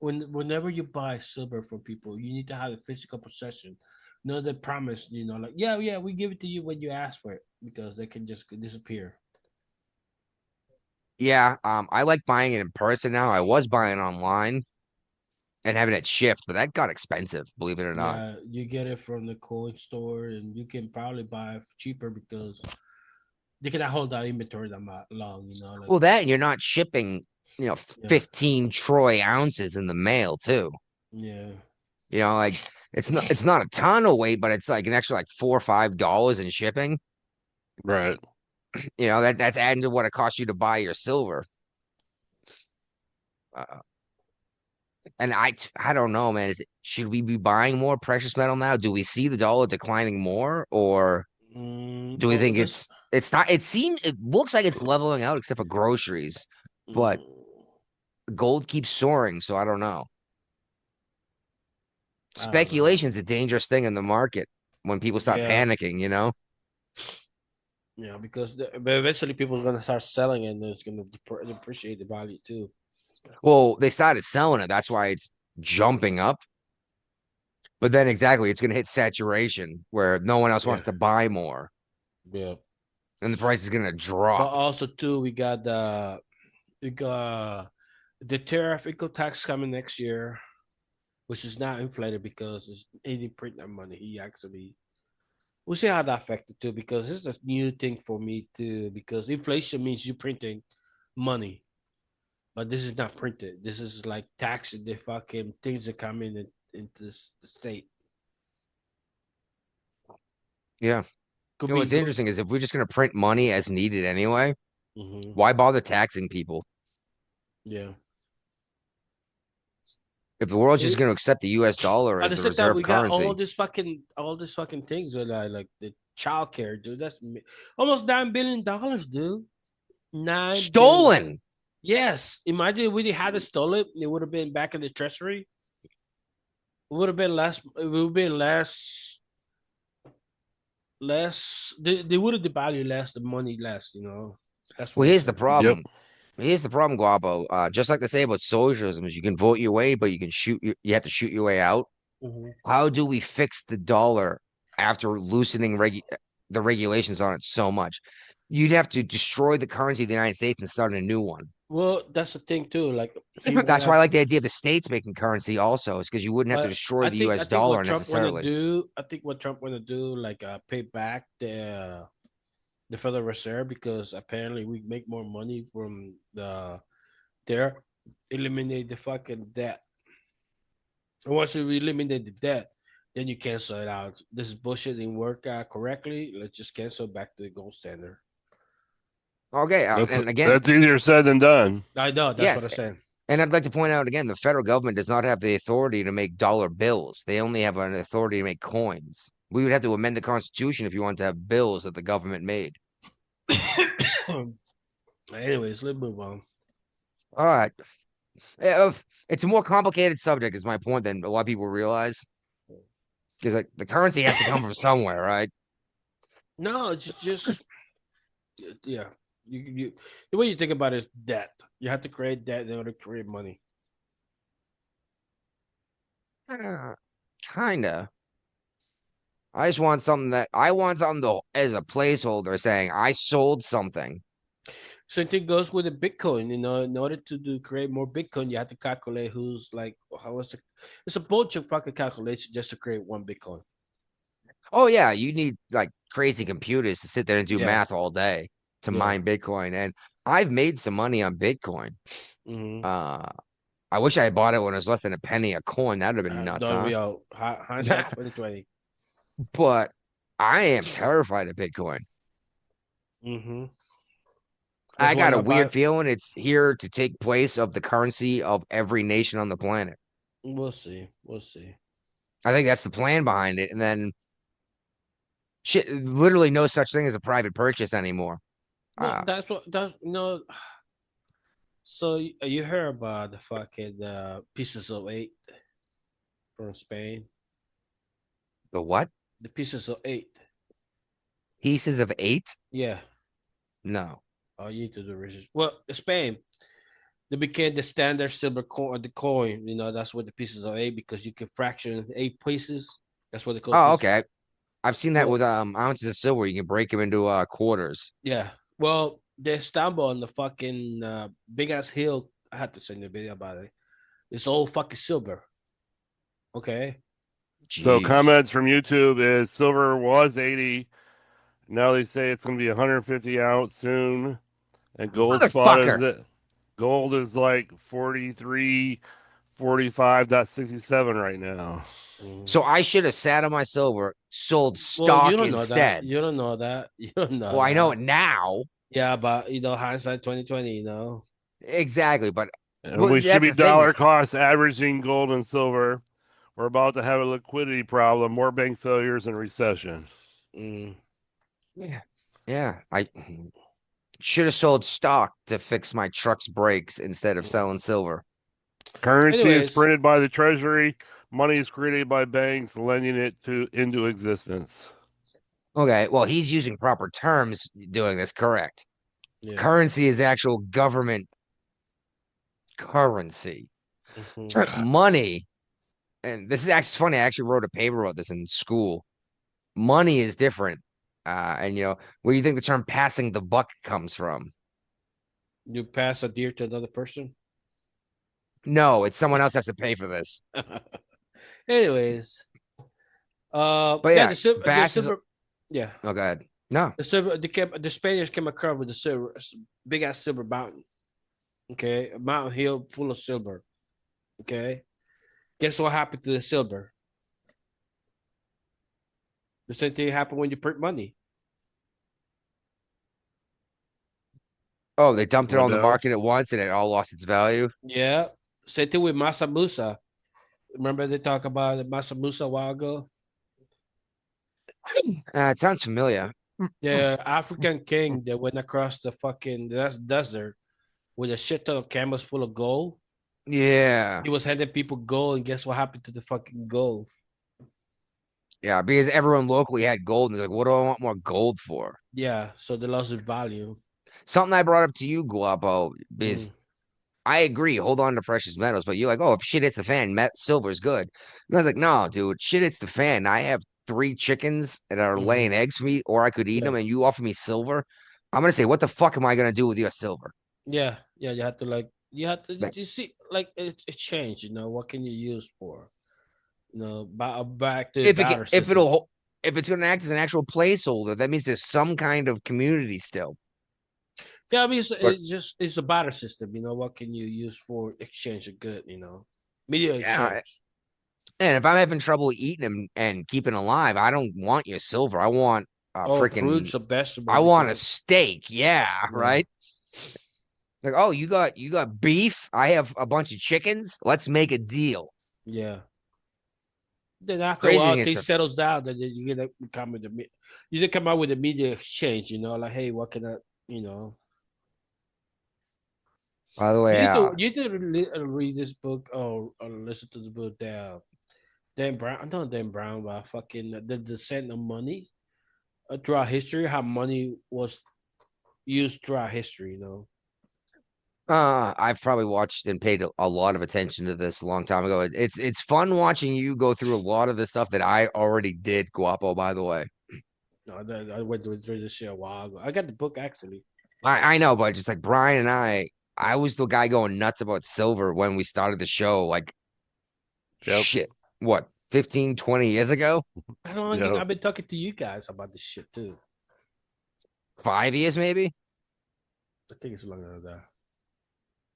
whenever you buy silver from people, you need to have a physical possession. No, they promise, like, yeah, we give it to you when you ask for it because they can just disappear. Yeah, I like buying it in person now. I was buying online and having it shipped, but that got expensive, believe it or not. Yeah, you get it from the coin store and you can probably buy it cheaper because they cannot hold that inventory that long, Like, well, that and you're not shipping, 15 troy ounces in the mail too. Yeah. You know, like it's not a ton of weight, but it's like an extra like $4 or $5 in shipping. Right. You know, that's adding to what it costs you to buy your silver. Uh, and I don't know, man. Should we be buying more precious metal now? Do we see the dollar declining more, or do we Well, think this. it's not? It looks like it's leveling out, except for groceries, but gold keeps soaring, so I don't know. I don't know. Speculation's a dangerous thing in the market when people start Yeah, panicking, you know? yeah, because but eventually people are gonna start selling it, and it's gonna depreciate the value too. Well, they started selling it. That's why it's jumping up. But then exactly, it's going to hit saturation where no one else Yeah, wants to buy more, yeah. and the price is going to But drop. also too, we got the tariff income tax coming next year, which is not inflated because he didn't print that money. He actually we'll see how that affected too, because this is a new thing for me too. Because inflation means you printing money, but this is not printed. This is like taxing the fucking things that come into the state. Yeah. Could You know be what's good. interesting is if we're just going to print money as needed anyway, Mm-hmm. why bother taxing people? Yeah. If the world's just It, going to accept the US dollar at as the the same time, reserve we got currency, all these fucking things with like the child care, dude. That's almost $9 billion, dude. 9 billion. stolen. Yes. Imagine if we had it stolen, it would have been back in the treasury. It would have been less. It would have been less. Less. They would have devalued less. The money less. You know. That's what Well, I'm here's the saying. Yep. problem. Here's the problem, Guapo. Just like they say about socialism, is you can vote your way, but you have to shoot your way out. Mhm. How do we fix the dollar after loosening the regulations on it so much? You'd have to destroy the currency of the United States and start a new one. Well, that's the thing too. Like he want That's why I to, like the idea of the states making currency also, is because you wouldn't have to but destroy the I US think dollar what Trump want to necessarily. do. I think what Trump want to do, like pay back the Federal Reserve, because apparently we make more money from there. Eliminate the fucking debt. And once you eliminate the debt, then you cancel it out. This bullshit didn't work out correctly. Let's just cancel back to the gold standard. Okay, That's and again, that's easier said than done. I know that's what yes, I'm saying. and I'd like to point out again, the federal government does not have the authority to make dollar bills. They only have an authority to make coins. We would have to amend the Constitution if you want to have bills that the government made. Anyways, let's move on. All right. It's a more complicated subject, is my point, than a lot of people realize. Because like the currency has to come from somewhere, right? No, it's just yeah. You the way you think about it is debt. You have to create debt in order to create money. Kinda. I want something as a placeholder saying I sold something. Same thing goes with the Bitcoin. You know, in order to create more Bitcoin, you have to calculate who's like how is it. It's a bunch of fucking calculation just to create one Bitcoin. Oh yeah, you need like crazy computers to sit there and do Yeah, math all day to yeah. mine Bitcoin. And I've made some money on Bitcoin. Mm-hmm. Uh I wish I had bought it when it was less than a penny a coin. That'd have been nuts, Don't huh? we all? Hindsight 2020. But I am terrified of Bitcoin. Mm-hmm. That's I why I'm got a not buying. weird feeling it's here to take place of the currency of every nation on the planet. We'll see. We'll see. I think that's the plan behind it. And then shit, literally no such thing as a private purchase anymore. Well, Uh, that's So you heard about the fucking pieces of eight from Spain? the what? The pieces of eight. Pieces of eight? Yeah. No. Oh, you need to do research. Well, Spain, they became the standard silver coin. The coin, you know, that's what the pieces of eight, because you can fraction eight pieces. That's what they call Oh, pieces. okay. I've seen that Well, with ounces of silver. You can break them into quarters. yeah. Well, they stumble on the fucking big ass hill. I had to send you a video about it. It's all fucking silver. Okay. So Jeez. comments from YouTube is silver was 80. Now they say it's going to be 150 out soon. And gold spot is Motherfucker. it. Gold is like 43 $45.67 right now. So I should have sat on my silver, sold Well, stock you don't know that. instead. You don't know that. You don't know. Well, I know that. it now. Yeah, but hindsight 2020. Exactly, but And we should that's be the thing dollar is, cost averaging gold and silver. We're about to have a liquidity problem, more bank failures, and recession. yeah, I should have sold stock to fix my truck's brakes instead of selling silver. Currency is Anyways. printed by the Treasury. Money is created by banks, lending it into existence. Okay, well, he's using proper terms doing this, correct? Yeah. Currency is actual government currency. Mhm. Money, and this is actually funny. I actually wrote a paper about this in school. Money is different. And where do you think the term passing the buck comes from? You pass a deer to another person. No, it's someone else has to pay for this. Anyways, But yeah, the Bass is. silver, yeah, Oh, go ahead. No. the Spaniards came across with the silver, big ass silver mountain. Okay, a mountain hill full of silver. Okay, guess what happened to the silver? The same thing happened when you print money. Oh, they dumped it on the Window. market at once and it all lost its value. Yeah, same thing with Masa Musa. Remember they talked about Masa Musa a while ago? It sounds familiar. The African king that went across the fucking desert with a shit ton of camels full of gold. Yeah. He was handing people gold, and guess what happened to the fucking gold? Yeah, because everyone locally had gold and they're like, what do I want more gold for? Yeah, so they lost its value. Something I brought up to you, Guapo, is I agree, hold on to precious metals, but you're like, oh, if shit hits the fan, silver's good. And I was like, no, dude, shit hits the fan. I have 3 chickens that are laying eggs for me, or I could eat them, and you offer me silver. I'm gonna say, what the fuck am I gonna do with your silver? Yeah, you have to you see, like it changed. What can you use for? Back to If barter if it's gonna act as an actual placeholder, that means there's some kind of community still. Yeah, I mean, it's a barter system. What can you use for exchange of good? Media exchange. And if I'm having trouble eating them and keeping alive, I don't want your silver. I want Fruits or vegetables. I want a steak. Yeah, right. Like, oh, you got beef. I have a bunch of chickens. Let's make a deal. Yeah. Then after a while, things settles down. Then you get come with you come out with a media exchange. Like, hey, what can I? By the way, you did read this book or listen to the book that Dan Brown, not Dan Brown, but fucking the descent of money throughout history, how money was used throughout history. I've probably watched and paid a lot of attention to this a long time ago. It's fun watching you go through a lot of the stuff that I already did, Guapo, by the way. No, I went through this shit a while ago. I got the book actually. I know, but just like Brian and I was the guy going nuts about silver when we started the show. Like, shit, what, 15, 20 years ago? I don't know. I've been talking to you guys about this shit too. 5 years, maybe? I think it's longer than that.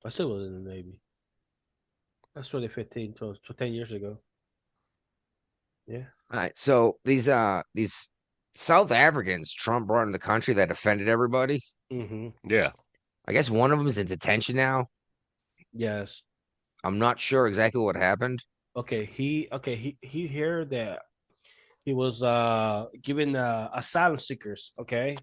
I still was in the Navy. That's 2015, so 10 years ago. Yeah. All right. So these South Africans Trump brought in the country that offended everybody. Yeah. I guess one of them is in detention now. Yes. I'm not sure exactly what happened. Okay. He heard that he was given asylum seekers. Okay.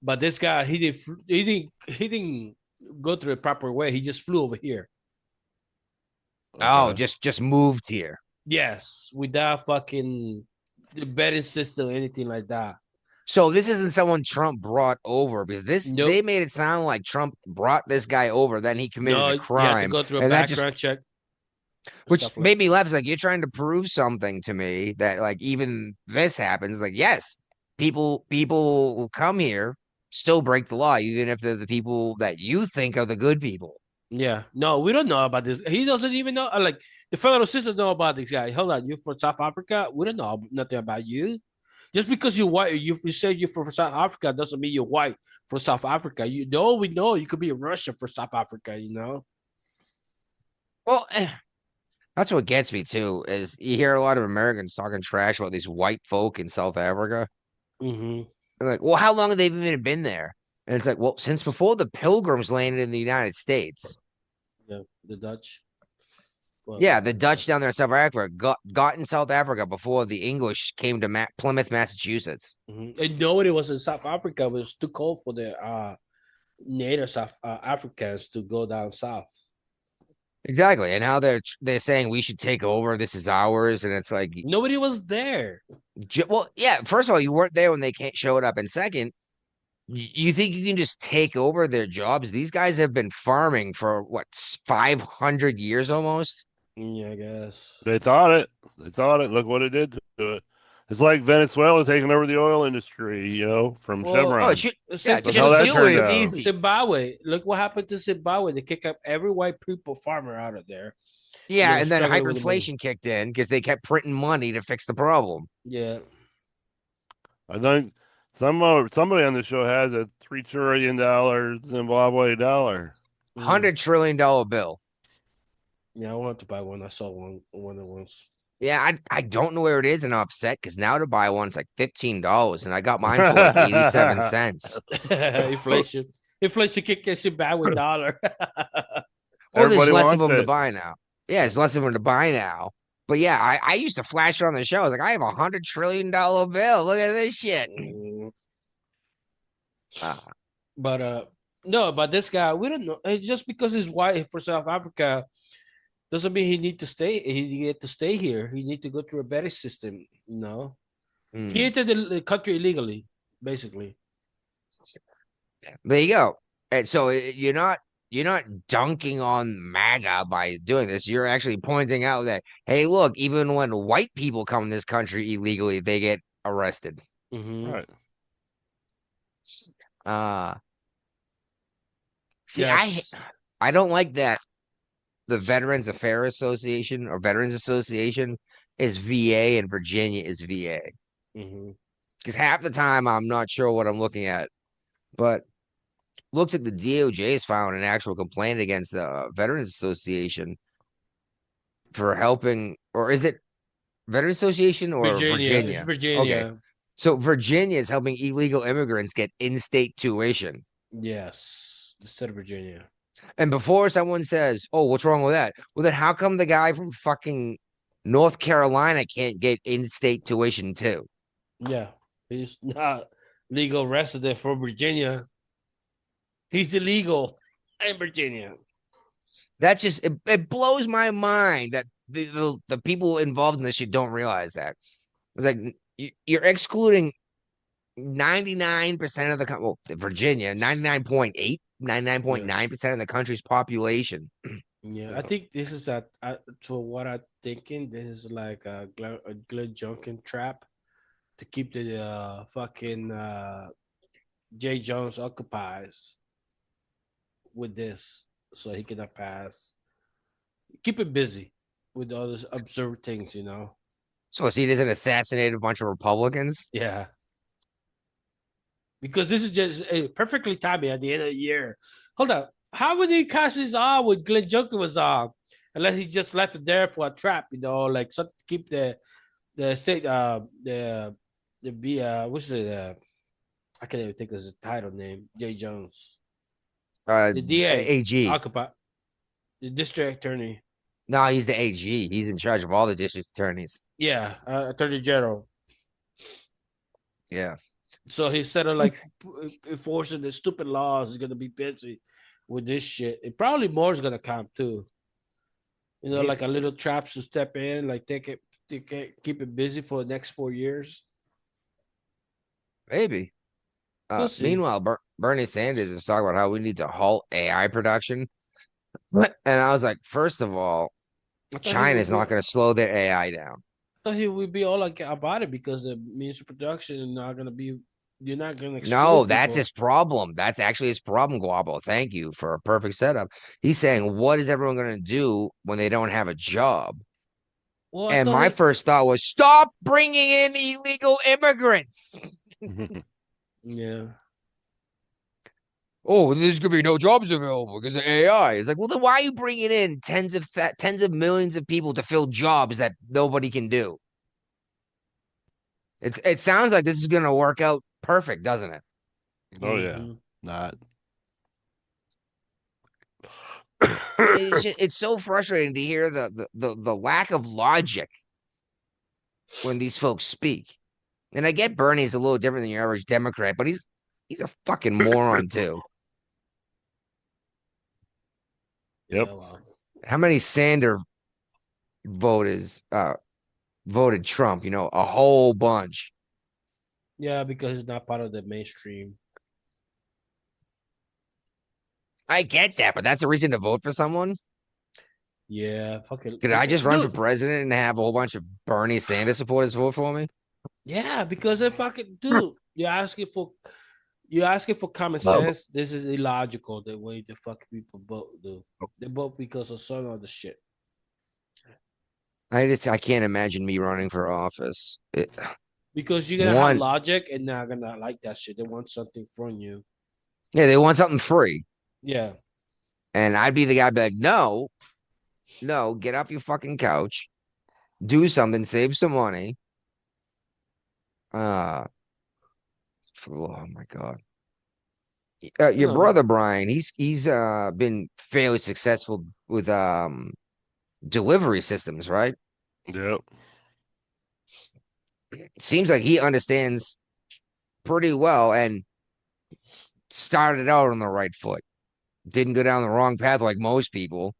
But this guy, he didn't go through the proper way. He just flew over here. Okay. Oh, just moved here. Yes, without fucking the betting system or anything like that. So this isn't someone Trump brought over because they made it sound like Trump brought this guy over, then he committed a crime. You have to go through a background check. Which made me laugh. It's like, you're trying to prove something to me that like even this happens. Like, yes, people who come here still break the law, even if they're the people that you think are the good people. Yeah. No, we don't know about this. He doesn't even know. Like, the federal system know about this guy. Hold on, you're from South Africa? We don't know nothing about you. Just because you're white, you say you're from South Africa doesn't mean you're white for South Africa. We know you could be a Russian for South Africa, Well, that's what gets me too, is you hear a lot of Americans talking trash about these white folk in South Africa. Mm-hmm. And like, well, how long have they even been there? And it's like, well, since before the Pilgrims landed in the United States. Yeah, the Dutch. Well, Yeah, the Dutch down there in South Africa got in South Africa before the English came to Plymouth, Massachusetts. and nobody was in South Africa. It was too cold for the native South Africans to go down south. Exactly. And how they're saying we should take over. This is ours. And it's like, Nobody was there. well, yeah. First of all, you weren't there when they showed up, and second, you think you can just take over their jobs? These guys have been farming for what 500 years almost. Yeah, I guess. They thought it. They thought it. Look what it did to it. It's like Venezuela taking over the oil industry, from Well, Oh, Chevron. it should. It's Yeah, like Look just how that do turned it. It's out. easy. Zimbabwe. Look what happened to Zimbabwe. They kick up every white people farmer out of there. Yeah, They and then struggling with the money. hyperinflation kicked in because they kept printing money to fix the problem. Yeah. I think somebody on the show has a $3 trillion Zimbabwe dollar. $100 trillion bill. Yeah, I wanted to buy one. I saw one of once. Yeah, I don't know where it is, and I'm upset because now to buy one it's like $15, and I got mine for like 87 cents. Inflation kicked Zimbabwe dollar. Well, there's Everybody less of wants them to it. buy now. Yeah, there's less of them to buy now. But yeah, I used to flash it on the show. I was like, I have $100 trillion bill. Look at this shit. But no, but this guy, we don't know. Just because he's white for South Africa doesn't mean he need to stay. He get to stay here. He need to go through a better system. No, he entered the country illegally, basically. There you go. And so you're not dunking on MAGA by doing this. You're actually pointing out that, hey, look, even when white people come in this country illegally, they get arrested. Right. See, Yes. I don't like that the Veterans Affairs Association or Veterans Association is VA and Virginia is VA. Because half the time I'm not sure what I'm looking at. But looks like the DOJ has filed an actual complaint against the Veterans Association for helping, or is it Veterans Association or Virginia? It's Virginia. Okay. So Virginia is helping illegal immigrants get in-state tuition. Yes, the state of Virginia. And before someone says, "Oh, what's wrong with that?" Well, then how come the guy from fucking North Carolina can't get in-state tuition too? Yeah, he's not legal resident for Virginia. He's illegal in Virginia. That just it blows my mind that the people involved in this shit don't realize that. It's like you're excluding 99% of the well, Virginia, 99.9% of the country's population. Yeah, I think this is to what I'm thinking. This is like a Glenn Junkin trap to keep the fucking Jay Jones occupies with this, so he cannot pass. Keep him busy with all those absurd things, So he doesn't assassinate a bunch of Republicans. Yeah. Because this is just perfectly timed at the end of the year. Hold on. How would he cast his on when Glenn Junkin was on? Unless he just left it there for a trap, like something to keep the state what's it I can't even think of his title name. Jay Jones. The DA AG. occupy the district attorney. No, he's the AG. He's in charge of all the district attorneys. Yeah, attorney general. Yeah. So instead of like enforcing the stupid laws, he's gonna be busy with this shit. And probably more is gonna come too. Like a little traps to step in, like keep it busy for the next 4 years. Maybe. We'll see. Meanwhile, Bernie Sanders is talking about how we need to halt AI production. And I was like, first of all, China's not going to slow their AI down. I thought he would be all like about it because the means of production is not going to be. You're not going to. No, that's his problem. That's actually his problem, Guabo. Thank you for a perfect setup. He's saying, what is everyone going to do when they don't have a job? Well, and my first thought was, stop bringing in illegal immigrants. Yeah. oh, there's gonna be no jobs available because of AI. It's like, well, then why are you bringing in tens of millions of people to fill jobs that nobody can do? It sounds like this is gonna work out perfect, doesn't it? Oh yeah, Mhm. not. It's so frustrating to hear the lack of logic when these folks speak. And I get Bernie's a little different than your average Democrat, but he's a fucking moron too. Yep. Yeah, well, How many Sander voters voted Trump? You know, a whole bunch. yeah, because it's not part of the mainstream. I get that, but that's a reason to vote for someone. Yeah, fucking Did I just run for dude. president and have a whole bunch of Bernie Sanders supporters vote for me? Yeah, because they fucking dude. You're asking for common sense. This is illogical. The way the fuck people vote, dude. They vote because of some other shit. I can't imagine me running for office. Because you're gonna have One, logic and they're gonna like that shit. They want something from you. yeah, they want something free, Yeah. and I'd be the guy be like, no, no, get off your fucking couch, do something, save some money. Uh, oh my god. Your No. brother Brian, he's been fairly successful with delivery systems, right? Yep. Seems like he understands pretty well and started out on the right foot. Didn't go down the wrong path like most people,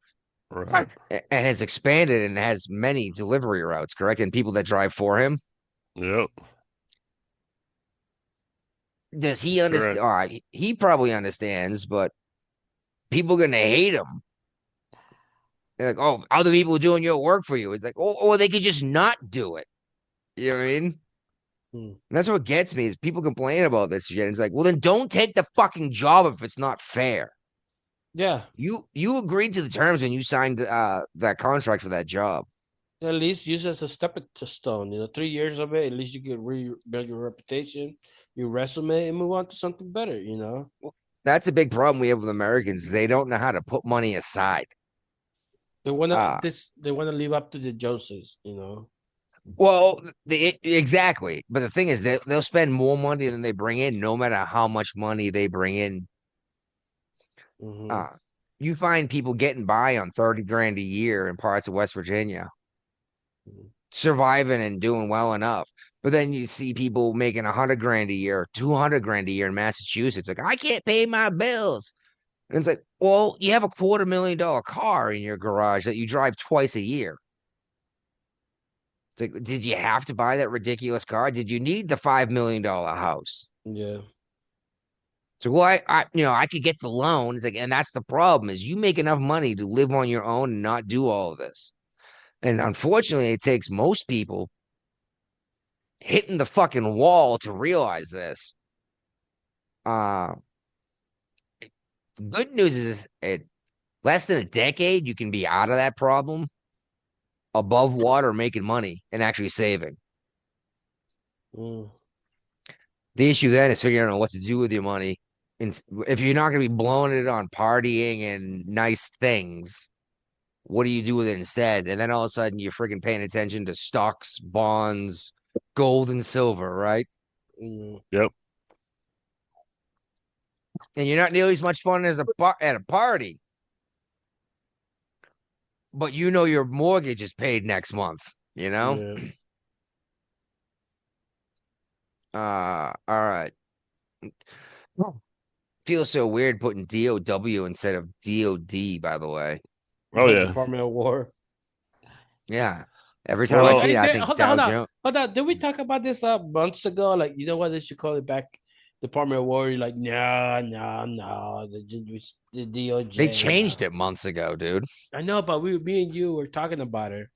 Right. and has expanded and has many delivery routes, correct? And people that drive for him. Yep. Does he understand? Correct. All right, he probably understands, but people are gonna hate him. They're like, oh, other people are doing your work for you. It's like, oh, or they could just not do it. You know what I mean? Hmm. And that's what gets me is people complain about this shit. It's like, well, then don't take the fucking job if it's not fair. Yeah. You agreed to the terms when you signed that contract for that job. At least use it as a stepping stone. 3 years of it, at least you can rebuild your reputation, your resume, and move on to something better. That's a big problem we have with Americans. They don't know how to put money aside. They wanna Uh, they wanna live up to the Joneses. well, exactly. But the thing is, they'll spend more money than they bring in, no matter how much money they bring in. Mm-hmm. Uh, you find people getting by on 30 grand a year in parts of West Virginia, surviving and doing well enough. But then you see people making 100 grand a year, 200 grand a year in Massachusetts. Like, I can't pay my bills. And it's like, well, you have a $250,000 car in your garage that you drive twice a year. It's like, did you have to buy that ridiculous car? Did you need the $5 million house? Yeah. So, well, I could get the loan. It's like, and that's the problem is you make enough money to live on your own and not do all of this. And unfortunately, it takes most people hitting the fucking wall to realize this. Uh, the good news is, less than a decade, you can be out of that problem, above water, making money and actually saving. Mm. The issue then is figuring out what to do with your money. And if you're not going to be blowing it on partying and nice things, what do you do with it instead? And then all of a sudden you're freaking paying attention to stocks, bonds, gold and silver, right? Mm. Yep. And you're not nearly as much fun as at a party. But you know your mortgage is paid next month, you know? Yeah. All right. Feels so weird putting DOW instead of DOD, by the way. Oh yeah. Department of War. Yeah. Every time I Well, see it, I think hold Dow on, Jones. hold on. Did we talk about this months ago? Like, you know what? They should call it back Department of War. You're like, no. The DOJ. They changed it months ago, dude. I know, but me and you were talking about it.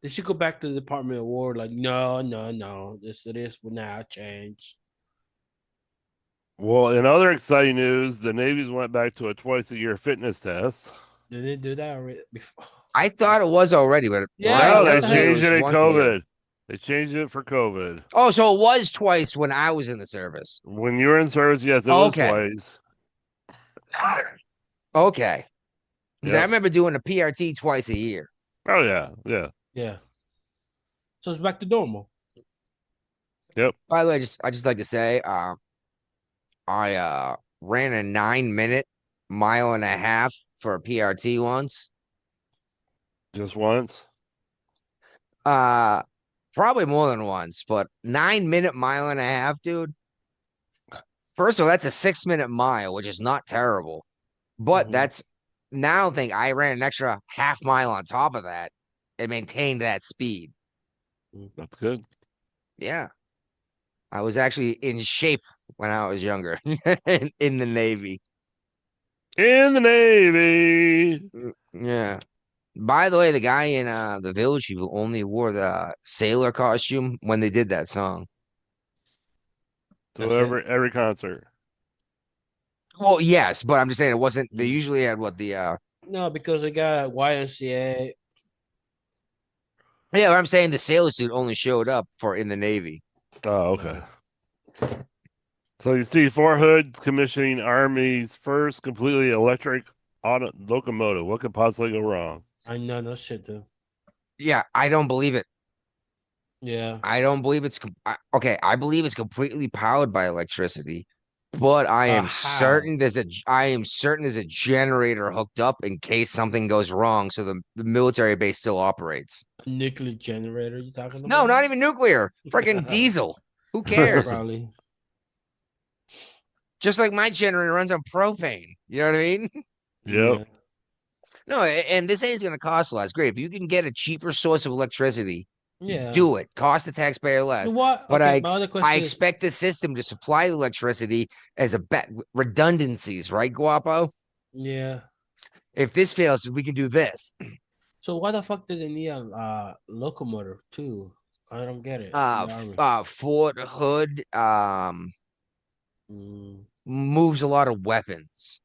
They should go back to the Department of War. Like, no. This will now change. well, in other exciting news, the Navy's went back to a twice-a-year fitness test. Did they do that already before? I thought it was already, but Yeah, Brian No, they what tells the me heck? changed it in once a year. COVID. They changed it for COVID. Oh, so it was twice when I was in the service. When you were in service, yes, it Oh, was okay. twice. Okay. Because I Yep. remember doing a PRT twice a year. Oh yeah, yeah, Yeah. So it's back to normal. yep. By the way, I just like to say, I ran a 9-minute mile and a half for a PRT once. Just once. Probably more than once, but 9-minute mile and a half, dude. First of all, that's a 6-minute mile, which is not terrible. But Mhm. that's now think I ran an extra half mile on top of that and maintained that speed. That's good. Yeah. I was actually in shape when I was younger in the Navy. In the Navy. Yeah. By the way, the guy in the Village People only wore the sailor costume when they did that song. So That's it. every concert. Well, yes, but I'm just saying it wasn't. They Mm. usually had what the No, because they got YNCA. yeah. I'm saying the sailor suit only showed up for in the Navy. Oh, okay. So you see Fort Hood commissioning Army's first completely electric auto locomotive. What could possibly go wrong? I know no shit, dude. Yeah, I don't believe it. Yeah. I don't believe okay. I believe it's completely powered by electricity, but How? I am certain there's a generator hooked up in case something goes wrong, so the military base still operates. A nuclear generator you talking No, about? not even nuclear. Freaking diesel. Who cares? Probably. Just like my generator runs on propane. You know what I mean? Yep. Yeah. No, and this ain't gonna cost a lot. It's great if you can get a cheaper source of electricity. Yeah. Do it. Cost the taxpayer You less. know what? But Okay, my other I question is expect the system to supply the electricity as a redundancies, right, Guapo? yeah. If this fails, we can do this. So why the fuck did they need a locomotive too? I don't get it. In the army. Fort Hood Mm, moves a lot of weapons.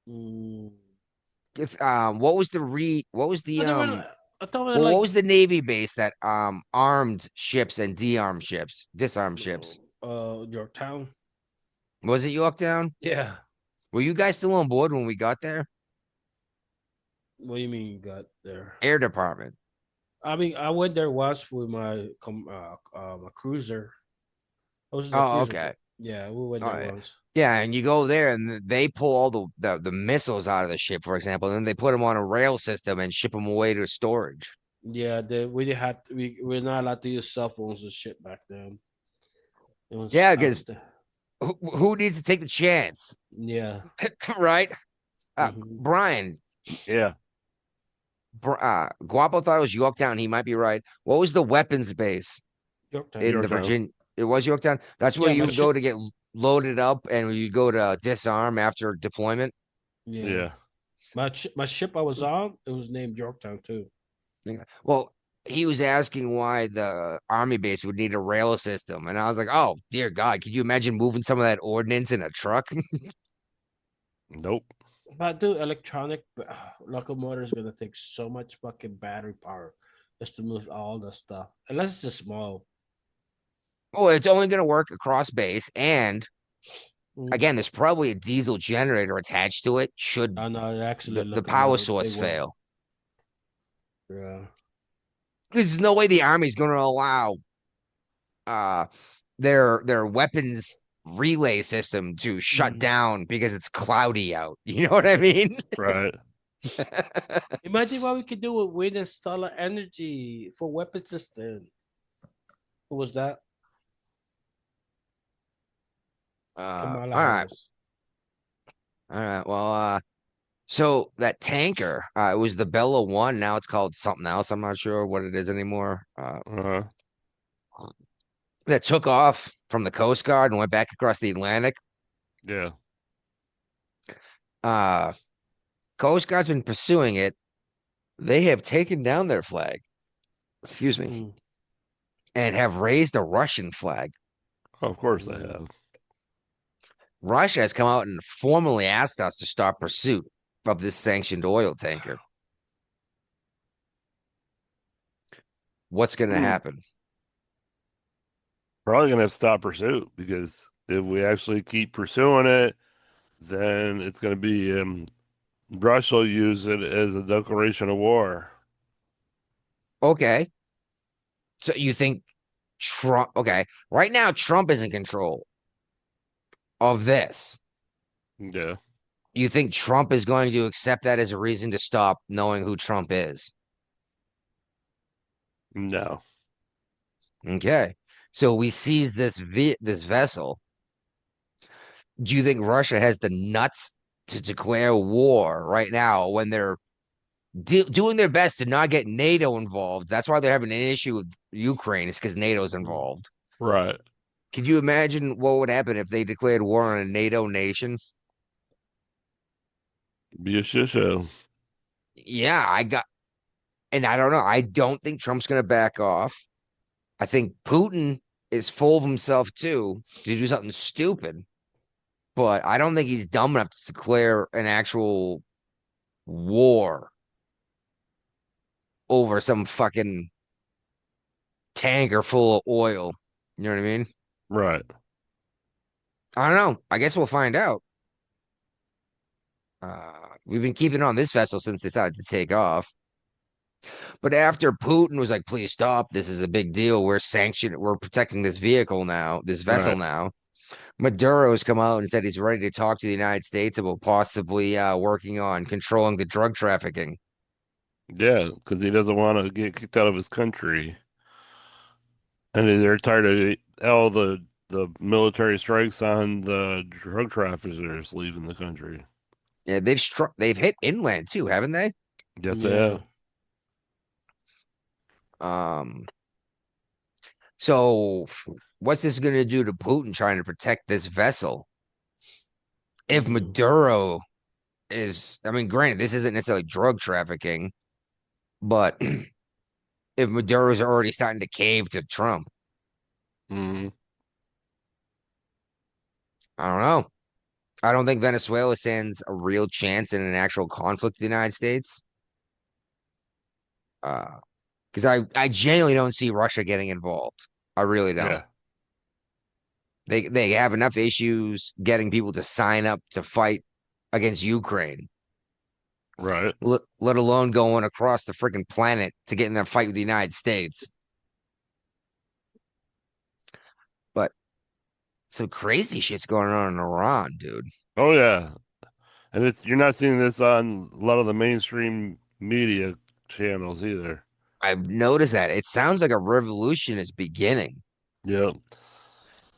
mm. What was I thought they were what like was the Navy base that armed ships and disarmed ships? Yorktown. Was it Yorktown? Yeah. Were you guys still on board when we got there? What do you mean you got there? Air Department. I mean, I went there once with my cruiser. I was in the Oh, cruiser. okay. Yeah, we went Oh, there yeah. once. Yeah, and you go there and they pull all the missiles out of the ship, for example, and then they put them on a rail system and ship them away to storage. Yeah, we didn't have we're not allowed to use cell phones and shit back then. It was Yeah, because after. who needs to take the chance, Yeah. right? Mhm. Brian, Yeah. Guapo thought it was Yorktown. He might be right. What was the weapons base Yorktown. in the Yorktown. Virginia? It was Yorktown. That's where Yeah, you my would go ship. to get loaded up, and you go to disarm after deployment. Yeah. Yeah. My ship I was on, it was named Yorktown too. Well, he was asking why the army base would need a rail system, and I was like, "Oh dear God, could you imagine moving some of that ordnance in a truck?" Nope. But dude, electronic locomotive is gonna take so much fucking battery power just to move all the stuff. Unless it's just small. Well, it's only going to work across base, and Mm. again, there's probably a diesel generator attached to it. Should Oh no, actually the power locomotive. They source were. fail? Yeah. There's no way the army's going to allow uh their weapons relay system to shut Mhm. down because it's cloudy out. You know what I mean? Right. Imagine what we could do with wind and solar energy for weapon system. What was that? Kamala All right. Harris. All right. Well, so that tanker, it was the Bella One. Now it's called something else. I'm not sure what it is anymore. Uh-huh. That took off from the Coast Guard and went back across the Atlantic. Yeah. Uh, Coast Guard's been pursuing it. They have taken down their flag, excuse me, Mm. and have raised a Russian flag. Of course they Mm. have. Russia has come out and formally asked us to stop pursuit of this sanctioned oil tanker. What's going to happen? Probably gonna have to stop pursuit because if we actually keep pursuing it, then it's going to be Russia will use it as a declaration of war. Okay. So you think Trump, okay, right now Trump is in control of this. Yeah. You think Trump is going to accept that as a reason to stop knowing who Trump is? No. Okay. So we seize this vessel. Do you think Russia has the nuts to declare war right now when they're doing their best to not get NATO involved? That's why they're having an issue with Ukraine, is because NATO's involved. Right. Could you imagine what would happen if they declared war on a NATO nation? Be a shit show. Yeah, and I don't know. I don't think Trump's going to back off. I think Putin is full of himself too to do something stupid, but I don't think he's dumb enough to declare an actual war over some fucking tanker full of oil. You know what I mean? Right. I don't know. I guess we'll find out. We've been keeping on this vessel since they decided to take off. But after Putin was like, please stop, this is a big deal. We're protecting this vehicle now, this vessel Right. now. Maduro's come out and said he's ready to talk to the United States about possibly working on controlling the drug trafficking. Yeah, because he doesn't want to get kicked out of his country. And they're tired of all the military strikes on the drug traffickers leaving the country. Yeah, they've hit inland too, haven't they? Yes, they have. Um, so what's this gonna do to Putin trying to protect this vessel? If Maduro I mean, granted, this isn't necessarily drug trafficking, but if Maduro's already starting to cave to Trump, Hmm. I don't know. I don't think Venezuela stands a real chance in an actual conflict with the United States. Because I genuinely don't see Russia getting involved. I really don't. Yeah. They have enough issues getting people to sign up to fight against Ukraine, Right. let alone going across the freaking planet to get in that fight with the United States. But some crazy shit's going on in Iran, dude. Oh yeah. And you're not seeing this on a lot of the mainstream media channels either. I've noticed that. It sounds like a revolution is beginning. Yeah.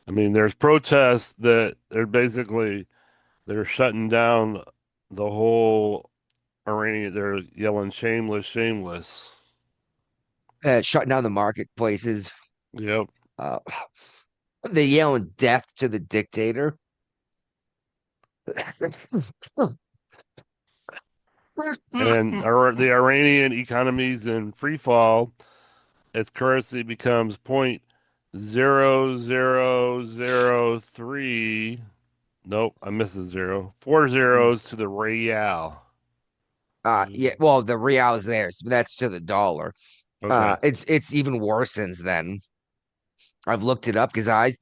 I mean, there's protests that they're shutting down the whole Iranian. They're yelling shameless, shameless. Shutting down the marketplaces. Yep. Uh, they yelling death to the dictator. And the Iranian economy's in free fall. Its currency becomes 0.0003. Nope, I missed a zero. 4 zeros to the real. Yeah, well, the real is theirs, but that's to the dollar. Okay. It's even worse since then. I've looked it up because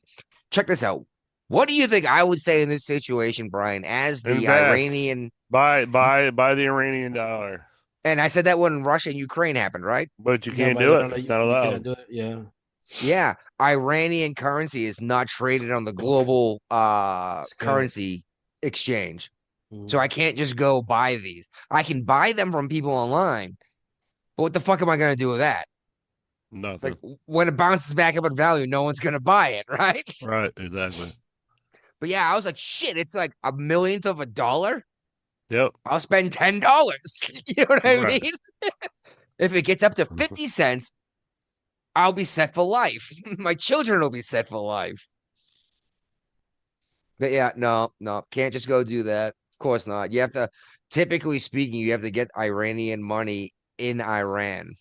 check this out. What do you think I would say in this situation, Brian, as the Invest. Iranian? Buy the Iranian dollar. And I said that when Russia and Ukraine happened, right? But you Yeah, can't but do they it. don't let It's you, not you can't allowed. do it. Yeah. Yeah, Iranian currency is not traded on the global Scale. currency exchange. Mhm. So I can't just go buy these. I can buy them from people online, but what the fuck am I gonna do with that? Nothing. Like when it bounces back up in value, no one's gonna buy it, right? Right, exactly. But yeah, I was like, shit, it's like a millionth of a dollar. Yep. I'll spend $10. You know what I Right. mean? If it gets up to 50 cents, I'll be set for life. My children will be set for life. But yeah, no, can't just go do that. Of course not. You have to, typically speaking, you have to get Iranian money in Iran.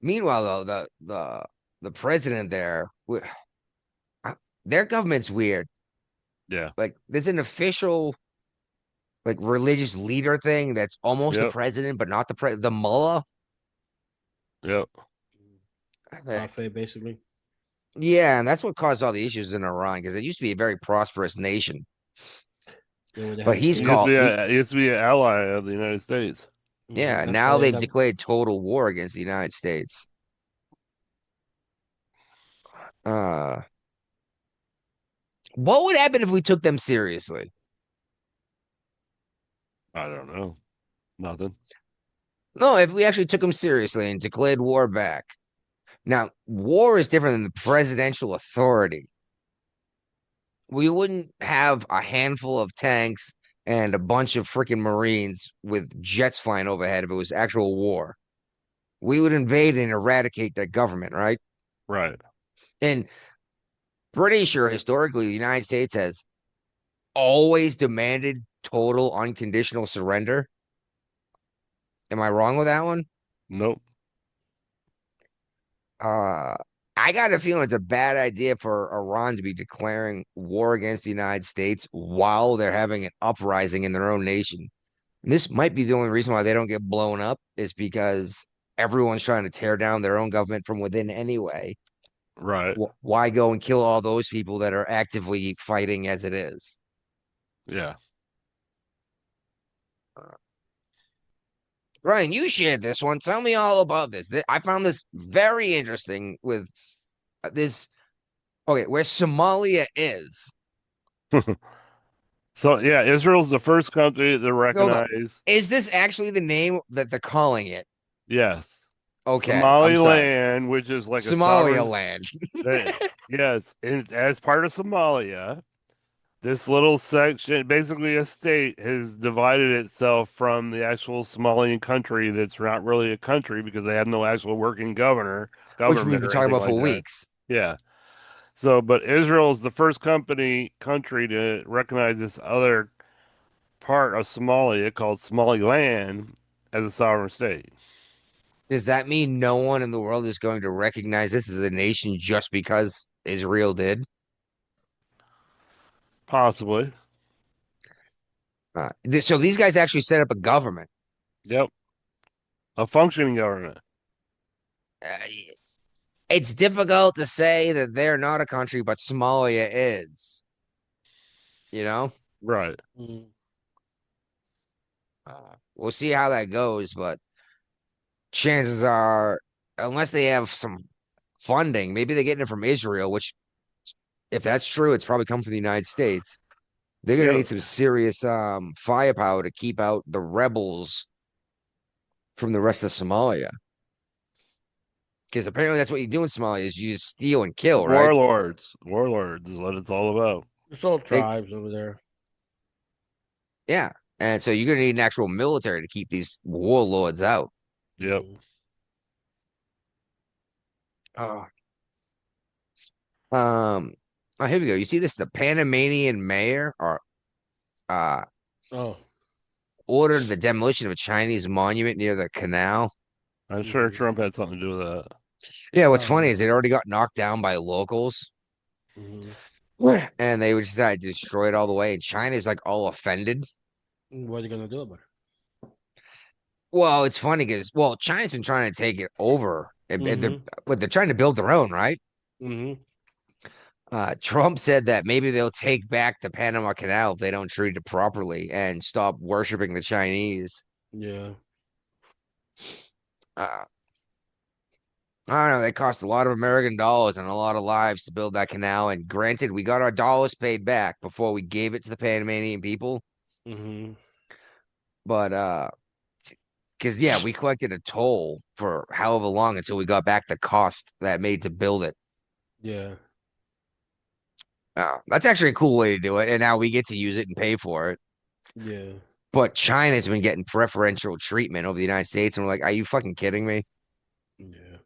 Meanwhile, though, the president there, their government's weird. Yeah. Like, there's an official, like, religious leader thing that's almost the Yep. president, but not the mullah. Yep. I think. Buffet, basically. Yeah, and that's what caused all the issues in Iran because it used to be a very prosperous nation. When they But had the he's He used to king. called, be he, he used to be an ally of the United States. yeah, That's why now they they've end up. declared total war against the United States. Uh, what would happen if we took them seriously? I don't know. Nothing. No, if we actually took them seriously and declared war back. Now, war is different than the presidential authority. We wouldn't have a handful of tanks and a bunch of freaking Marines with jets flying overhead if it was actual war. We would invade and eradicate that government, right? Right. And pretty sure historically the United States has always demanded total unconditional surrender. Am I wrong with that one? Nope. Uh, I got a feeling it's a bad idea for Iran to be declaring war against the United States while they're having an uprising in their own nation. And this might be the only reason why they don't get blown up is because everyone's trying to tear down their own government from within anyway. Right. Why go and kill all those people that are actively fighting as it is? Yeah. Ryan, you shared this one. Tell me all about this. I found this very interesting with this. Okay, where Somalia is. So yeah, Israel's the first country to Hold on. recognize. Is this actually the name that they're calling it? Yes. Okay, I'm sorry. Somaliland, which is like a Somalia sovereign. land. Yes, and as part of Somalia, this little section, basically a state, has divided itself from the actual Somalian country that's not really a country because they have no actual working Which we've government been or talking anything about like for that. weeks. Yeah. So, but Israel is the first country to recognize this other part of Somalia called Somaliland as a sovereign state. Does that mean no one in the world is going to recognize this as a nation just because Israel did? Possibly. So these guys actually set up a government. Yep. A functioning government. Uh, it's difficult to say that they're not a country, but Somalia is. You know, Right. we'll see how that goes, but chances are, unless they have some funding, maybe they're getting it from Israel, which, if that's true, it's probably come from the United States. They're gonna Yep. need some serious firepower to keep out the rebels from the rest of Somalia. Because apparently that's what you do in Somalia is you just steal and kill, right? Warlords. Warlords is what it's all about. It's all They, tribes over there. yeah. And so you're gonna need an actual military to keep these warlords out. Yep. Oh, um, here we go. You see this? The Panamanian mayor uh Oh. ordered the demolition of a Chinese monument near the canal. I'm sure Trump had something to do with that. Yeah, what's funny is it already got knocked down by locals. And they would decide to destroy it all the way. And China's like all offended. What are you gonna do about it? Well, it's funny because China's been trying to take it over, but they're trying to build their own, right? Trump said that maybe they'll take back the Panama Canal if they don't treat it properly and stop worshiping the Chinese. Yeah. Uh, I don't know. They cost a lot of American dollars and a lot of lives to build that canal. And granted, we got our dollars paid back before we gave it to the Panamanian people. But because yeah, we collected a toll for however long until we got back the cost that made to build it. Yeah. That's actually a cool way to do it, and now we get to use it and pay for it. Yeah. But China's been getting preferential treatment over the United States, and we're like, are you fucking kidding me? Yeah.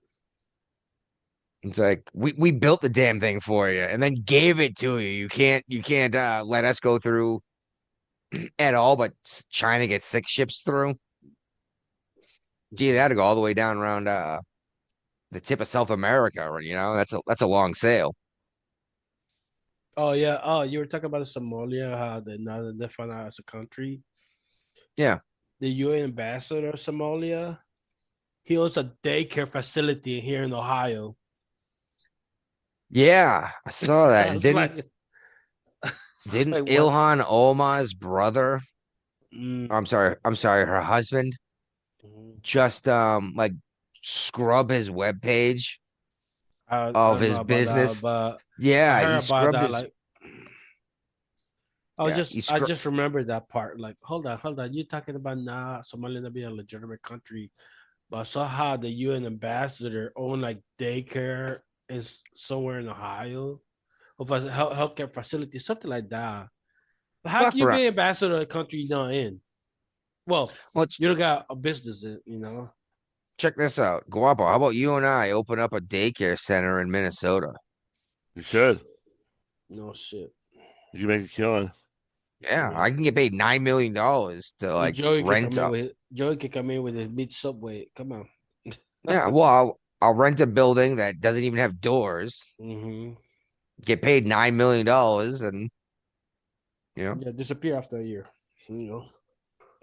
It's like we built the damn thing for you and then gave it to you. You can't let us go through at all, but China gets 6 ships through. Gee, they had to go all the way down around the tip of South America, or that's a long sail. Oh yeah. Oh, you were talking about Somalia, how they're not defined as a country. Yeah. The UN ambassador of Somalia, he owns a daycare facility here in Ohio. Yeah, I saw that. And It's like, it's didn't like what? Ilhan Omar's brother, Mm, I'm sorry, her husband mhm. just like scrub his webpage I of don't his know about that, business? but I Yeah, heard he about scrubbed that. his Like, yeah, he I scrubbed just remember that part. Like, hold on. You talking about Somalia not being a legitimate country, but I saw how the UN ambassador owned like daycare is somewhere in Ohio, of a healthcare facility, something like that. But how fuck can you around. be ambassador of a country you're not in? Well, Well, you don't got a business in, you know. check this out. Guapo, how about you and I open up a daycare center in Minnesota? You should. No shit. You can make a killing. Yeah, Yeah. I can get paid $9 million to And like rent a Joey can come in with his meat subway. Come on. yeah, well, I'll rent a building that doesn't even have doors, Mm-hmm. get paid $9 million, and Yeah, disappear after a year. You know.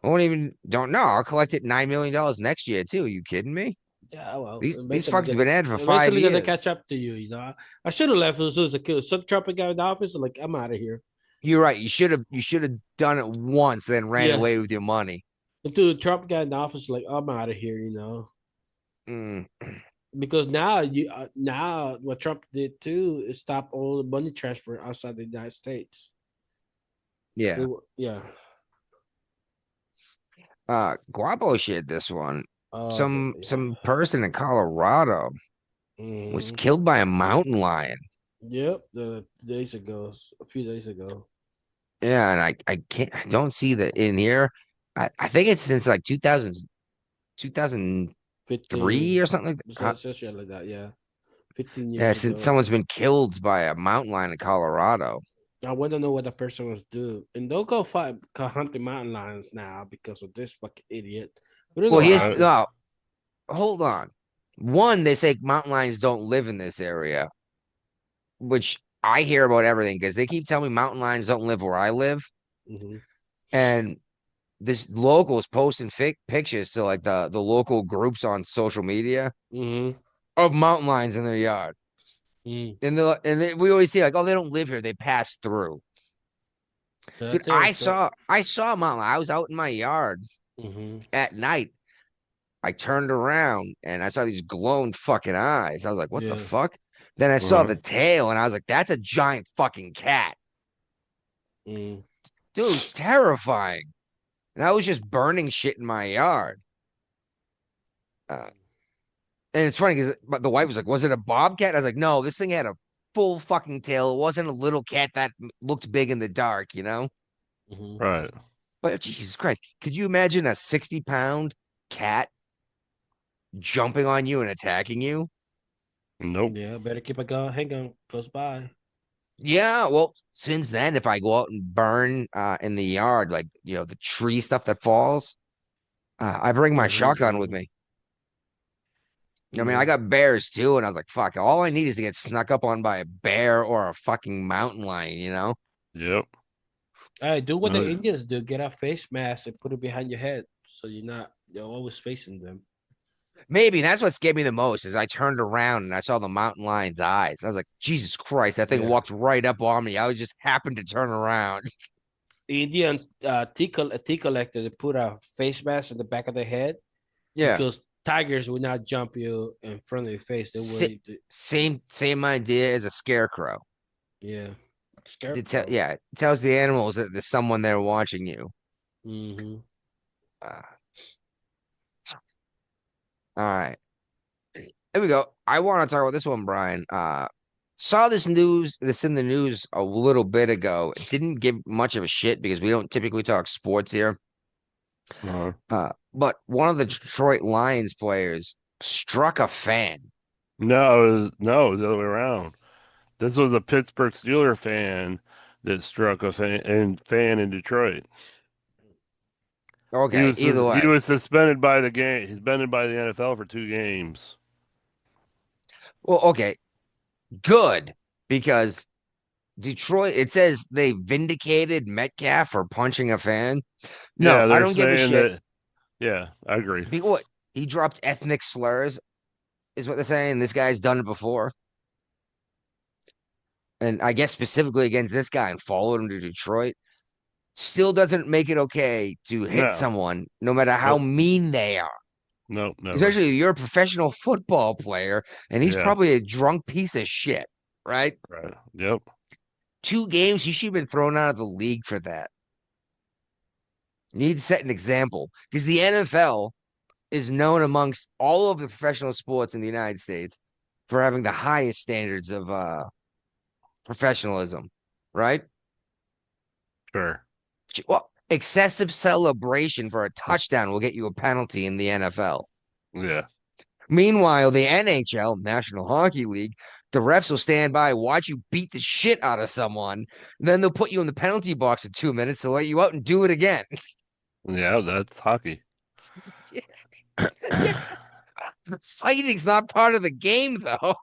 I won't even don't know. I'll collect it $9 million next year too. Are you kidding me? Yeah, well, These fucks have been at it for five eventually gonna years. catch up to you. You know, I should have left as soon as a kid. Some Trump got in the office. Like, I'm out of here. You're right. You should have done it once, then ran Yeah, away with your money. until Trump got in the office, like, I'm out of here. You know, Mm, because now what Trump did too is stop all the money transfer outside the United States. yeah. Yeah. Guapo shared this one. Yeah. Some person in Colorado was Mhm. killed by a mountain lion. Yep. A few days ago. Yeah, and I don't see that in here. I think it's since like 2003 15. or something like that. Such like that. Yeah. 15 Yeah, years since ago. someone's been killed by a mountain lion in Colorado. I want to know what the person was doing. And don't go hunt the mountain lions now because of this fucking idiot. We don't Well, know All what here's right. happened. no, hold on. One, they say mountain lions don't live in this area, which I hear about everything because they keep telling me mountain lions don't live where I live. Mm-hmm. And this local is posting fake pictures to like the local groups on social media Mm-hmm. of mountain lions in their yard. Mm. We always see like, oh, they don't live here, they pass through. Dude, That's it. So, I saw a mountain lion. I was out in my yard mm-hmm. at night. I turned around and I saw these glowing fucking eyes. I was like, what the Yeah. fuck? Then I saw Uh-huh. the tail and I was like, that's a giant fucking cat. Mm. Dude, it was terrifying. And I was just burning shit in my yard. Uh, and it's funny because the wife was like, was it a bobcat? I was like, no, this thing had a full fucking tail. It wasn't a little cat that looked big in the dark, you know? Mm-hmm. Right. But Jesus Christ, could you imagine a 60-pound cat jumping on you and attacking you? Nope. Yeah, better keep a gun. Hang on, close by. Yeah, well, since then, if I go out and burn in the yard, like the tree stuff that falls, I bring my shotgun with Mm-hmm. me. I mean, I Yeah. got bears too, and I was like, fuck, all I need is to get snuck up on by a bear or a fucking mountain lion, you know? Yep. Hey, do what the No, Indians do. Get a face mask and put it behind your head so you're always facing them. Maybe that's what scared me the most is I turned around and I saw the mountain lion's eyes. I was like, Jesus Christ, that thing Yeah. walked right up on me. I was just happened to turn around. Indian tea collector, they put a face mask on the back of their head Yeah. because tigers will not jump you in front of your face. They Sa- will. same idea as a scarecrow. Yeah. Scarecrow. Yeah, it tells the animals that there's someone there watching you. Mm-hmm. Uh, all right. There we go. I want to talk about this one, Brian. Saw this in the news a little bit ago. It didn't give much of a shit because we don't typically talk sports here. uh, But one of the Detroit Lions players struck a fan. no, it was the other way around. This was a Pittsburgh Steeler fan that struck a fan in Detroit. Okay, either He way. was suspended by the game. He's suspended by the NFL for 2 games. Well, okay, good because Detroit, it says they vindicated Metcalf for punching a fan. No, Yeah, I they're don't give a saying shit. that. Yeah, I agree. What? He dropped ethnic slurs, is what they're saying. This guy's done it before. and I guess specifically against this guy and followed him to Detroit, still doesn't make it okay to hit No. someone, no matter how Nope. mean they are. No, never. Especially if you're a professional football player, and he's Yeah. probably a drunk piece of shit, right? Right. Yep. 2 games, he should have been thrown out of the league for that. You need to set an example because the NFL is known amongst all of the professional sports in the United States for having the highest standards of professionalism, right? Sure. Well, excessive celebration for a touchdown will get you a penalty in the NFL. Yeah. Meanwhile, the NHL, National Hockey League, the refs will stand by, watch you beat the shit out of someone. Then they'll put you in the penalty box for 2 minutes to let you out and do it again. Yeah, that's hockey. Yeah. Fighting's not part of the game, though.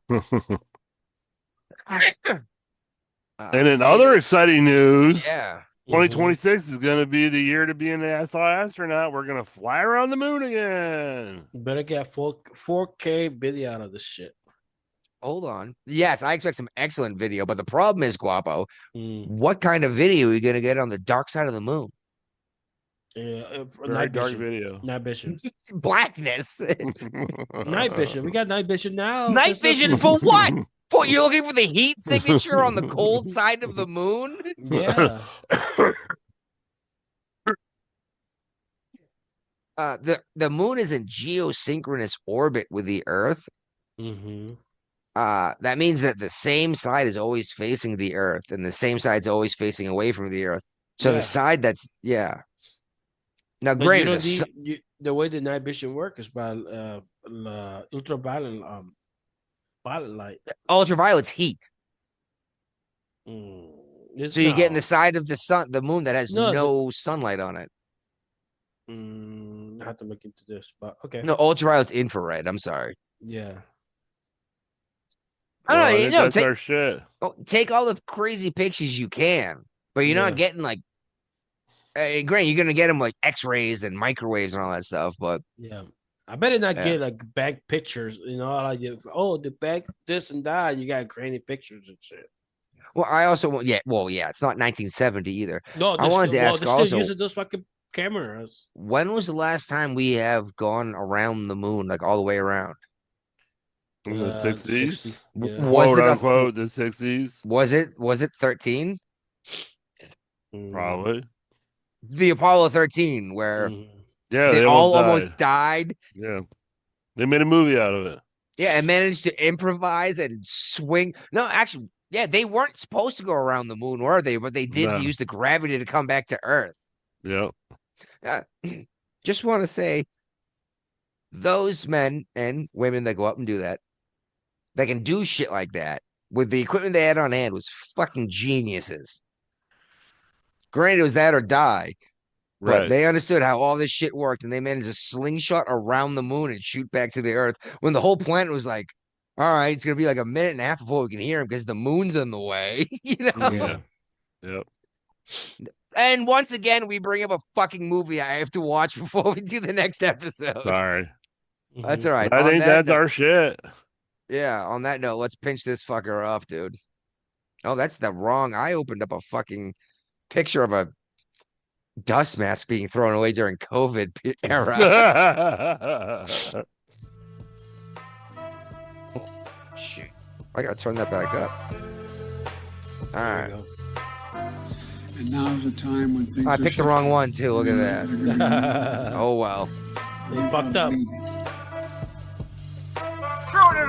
And in other exciting news, yeah, 2026 is going to be the year to be an astronaut. We're going to fly around the moon again. Better get 4K video out of this shit. hold on. Yes, I expect some excellent video, but the problem is, Guapo, Mm. what kind of video are you going to get on the dark side of the moon? Yeah, Very night dark vision. video. Night vision. Blackness. Night vision. We got night vision now. Night vision for what? For you're looking for the heat signature on the cold side of the moon? Yeah. The moon is in geosynchronous orbit with the Earth. Mm-hmm. That means that the same side is always facing the Earth, and the same side's always facing away from the Earth. So Yeah. the side that's Now, But granted, you don't need, the way the night vision works is by ultraviolet violet light. ultraviolet's heat. It's So you're getting not. the side of the moon that has No, no sunlight on it. I have to look into this, but okay. No, ultraviolet's infrared. I'm sorry. Yeah. I don't know. I You think know, that's our shit. take all the crazy pictures you can, but you're not getting like. Granted, you're gonna get them like X-rays and microwaves and all that stuff, but Yeah. I better not Yeah. get like back pictures, like the back this and that. You got grainy pictures and shit. well, I also want it's not 1970 either. No, I wanted to ask they're also, still using those fucking cameras. when was the last time we have gone around the moon, like all the way around? In the 60s? 60, W- yeah. Was Quote it a- unquote, the 60s? Was it 13? Probably. The Apollo 13, where Yeah, they they all almost almost died. Yeah. They made a movie out of it. Yeah, and managed to improvise and swing. No, actually, yeah, they weren't supposed to go around the moon, were they? But they did No. to use the gravity to come back to Earth. Yeah. Just want to say, those men and women that go up and do that, that can do shit like that with the equipment they had on hand, was fucking geniuses. Granted, it was that or die, but Right. they understood how all this shit worked, and they managed to slingshot around the moon and shoot back to the Earth when the whole planet was like, all right, it's gonna be like a minute and a half before we can hear him because the moon's in the way, Yeah. Yep. And once again, we bring up a fucking movie I have to watch before we do the next episode. Sorry. That's all right. I On think that that's note- our shit. Yeah, on that note, let's pinch this fucker off, dude. Oh, that's the wrong. I opened up a fucking picture of a dust mask being thrown away during COVID era. Shoot. I gotta turn that back up. All right. And now's the time when things I are picked the wrong one too. Look at that. shifting. Oh well. They fucked up.